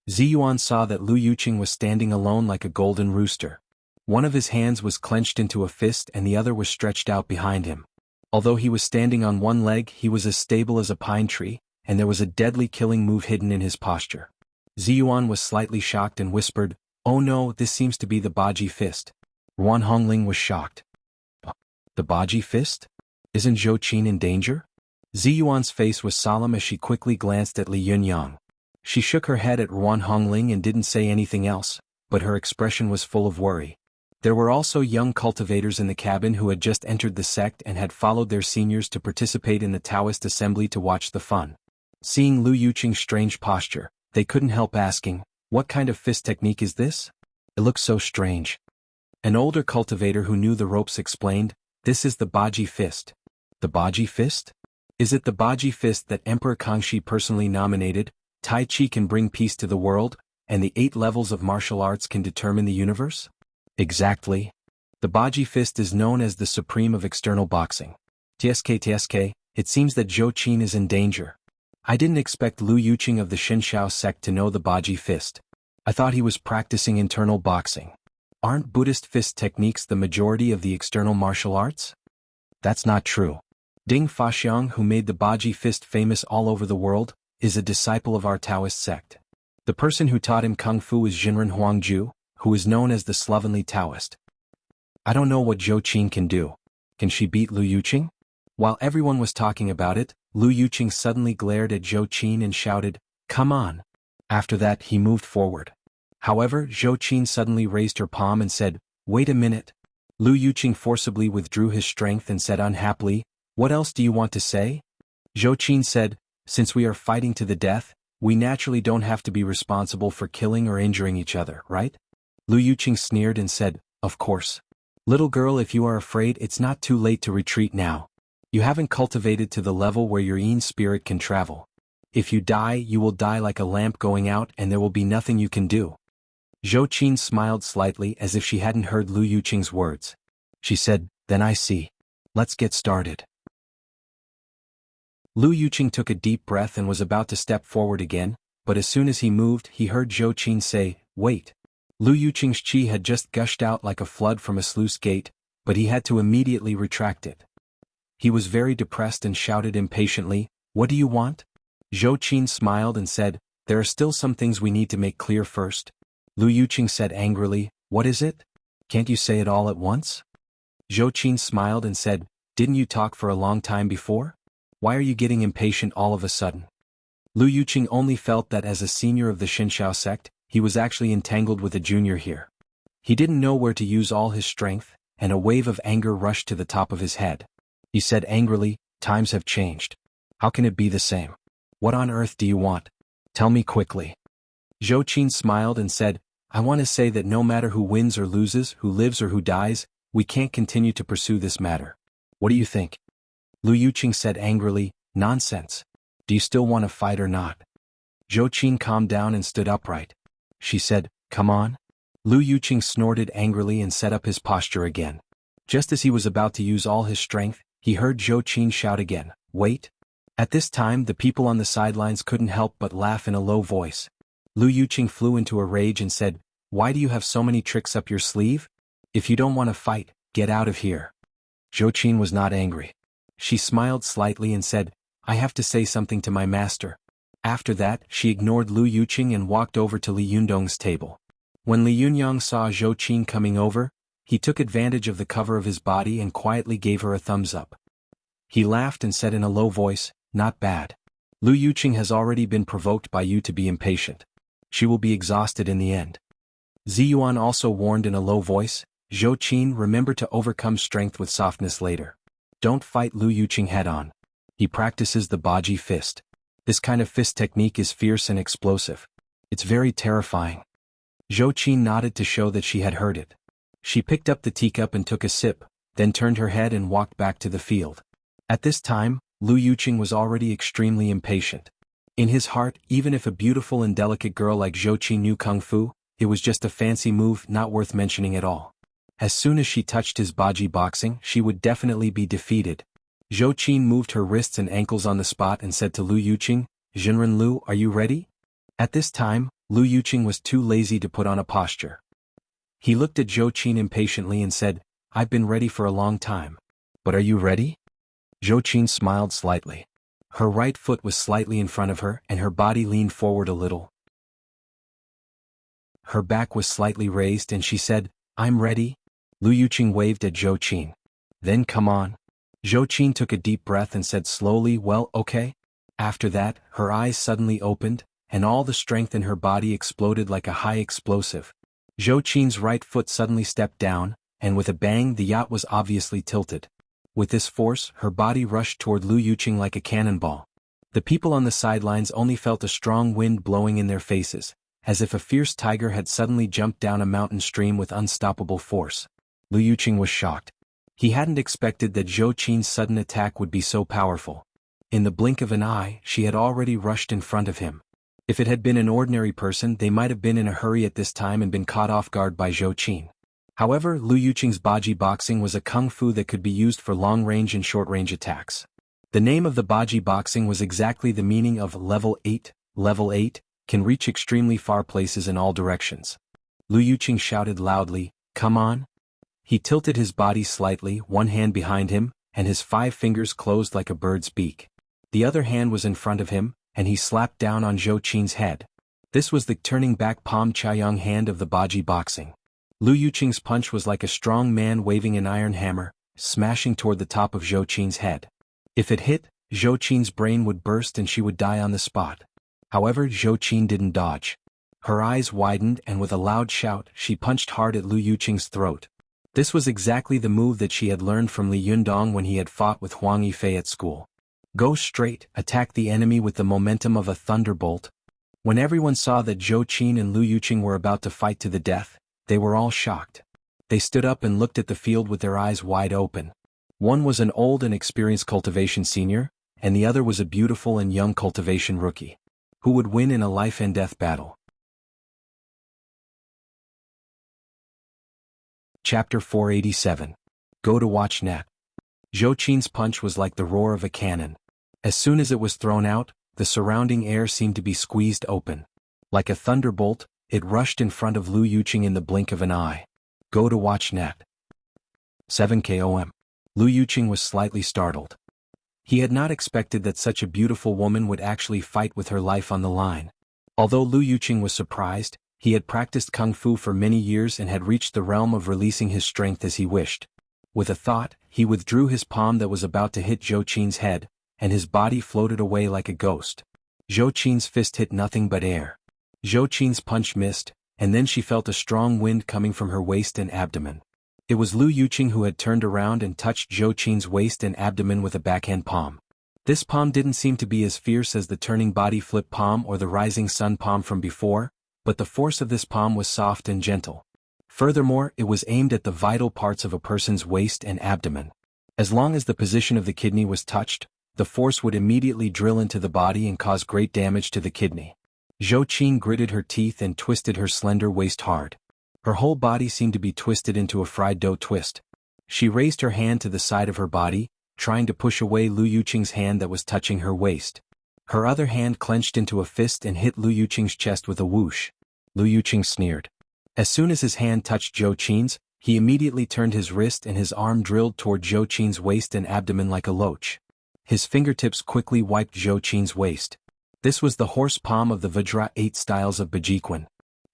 Ziyuan saw that Lu Yuqing was standing alone like a golden rooster. One of his hands was clenched into a fist and the other was stretched out behind him. Although he was standing on one leg, he was as stable as a pine tree, and there was a deadly killing move hidden in his posture. Ziyuan was slightly shocked and whispered, "Oh no, this seems to be the Baji fist." Ruan Hongling was shocked. "The Baji fist? Isn't Zhou Qin in danger?" Ziyuan's face was solemn as she quickly glanced at Li Yunyang. She shook her head at Ruan Hongling and didn't say anything else, but her expression was full of worry. There were also young cultivators in the cabin who had just entered the sect and had followed their seniors to participate in the Taoist assembly to watch the fun. Seeing Lu Yuqing's strange posture, they couldn't help asking, "What kind of fist technique is this? It looks so strange." An older cultivator who knew the ropes explained, "This is the Baji fist." "The Baji fist? Is it the Baji fist that Emperor Kangxi personally nominated? Tai Chi can bring peace to the world, and the 8 levels of martial arts can determine the universe?" "Exactly. The Baji fist is known as the supreme of external boxing." TSK, it seems that Zhou Qin is in danger. I didn't expect Lu Yuqing of the Xinxiao sect to know the Baji fist. I thought he was practicing internal boxing. Aren't Buddhist fist techniques the majority of the external martial arts? That's not true. Ding Faxiang, who made the Baji fist famous all over the world, is a disciple of our Taoist sect. The person who taught him Kung Fu is Jinren Huangju, who is known as the Slovenly Taoist. I don't know what Zhou Qin can do. Can she beat Lu Yuqing? While everyone was talking about it, Lu Yuqing suddenly glared at Zhou Qin and shouted, "Come on!" After that, he moved forward. However, Zhou Qin suddenly raised her palm and said, "Wait a minute." Lu Yuqing forcibly withdrew his strength and said unhappily, "What else do you want to say?" Zhou Qin said, "Since we are fighting to the death, we naturally don't have to be responsible for killing or injuring each other, right?" Lu Yuqing sneered and said, "Of course. Little girl, if you are afraid, it's not too late to retreat now. You haven't cultivated to the level where your yin spirit can travel. If you die, you will die like a lamp going out and there will be nothing you can do." Zhou Qin smiled slightly as if she hadn't heard Lu Yuqing's words. She said, "Then I see. Let's get started." Lu Yuqing took a deep breath and was about to step forward again, but as soon as he moved, he heard Zhou Qin say, "Wait." Lu Yuqing's qi had just gushed out like a flood from a sluice gate, but he had to immediately retract it. He was very depressed and shouted impatiently, "What do you want?" Zhou Qin smiled and said, "There are still some things we need to make clear first." Lu Yuqing said angrily, "What is it? Can't you say it all at once?" Zhou Qin smiled and said, "Didn't you talk for a long time before? Why are you getting impatient all of a sudden?" Lu Yuqing only felt that as a senior of the Xinxiao sect, he was actually entangled with a junior here. He didn't know where to use all his strength, and a wave of anger rushed to the top of his head. He said angrily, "Times have changed. How can it be the same? What on earth do you want? Tell me quickly." Zhou Qin smiled and said, "I want to say that no matter who wins or loses, who lives or who dies, we can't continue to pursue this matter. What do you think?" Lu Yuqing said angrily, "Nonsense. Do you still want to fight or not?" Zhou Qin calmed down and stood upright. She said, "Come on." Lu Yuqing snorted angrily and set up his posture again. Just as he was about to use all his strength, he heard Zhou Qin shout again, "Wait." At this time, the people on the sidelines couldn't help but laugh in a low voice. Lu Yuqing flew into a rage and said, "Why do you have so many tricks up your sleeve? If you don't want to fight, get out of here." Zhou Qin was not angry. She smiled slightly and said, "I have to say something to my master." After that, she ignored Lu Yuqing and walked over to Li Yundong's table. When Li Yunyang saw Zhou Qin coming over, he took advantage of the cover of his body and quietly gave her a thumbs up. He laughed and said in a low voice, "Not bad. Lu Yuqing has already been provoked by you to be impatient. She will be exhausted in the end." Ziyuan also warned in a low voice, "Zhou Qin, remember to overcome strength with softness later. Don't fight Lu Yuqing head-on. He practices the Baji fist. This kind of fist technique is fierce and explosive. It's very terrifying." Zhou Qin nodded to show that she had heard it. She picked up the teacup and took a sip, then turned her head and walked back to the field. At this time, Lu Yuqing was already extremely impatient. In his heart, even if a beautiful and delicate girl like Zhou Qin knew Kung Fu, it was just a fancy move not worth mentioning at all. As soon as she touched his Baji boxing, she would definitely be defeated. Zhou Qin moved her wrists and ankles on the spot and said to Lu Yuqing, "Jinren Lu, are you ready?" At this time, Lu Yuqing was too lazy to put on a posture. He looked at Zhou Qin impatiently and said, "I've been ready for a long time. But are you ready?" Zhou Qin smiled slightly. Her right foot was slightly in front of her and her body leaned forward a little. Her back was slightly raised and she said, "I'm ready." Lu Yuqing waved at Zhou Qin. "Then come on." Zhou Qin took a deep breath and said slowly, "Well, okay." After that, her eyes suddenly opened, and all the strength in her body exploded like a high explosive. Zhou Qin's right foot suddenly stepped down, and with a bang the yacht was obviously tilted. With this force, her body rushed toward Lu Yuqing like a cannonball. The people on the sidelines only felt a strong wind blowing in their faces, as if a fierce tiger had suddenly jumped down a mountain stream with unstoppable force. Lu Yuqing was shocked. He hadn't expected that Zhou Qin's sudden attack would be so powerful. In the blink of an eye, she had already rushed in front of him. If it had been an ordinary person, they might have been in a hurry at this time and been caught off guard by Zhou Qin. However, Lu Yuqing's Baji boxing was a kung fu that could be used for long-range and short-range attacks. The name of the Baji boxing was exactly the meaning of level 8. Level 8 can reach extremely far places in all directions. Lu Yuqing shouted loudly, "Come on!" He tilted his body slightly, one hand behind him, and his 5 fingers closed like a bird's beak. The other hand was in front of him, and he slapped down on Zhou Qin's head. This was the turning back palm Chaiyang hand of the Baji boxing. Lu Yuqing's punch was like a strong man waving an iron hammer, smashing toward the top of Zhou Qin's head. If it hit, Zhou Qin's brain would burst and she would die on the spot. However, Zhou Qin didn't dodge. Her eyes widened and with a loud shout, she punched hard at Lu Yuqing's throat. This was exactly the move that she had learned from Li Yundong when he had fought with Huang Yifei at school. Go straight, attack the enemy with the momentum of a thunderbolt. When everyone saw that Zhou Qin and Lu Yuqing were about to fight to the death, they were all shocked. They stood up and looked at the field with their eyes wide open. One was an old and experienced cultivation senior, and the other was a beautiful and young cultivation rookie. Who would win in a life and death battle? Chapter 487. Go to watch net. Zhou Qin's punch was like the roar of a cannon. As soon as it was thrown out, the surrounding air seemed to be squeezed open. Like a thunderbolt, it rushed in front of Lu Yuqing in the blink of an eye. Go to watch net. 7 KOM. Lu Yuqing was slightly startled. He had not expected that such a beautiful woman would actually fight with her life on the line. Although Lu Yuqing was surprised, he had practiced kung fu for many years and had reached the realm of releasing his strength as he wished. With a thought, he withdrew his palm that was about to hit Zhou Qin's head, and his body floated away like a ghost. Zhou Qin's fist hit nothing but air. Zhou Qin's punch missed, and then she felt a strong wind coming from her waist and abdomen. It was Lu Yuqing who had turned around and touched Zhou Qin's waist and abdomen with a backhand palm. This palm didn't seem to be as fierce as the turning body flip palm or the rising sun palm from before, but the force of this palm was soft and gentle. Furthermore, it was aimed at the vital parts of a person's waist and abdomen. As long as the position of the kidney was touched, the force would immediately drill into the body and cause great damage to the kidney. Zhou Qin gritted her teeth and twisted her slender waist hard. Her whole body seemed to be twisted into a fried dough twist. She raised her hand to the side of her body, trying to push away Lu Yuqing's hand that was touching her waist. Her other hand clenched into a fist and hit Lu Yuqing's chest with a whoosh. Lu Yuqing sneered. As soon as his hand touched Zhou Qin's, he immediately turned his wrist and his arm drilled toward Zhou Qin's waist and abdomen like a loach. His fingertips quickly wiped Zhou Qin's waist. This was the horse palm of the Vajra 8 styles of Bajiquan.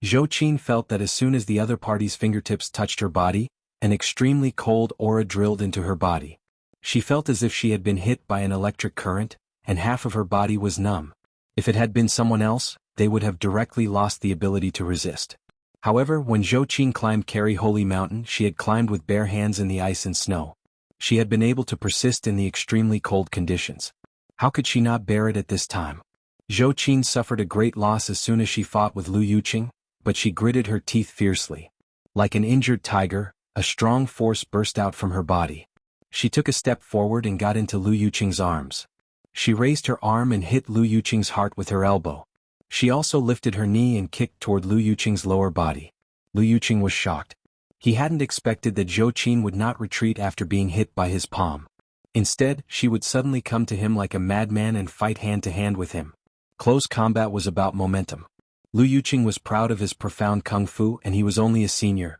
Zhou Qin felt that as soon as the other party's fingertips touched her body, an extremely cold aura drilled into her body. She felt as if she had been hit by an electric current, and half of her body was numb. If it had been someone else, they would have directly lost the ability to resist. However, when Zhou Qin climbed Carry Holy Mountain, she had climbed with bare hands in the ice and snow. She had been able to persist in the extremely cold conditions. How could she not bear it at this time? Zhou Qin suffered a great loss as soon as she fought with Lu Yuqing, but she gritted her teeth fiercely. Like an injured tiger, a strong force burst out from her body. She took a step forward and got into Lu Yuqing's arms. She raised her arm and hit Lu Yuqing's heart with her elbow. She also lifted her knee and kicked toward Lu Yuqing's lower body. Lu Yuqing was shocked. He hadn't expected that Zhou Qin would not retreat after being hit by his palm. Instead, she would suddenly come to him like a madman and fight hand to hand with him. Close combat was about momentum. Lu Yuqing was proud of his profound kung fu and he was only a senior.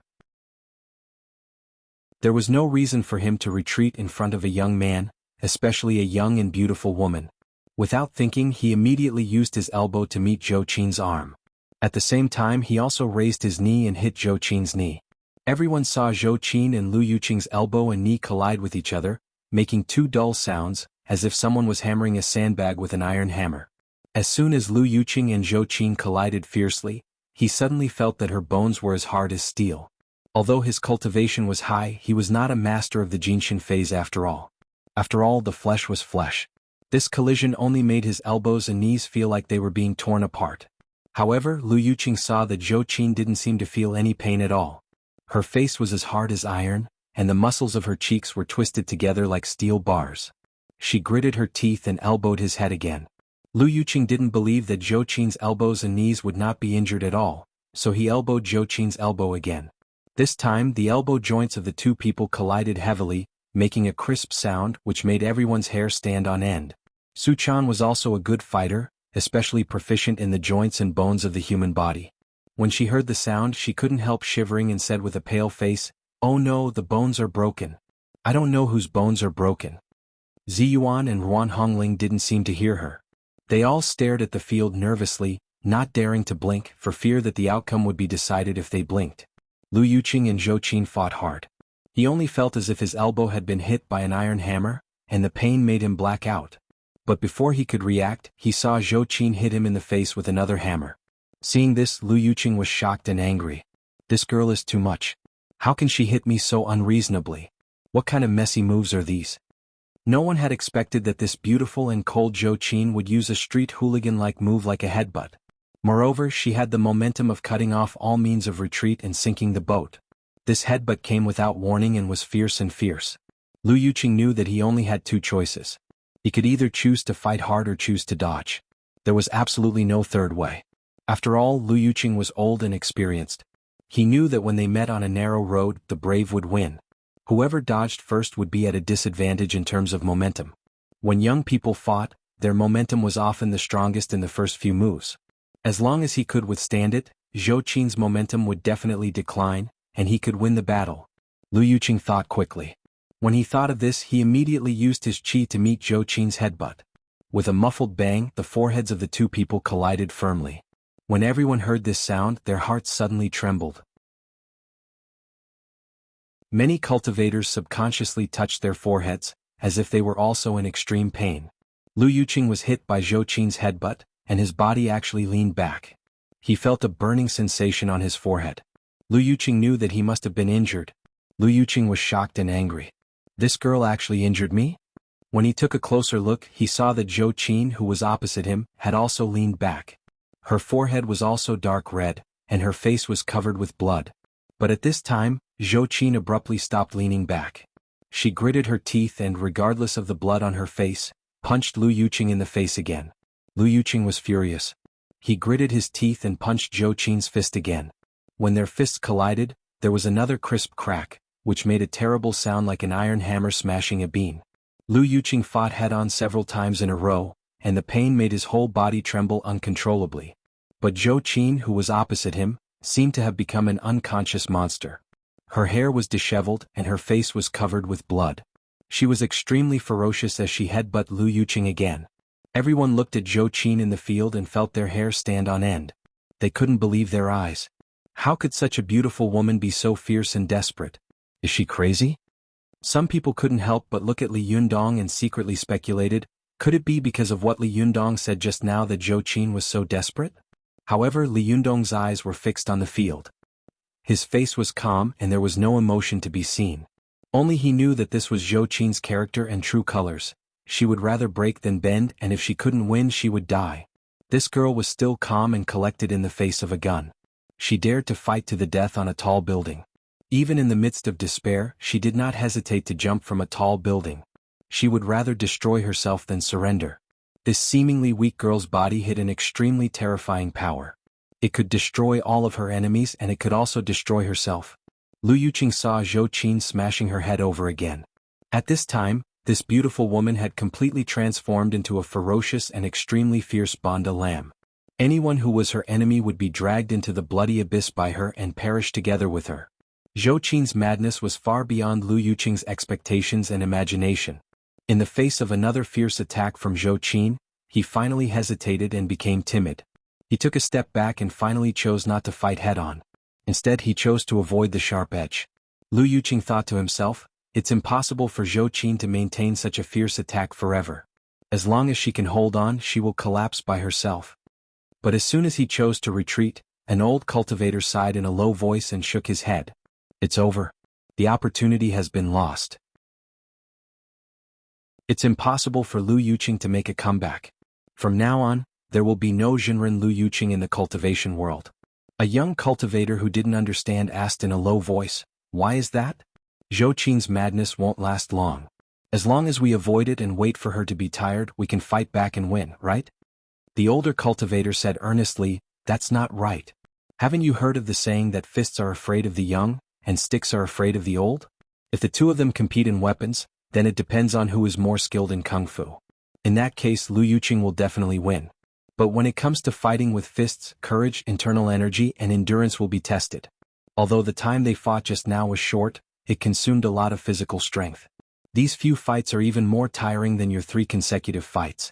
There was no reason for him to retreat in front of a young man, especially a young and beautiful woman. Without thinking, he immediately used his elbow to meet Zhou Qin's arm. At the same time, he also raised his knee and hit Zhou Qin's knee. Everyone saw Zhou Qin and Lu Yuqing's elbow and knee collide with each other, making two dull sounds, as if someone was hammering a sandbag with an iron hammer. As soon as Lu Yuqing and Zhou Qin collided fiercely, he suddenly felt that her bones were as hard as steel. Although his cultivation was high, he was not a master of the Jinshin phase after all. After all, the flesh was flesh. This collision only made his elbows and knees feel like they were being torn apart. However, Lu Yuqing saw that Zhou Qin didn't seem to feel any pain at all. Her face was as hard as iron, and the muscles of her cheeks were twisted together like steel bars. She gritted her teeth and elbowed his head again. Lu Yuqing didn't believe that Zhou Qin's elbows and knees would not be injured at all, so he elbowed Zhou Qin's elbow again. This time, the elbow joints of the two people collided heavily, making a crisp sound which made everyone's hair stand on end. Suchan was also a good fighter, especially proficient in the joints and bones of the human body. When she heard the sound, she couldn't help shivering and said with a pale face, "Oh no, the bones are broken. I don't know whose bones are broken." Ziyuan and Ruan Hongling didn't seem to hear her. They all stared at the field nervously, not daring to blink for fear that the outcome would be decided if they blinked. Lu Yuqing and Zhou Qin fought hard. He only felt as if his elbow had been hit by an iron hammer, and the pain made him black out. But before he could react, he saw Zhou Qin hit him in the face with another hammer. Seeing this, Lu Yuqing was shocked and angry. This girl is too much. How can she hit me so unreasonably? What kind of messy moves are these? No one had expected that this beautiful and cold Zhou Qin would use a street hooligan-like move like a headbutt. Moreover, she had the momentum of cutting off all means of retreat and sinking the boat. This headbutt came without warning and was fierce and fierce. Lu Yuqing knew that he only had two choices. He could either choose to fight hard or choose to dodge. There was absolutely no third way. After all, Lu Yuqing was old and experienced. He knew that when they met on a narrow road, the brave would win. Whoever dodged first would be at a disadvantage in terms of momentum. When young people fought, their momentum was often the strongest in the first few moves. As long as he could withstand it, Zhou Qin's momentum would definitely decline, and he could win the battle. Lu Yuqing thought quickly. When he thought of this, he immediately used his qi to meet Zhou Qin's headbutt. With a muffled bang, the foreheads of the two people collided firmly. When everyone heard this sound, their hearts suddenly trembled. Many cultivators subconsciously touched their foreheads, as if they were also in extreme pain. Lu Yuqing was hit by Zhou Qin's headbutt, and his body actually leaned back. He felt a burning sensation on his forehead. Lu Yuqing knew that he must have been injured. Lu Yuqing was shocked and angry. This girl actually injured me? When he took a closer look, he saw that Zhou Qin, who was opposite him, had also leaned back. Her forehead was also dark red, and her face was covered with blood. But at this time, Zhou Qin abruptly stopped leaning back. She gritted her teeth and, regardless of the blood on her face, punched Lu Yuqing in the face again. Lu Yuqing was furious. He gritted his teeth and punched Zhou Qin's fist again. When their fists collided, there was another crisp crack, which made a terrible sound like an iron hammer smashing a beam. Lu Yuqing fought head-on several times in a row, and the pain made his whole body tremble uncontrollably. But Zhou Qin, who was opposite him, seemed to have become an unconscious monster. Her hair was disheveled and her face was covered with blood. She was extremely ferocious as she headbutted Lu Yuqing again. Everyone looked at Zhou Qin in the field and felt their hair stand on end. They couldn't believe their eyes. How could such a beautiful woman be so fierce and desperate? Is she crazy? Some people couldn't help but look at Li Yundong and secretly speculated, could it be because of what Li Yundong said just now that Zhou Qin was so desperate? However, Li Yundong's eyes were fixed on the field. His face was calm and there was no emotion to be seen. Only he knew that this was Zhou Qin's character and true colors. She would rather break than bend, and if she couldn't win she would die. This girl was still calm and collected in the face of a gun. She dared to fight to the death on a tall building. Even in the midst of despair, she did not hesitate to jump from a tall building. She would rather destroy herself than surrender. This seemingly weak girl's body hid an extremely terrifying power. It could destroy all of her enemies and it could also destroy herself. Lu Yuqing saw Zhou Qin smashing her head over again. At this time, this beautiful woman had completely transformed into a ferocious and extremely fierce Banda lamb. Anyone who was her enemy would be dragged into the bloody abyss by her and perish together with her. Zhou Qin's madness was far beyond Lu Yuqing's expectations and imagination. In the face of another fierce attack from Zhou Qin, he finally hesitated and became timid. He took a step back and finally chose not to fight head-on. Instead, he chose to avoid the sharp edge. Lu Yuqing thought to himself, it's impossible for Zhou Qin to maintain such a fierce attack forever. As long as she can hold on, she will collapse by herself. But as soon as he chose to retreat, an old cultivator sighed in a low voice and shook his head. It's over. The opportunity has been lost. It's impossible for Lu Yuqing to make a comeback. From now on, there will be no Jinren Lu Yuqing in the cultivation world. A young cultivator who didn't understand asked in a low voice, why is that? Zhou Qin's madness won't last long. As long as we avoid it and wait for her to be tired, we can fight back and win, right? The older cultivator said earnestly, that's not right. Haven't you heard of the saying that fists are afraid of the young, and sticks are afraid of the old? If the two of them compete in weapons, then it depends on who is more skilled in kung fu. In that case, Lu Yuqing will definitely win. But when it comes to fighting with fists, courage, internal energy, and endurance will be tested. Although the time they fought just now was short, it consumed a lot of physical strength. These few fights are even more tiring than your 3 consecutive fights.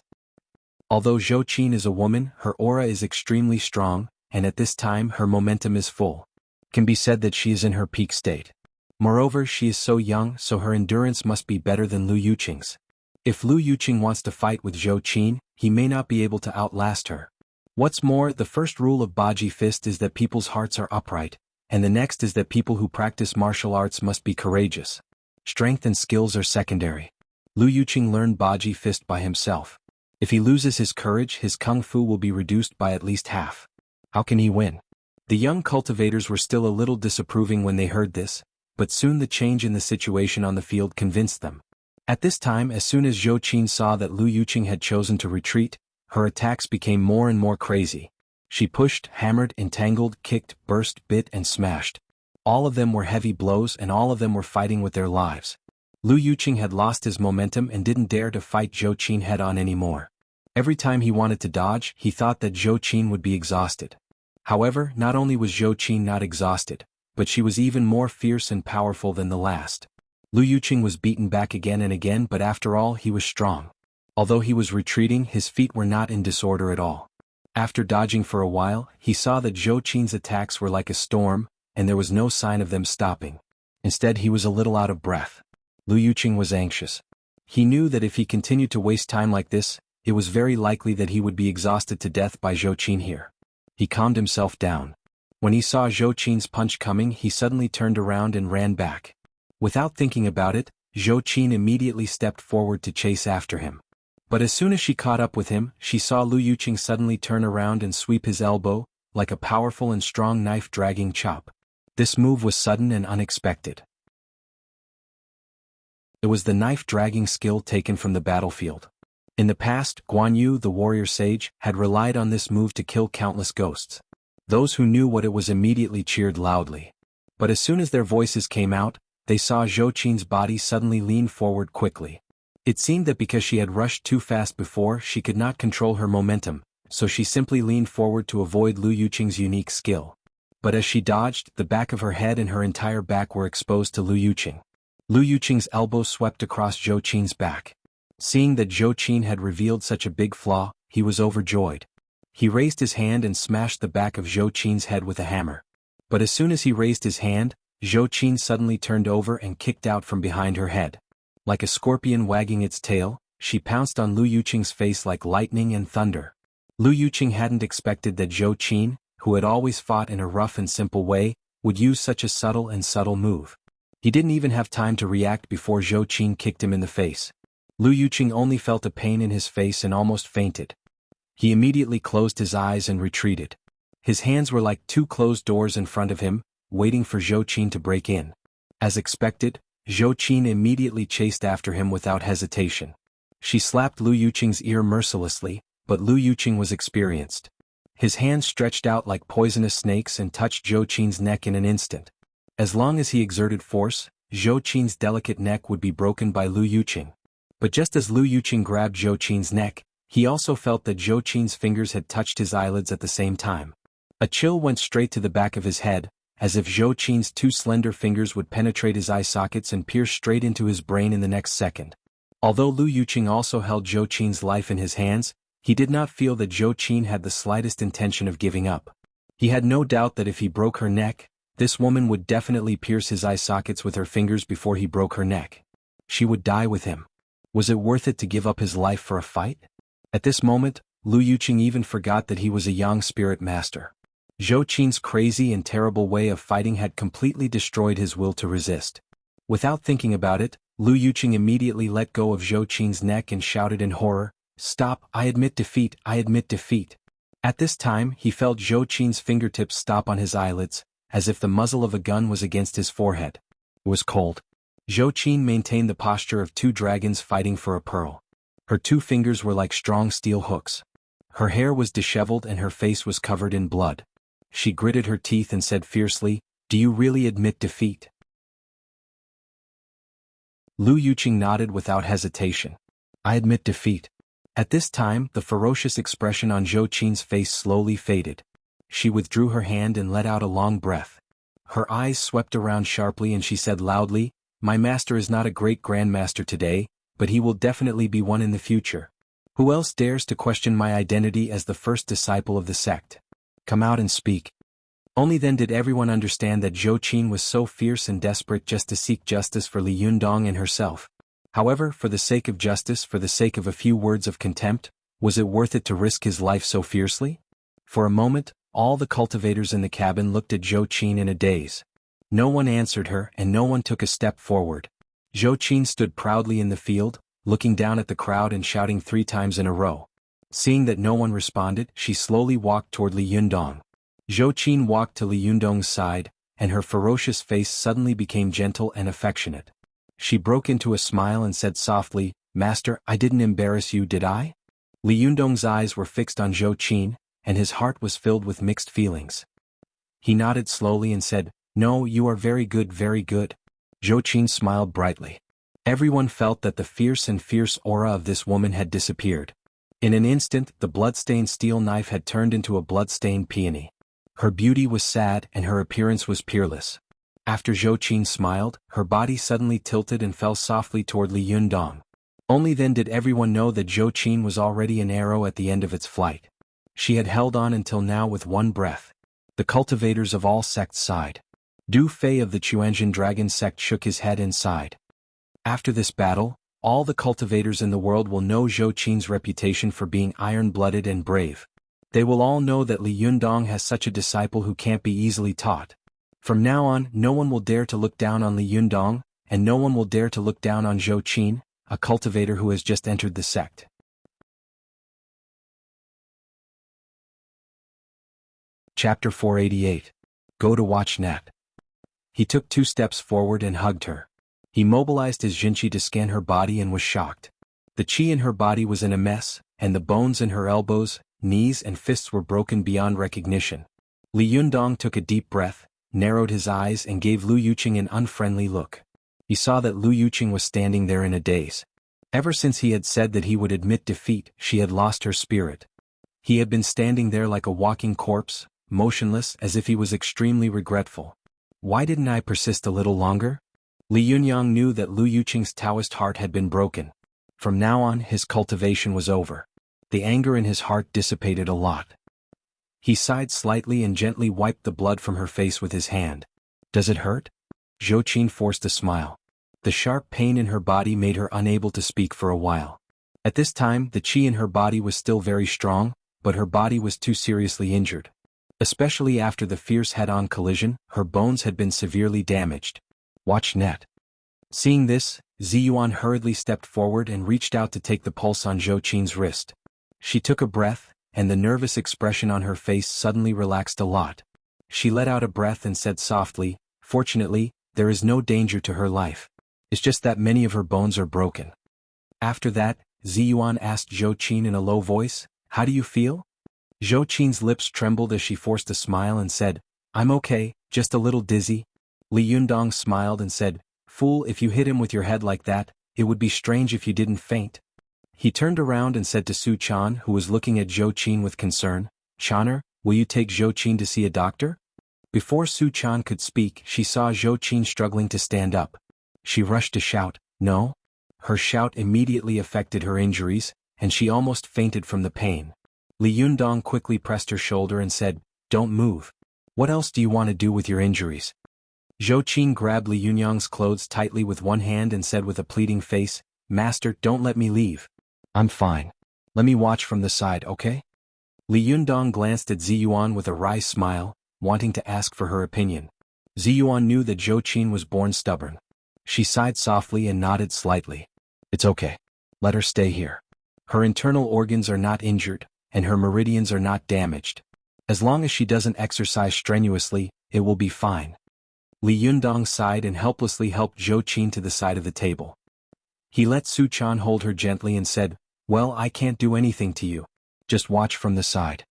Although Zhou Qin is a woman, her aura is extremely strong, and at this time her momentum is full. It can be said that she is in her peak state. Moreover, she is so young, so her endurance must be better than Lu Yuqing's. If Lu Yuqing wants to fight with Zhou Qin, he may not be able to outlast her. What's more, the first rule of Baji Fist is that people's hearts are upright, and the next is that people who practice martial arts must be courageous. Strength and skills are secondary. Lu Yuqing learned Baji Fist by himself. If he loses his courage, his kung fu will be reduced by at least half. How can he win? The young cultivators were still a little disapproving when they heard this, but soon the change in the situation on the field convinced them. At this time, as soon as Zhou Qin saw that Lu Yuqing had chosen to retreat, her attacks became more and more crazy. She pushed, hammered, entangled, kicked, burst, bit, and smashed. All of them were heavy blows and all of them were fighting with their lives. Lu Yuqing had lost his momentum and didn't dare to fight Zhou Qin head-on anymore. Every time he wanted to dodge, he thought that Zhou Qin would be exhausted. However, not only was Zhou Qin not exhausted, but she was even more fierce and powerful than the last. Lu Yuqing was beaten back again and again, but after all he was strong. Although he was retreating, his feet were not in disorder at all. After dodging for a while, he saw that Zhou Qin's attacks were like a storm, and there was no sign of them stopping. Instead, he was a little out of breath. Lu Yuqing was anxious. He knew that if he continued to waste time like this, it was very likely that he would be exhausted to death by Zhou Qin here. He calmed himself down. When he saw Zhou Qin's punch coming, he suddenly turned around and ran back. Without thinking about it, Zhou Qin immediately stepped forward to chase after him. But as soon as she caught up with him, she saw Lu Yuqing suddenly turn around and sweep his elbow, like a powerful and strong knife-dragging chop. This move was sudden and unexpected. It was the knife-dragging skill taken from the battlefield. In the past, Guan Yu, the warrior sage, had relied on this move to kill countless ghosts. Those who knew what it was immediately cheered loudly. But as soon as their voices came out, they saw Zhou Qin's body suddenly lean forward quickly. It seemed that because she had rushed too fast before, she could not control her momentum, so she simply leaned forward to avoid Lu Yuqing's unique skill. But as she dodged, the back of her head and her entire back were exposed to Lu Yuqing. Lu Yuqing's elbow swept across Zhou Qin's back. Seeing that Zhou Qin had revealed such a big flaw, he was overjoyed. He raised his hand and smashed the back of Zhou Qin's head with a hammer. But as soon as he raised his hand, Zhou Qin suddenly turned over and kicked out from behind her head. Like a scorpion wagging its tail, she pounced on Lu Yuqing's face like lightning and thunder. Lu Yuqing hadn't expected that Zhou Qin, who had always fought in a rough and simple way, would use such a subtle move. He didn't even have time to react before Zhou Qin kicked him in the face. Lu Yuqing only felt a pain in his face and almost fainted. He immediately closed his eyes and retreated. His hands were like 2 closed doors in front of him, waiting for Zhou Qin to break in. As expected, Zhou Qin immediately chased after him without hesitation. She slapped Lu Yuqing's ear mercilessly, but Lu Yuqing was experienced. His hands stretched out like poisonous snakes and touched Zhou Qin's neck in an instant. As long as he exerted force, Zhou Qin's delicate neck would be broken by Lu Yuqing. But just as Lu Yuqing grabbed Zhou Qin's neck, he also felt that Zhou Qin's fingers had touched his eyelids at the same time. A chill went straight to the back of his head, as if Zhou Qin's 2 slender fingers would penetrate his eye sockets and pierce straight into his brain in the next second. Although Lu Yuqing also held Zhou Qin's life in his hands, he did not feel that Zhou Qin had the slightest intention of giving up. He had no doubt that if he broke her neck, this woman would definitely pierce his eye sockets with her fingers before he broke her neck. She would die with him. Was it worth it to give up his life for a fight? At this moment, Lu Yuqing even forgot that he was a young spirit master. Zhou Qin's crazy and terrible way of fighting had completely destroyed his will to resist. Without thinking about it, Lu Yuqing immediately let go of Zhou Qin's neck and shouted in horror, "Stop, I admit defeat, I admit defeat." At this time, he felt Zhou Qin's fingertips stop on his eyelids, as if the muzzle of a gun was against his forehead. It was cold. Zhou Qin maintained the posture of 2 dragons fighting for a pearl. Her 2 fingers were like strong steel hooks. Her hair was disheveled and her face was covered in blood. She gritted her teeth and said fiercely, "Do you really admit defeat?" Lu Yuqing nodded without hesitation. I admit defeat. At this time, the ferocious expression on Zhou Qin's face slowly faded. She withdrew her hand and let out a long breath. Her eyes swept around sharply and she said loudly, "My master is not a great grandmaster today, but he will definitely be one in the future. Who else dares to question my identity as the first disciple of the sect? Come out and speak." Only then did everyone understand that Zhou Qin was so fierce and desperate just to seek justice for Li Yundong and herself. However, for the sake of justice, for the sake of a few words of contempt, was it worth it to risk his life so fiercely? For a moment, all the cultivators in the cabin looked at Zhou Qin in a daze. No one answered her and no one took a step forward. Zhou Qin stood proudly in the field, looking down at the crowd and shouting 3 times in a row. Seeing that no one responded, she slowly walked toward Li Yundong. Zhou Qin walked to Li Yundong's side, and her ferocious face suddenly became gentle and affectionate. She broke into a smile and said softly, "Master, I didn't embarrass you, did I?" Li Yundong's eyes were fixed on Zhou Qin, and his heart was filled with mixed feelings. He nodded slowly and said, "No, you are very good, very good." Zhou Qin smiled brightly. Everyone felt that the fierce aura of this woman had disappeared. In an instant, the blood-stained steel knife had turned into a blood-stained peony. Her beauty was sad and her appearance was peerless. After Zhou Qin smiled, her body suddenly tilted and fell softly toward Li Yundong. Only then did everyone know that Zhou Qin was already an arrow at the end of its flight. She had held on until now with one breath. The cultivators of all sects sighed. Du Fei of the Chuanjin Dragon sect shook his head and sighed. After this battle, all the cultivators in the world will know Zhou Qin's reputation for being iron-blooded and brave. They will all know that Li Yundong has such a disciple who can't be easily taught. From now on, no one will dare to look down on Li Yundong, and no one will dare to look down on Zhou Qin, a cultivator who has just entered the sect. Chapter 488. Go to watch net. He took 2 steps forward and hugged her. He mobilized his Jinqi to scan her body and was shocked. The qi in her body was in a mess, and the bones in her elbows, knees and fists were broken beyond recognition. Li Yundong took a deep breath, narrowed his eyes and gave Lu Yuqing an unfriendly look. He saw that Lu Yuqing was standing there in a daze. Ever since he had said that he would admit defeat, she had lost her spirit. He had been standing there like a walking corpse, motionless as if he was extremely regretful. Why didn't I persist a little longer? Li Yunyang knew that Lu Yuqing's Taoist heart had been broken. From now on, his cultivation was over. The anger in his heart dissipated a lot. He sighed slightly and gently wiped the blood from her face with his hand. "Does it hurt?" Zhou Qin forced a smile. The sharp pain in her body made her unable to speak for a while. At this time, the qi in her body was still very strong, but her body was too seriously injured. Especially after the fierce head-on collision, her bones had been severely damaged. Watch net. Seeing this, Ziyuan hurriedly stepped forward and reached out to take the pulse on Zhou Qin's wrist. She took a breath, and the nervous expression on her face suddenly relaxed a lot. She let out a breath and said softly, "Fortunately, there is no danger to her life. It's just that many of her bones are broken." After that, Ziyuan asked Zhou Qin in a low voice, "How do you feel?" Zhou Qin's lips trembled as she forced a smile and said, "I'm okay, just a little dizzy." Li Yundong smiled and said, "Fool, if you hit him with your head like that, it would be strange if you didn't faint." He turned around and said to Su Chan, who was looking at Zhou Qin with concern, "Chaner, will you take Zhou Qin to see a doctor?" Before Su Chan could speak, she saw Zhou Qin struggling to stand up. She rushed to shout, "No!" Her shout immediately affected her injuries, and she almost fainted from the pain. Li Yundong quickly pressed her shoulder and said, "Don't move. What else do you want to do with your injuries?" Zhou Qin grabbed Li Yunyang's clothes tightly with one hand and said with a pleading face, "Master, don't let me leave. I'm fine. Let me watch from the side, okay?" Li Yundong glanced at Ziyuan with a wry smile, wanting to ask for her opinion. Ziyuan knew that Zhou Qin was born stubborn. She sighed softly and nodded slightly. "It's okay. Let her stay here. Her internal organs are not injured, and her meridians are not damaged. As long as she doesn't exercise strenuously, it will be fine." Li Yundong sighed and helplessly helped Zhou Qin to the side of the table. He let Su Chan hold her gently and said, "Well, I can't do anything to you. Just watch from the side."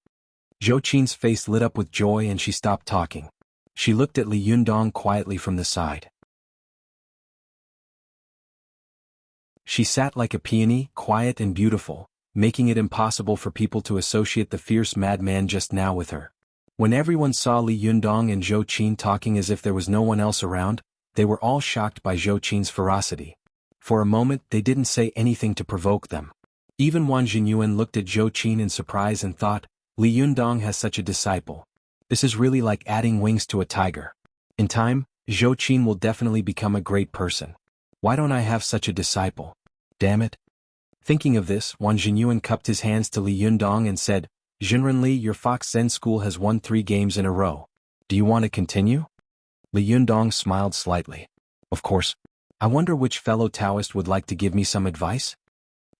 Zhou Qin's face lit up with joy and she stopped talking. She looked at Li Yundong quietly from the side. She sat like a peony, quiet and beautiful, making it impossible for people to associate the fierce madman just now with her. When everyone saw Li Yundong and Zhou Qin talking as if there was no one else around, they were all shocked by Zhou Qin's ferocity. For a moment they didn't say anything to provoke them. Even Wang Jinyuan looked at Zhou Qin in surprise and thought, Li Yundong has such a disciple. This is really like adding wings to a tiger. In time, Zhou Qin will definitely become a great person. Why don't I have such a disciple? Damn it. Thinking of this, Wang Jinyuan cupped his hands to Li Yundong and said, Jinrenli, your Fox Zen school has won 3 games in a row. Do you want to continue? Li Yundong smiled slightly. Of course. I wonder which fellow Taoist would like to give me some advice?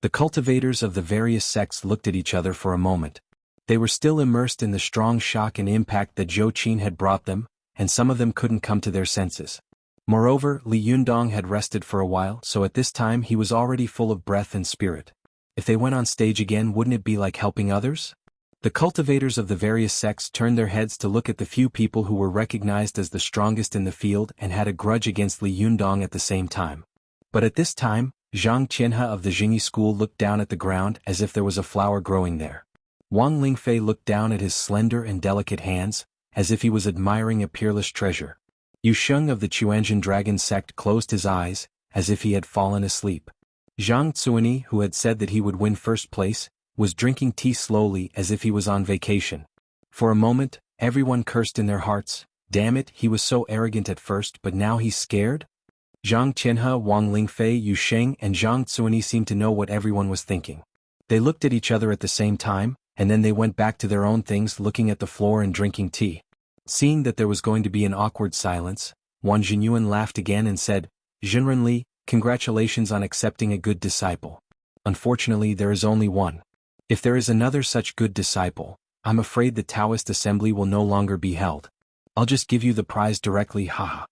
The cultivators of the various sects looked at each other for a moment. They were still immersed in the strong shock and impact that Zhou Qin had brought them, and some of them couldn't come to their senses. Moreover, Li Yundong had rested for a while, so at this time he was already full of breath and spirit. If they went on stage again, wouldn't it be like helping others? The cultivators of the various sects turned their heads to look at the few people who were recognized as the strongest in the field and had a grudge against Li Yundong at the same time. But at this time, Zhang Qianhe of the Jingyi school looked down at the ground as if there was a flower growing there. Wang Lingfei looked down at his slender and delicate hands, as if he was admiring a peerless treasure. Yu Sheng of the Chuanjin dragon sect closed his eyes, as if he had fallen asleep. Zhang Tsuani, who had said that he would win first place, was drinking tea slowly as if he was on vacation. For a moment, everyone cursed in their hearts, damn it, he was so arrogant at first but now he's scared? Zhang Qianhe, Wang Lingfei, Yu Sheng and Zhang Tsuani seemed to know what everyone was thinking. They looked at each other at the same time, and then they went back to their own things, looking at the floor and drinking tea. Seeing that there was going to be an awkward silence, Wang Jinyuan laughed again and said, Jinrenli, congratulations on accepting a good disciple. Unfortunately there is only one. If there is another such good disciple, I'm afraid the Taoist assembly will no longer be held. I'll just give you the prize directly, haha.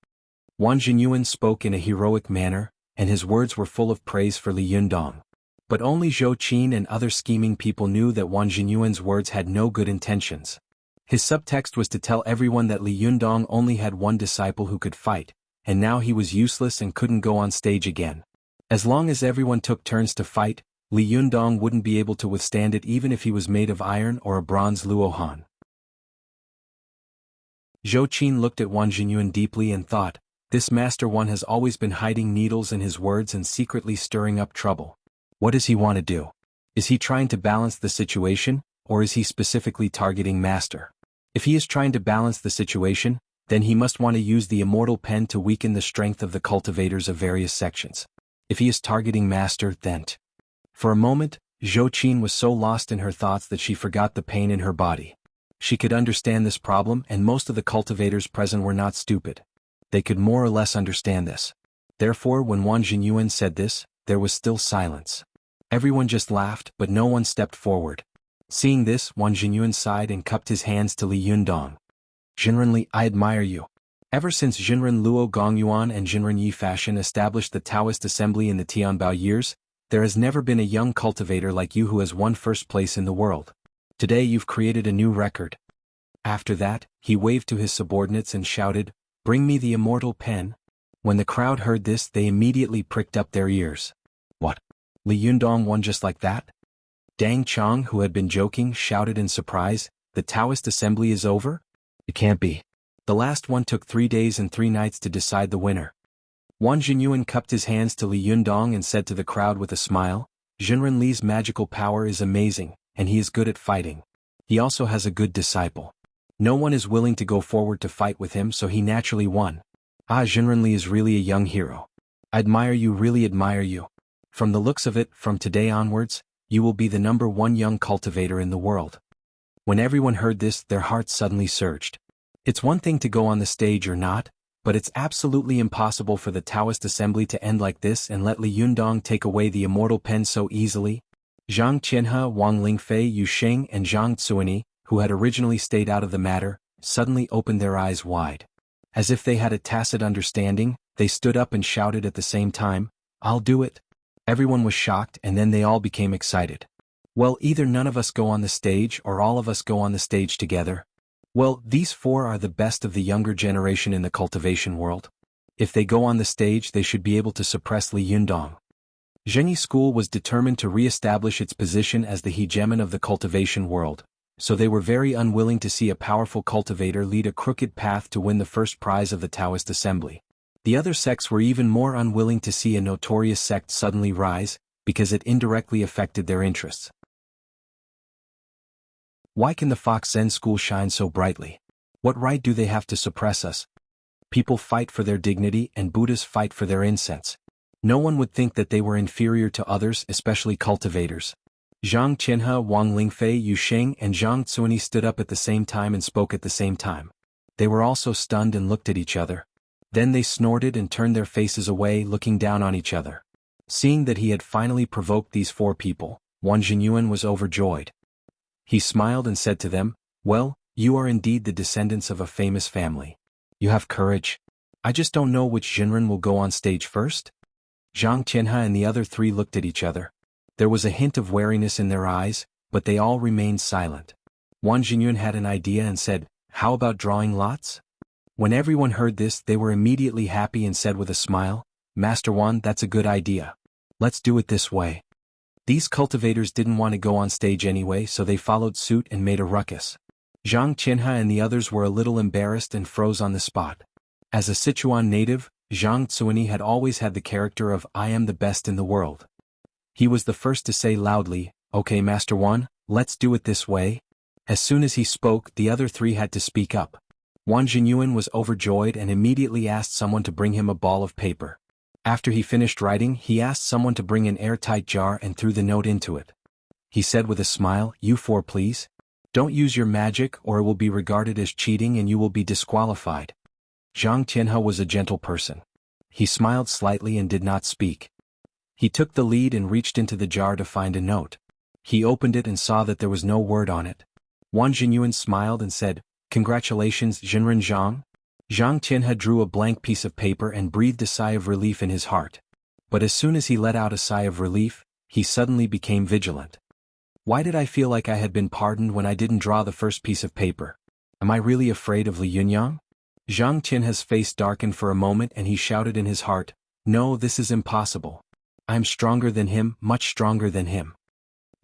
Wang Jinyuan spoke in a heroic manner, and his words were full of praise for Li Yundong. But only Zhou Qin and other scheming people knew that Wang Jinyuan's words had no good intentions. His subtext was to tell everyone that Li Yundong only had one disciple who could fight, and now he was useless and couldn't go on stage again. As long as everyone took turns to fight, Li Yundong wouldn't be able to withstand it even if he was made of iron or a bronze luohan. Zhou Qin looked at Wang Jinyuan deeply and thought, this Master One has always been hiding needles in his words and secretly stirring up trouble. What does he want to do? Is he trying to balance the situation, or is he specifically targeting Master? If he is trying to balance the situation, then he must want to use the immortal pen to weaken the strength of the cultivators of various sections. If he is targeting Master, then... For a moment, Zhou Qin was so lost in her thoughts that she forgot the pain in her body. She could understand this problem, and most of the cultivators present were not stupid. They could more or less understand this. Therefore, when Wang Jinyuan said this, there was still silence. Everyone just laughed, but no one stepped forward. Seeing this, Wang Jinyuan sighed and cupped his hands to Li Yundong. Jinrenli, I admire you. Ever since Jinren Luo Gongyuan and Jinren Yi Fashion established the Taoist assembly in the Tianbao years, there has never been a young cultivator like you who has won first place in the world. Today you've created a new record. After that, he waved to his subordinates and shouted, Bring me the immortal pen. When the crowd heard this, they immediately pricked up their ears. What? Li Yundong won just like that? Dang Chong, who had been joking, shouted in surprise, The Taoist assembly is over? It can't be. The last one took 3 days and 3 nights to decide the winner. Wang Jinyuan cupped his hands to Li Yundong and said to the crowd with a smile, Jinren Li's magical power is amazing, and he is good at fighting. He also has a good disciple. No one is willing to go forward to fight with him, so he naturally won. Ah, Jinren Li is really a young hero. I admire you, really admire you. From the looks of it, from today onwards, you will be the #1 young cultivator in the world. When everyone heard this, their hearts suddenly surged. It's one thing to go on the stage or not, but it's absolutely impossible for the Taoist assembly to end like this and let Li Yundong take away the immortal pen so easily. Zhang Qianhe, Wang Lingfei, Yu Sheng and Zhang Tsuani, who had originally stayed out of the matter, suddenly opened their eyes wide. As if they had a tacit understanding, they stood up and shouted at the same time, I'll do it. Everyone was shocked, and then they all became excited. Well, either none of us go on the stage or all of us go on the stage together. Well, these 4 are the best of the younger generation in the cultivation world. If they go on the stage, they should be able to suppress Li Yundong. Zhenyi School was determined to re-establish its position as the hegemon of the cultivation world, so they were very unwilling to see a powerful cultivator lead a crooked path to win the first prize of the Taoist assembly. The other sects were even more unwilling to see a notorious sect suddenly rise, because it indirectly affected their interests. Why can the Fox Zen School shine so brightly? What right do they have to suppress us? People fight for their dignity and Buddhists fight for their incense. No one would think that they were inferior to others, especially cultivators. Zhang Qianhe, Wang Lingfei, Yu Sheng, and Zhang Zuani stood up at the same time and spoke at the same time. They were also stunned and looked at each other. Then they snorted and turned their faces away, looking down on each other. Seeing that he had finally provoked these four people, Wang Jinyuan was overjoyed. He smiled and said to them, "Well, you are indeed the descendants of a famous family. You have courage. I just don't know which Jinren will go on stage first." Zhang Qianhe and the other three looked at each other. There was a hint of wariness in their eyes, but they all remained silent. Wang Jinyuan had an idea and said, "How about drawing lots?" When everyone heard this, they were immediately happy and said with a smile, "Master Wan, that's a good idea. Let's do it this way." These cultivators didn't want to go on stage anyway, so they followed suit and made a ruckus. Zhang Qianhe and the others were a little embarrassed and froze on the spot. As a Sichuan native, Zhang Zuani had always had the character of "I am the best in the world." He was the first to say loudly, "Okay, Master Wan, let's do it this way." As soon as he spoke, the other three had to speak up. Wang Jinyuan was overjoyed and immediately asked someone to bring him a ball of paper. After he finished writing, he asked someone to bring an airtight jar and threw the note into it. He said with a smile, "You four please. Don't use your magic or it will be regarded as cheating and you will be disqualified." Zhang Qianhe was a gentle person. He smiled slightly and did not speak. He took the lead and reached into the jar to find a note. He opened it and saw that there was no word on it. Wang Jinyuan smiled and said, "Congratulations, Jinren Zhang." Zhang Qianhe drew a blank piece of paper and breathed a sigh of relief in his heart. But as soon as he let out a sigh of relief, he suddenly became vigilant. Why did I feel like I had been pardoned when I didn't draw the first piece of paper? Am I really afraid of Li Yunyang? Zhang Qianhe's face darkened for a moment and he shouted in his heart, "No, this is impossible. I am stronger than him, much stronger than him."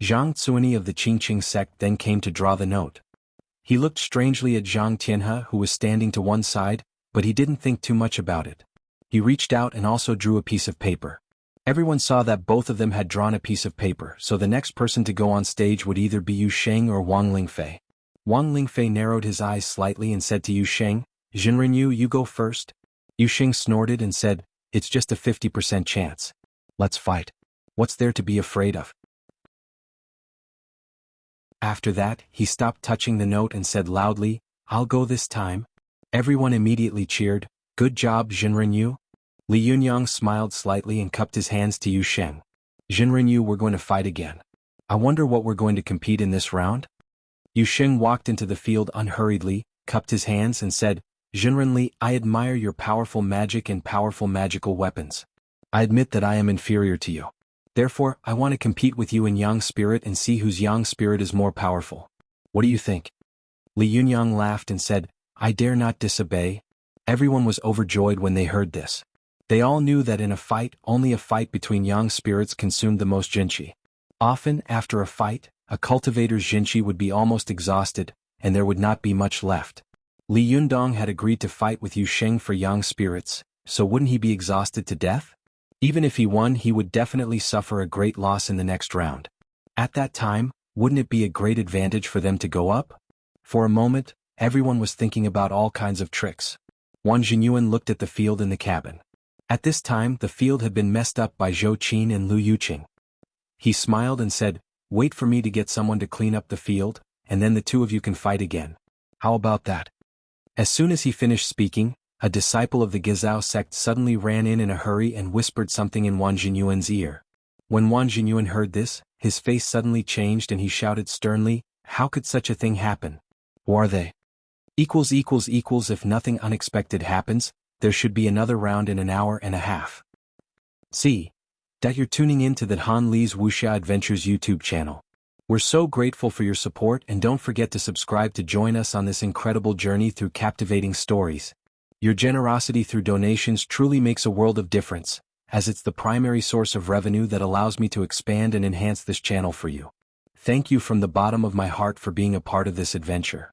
Zhang Zuani of the Qingqing sect then came to draw the note. He looked strangely at Zhang Qianhe, who was standing to one side, but he didn't think too much about it. He reached out and also drew a piece of paper. Everyone saw that both of them had drawn a piece of paper, so the next person to go on stage would either be Yu Sheng or Wang Lingfei. Wang Lingfei narrowed his eyes slightly and said to Yu Sheng, "Jinren Yu, you go first." Yu Sheng snorted and said, "It's just a 50% chance. Let's fight. What's there to be afraid of?" After that, he stopped touching the note and said loudly, "I'll go this time." Everyone immediately cheered, "Good job, Jinren Yu." Li Yunyang smiled slightly and cupped his hands to Yu Sheng. "Jinren Yu, we're going to fight again. I wonder what we're going to compete in this round?" Yu Sheng walked into the field unhurriedly, cupped his hands and said, "Jinren Li, I admire your powerful magic and powerful magical weapons. I admit that I am inferior to you. Therefore, I want to compete with you in Yang spirit and see whose Yang spirit is more powerful. What do you think?" Li Yunyang laughed and said, "I dare not disobey." Everyone was overjoyed when they heard this. They all knew that in a fight, only a fight between Yang spirits consumed the most jinqi. Often, after a fight, a cultivator's jinqi would be almost exhausted, and there would not be much left. Li Yundong had agreed to fight with Yu Sheng for Yang spirits, so wouldn't he be exhausted to death? Even if he won, he would definitely suffer a great loss in the next round. At that time, wouldn't it be a great advantage for them to go up? For a moment, everyone was thinking about all kinds of tricks. Wang Jinyuan looked at the field in the cabin. At this time, the field had been messed up by Zhou Qin and Lu Yuqing. He smiled and said, "Wait for me to get someone to clean up the field, and then the two of you can fight again. How about that?" As soon as he finished speaking, a disciple of the Gezhou sect suddenly ran in a hurry and whispered something in Wang Jinyuan's ear. When Wang Jinyuan heard this, his face suddenly changed and he shouted sternly, "How could such a thing happen? Who are they?" If nothing unexpected happens, there should be another round in an hour and a half. See that you're tuning in to the Han Li's Wuxia Adventures YouTube channel. We're so grateful for your support and don't forget to subscribe to join us on this incredible journey through captivating stories. Your generosity through donations truly makes a world of difference. as it's the primary source of revenue that allows me to expand and enhance this channel for you. Thank you from the bottom of my heart for being a part of this adventure.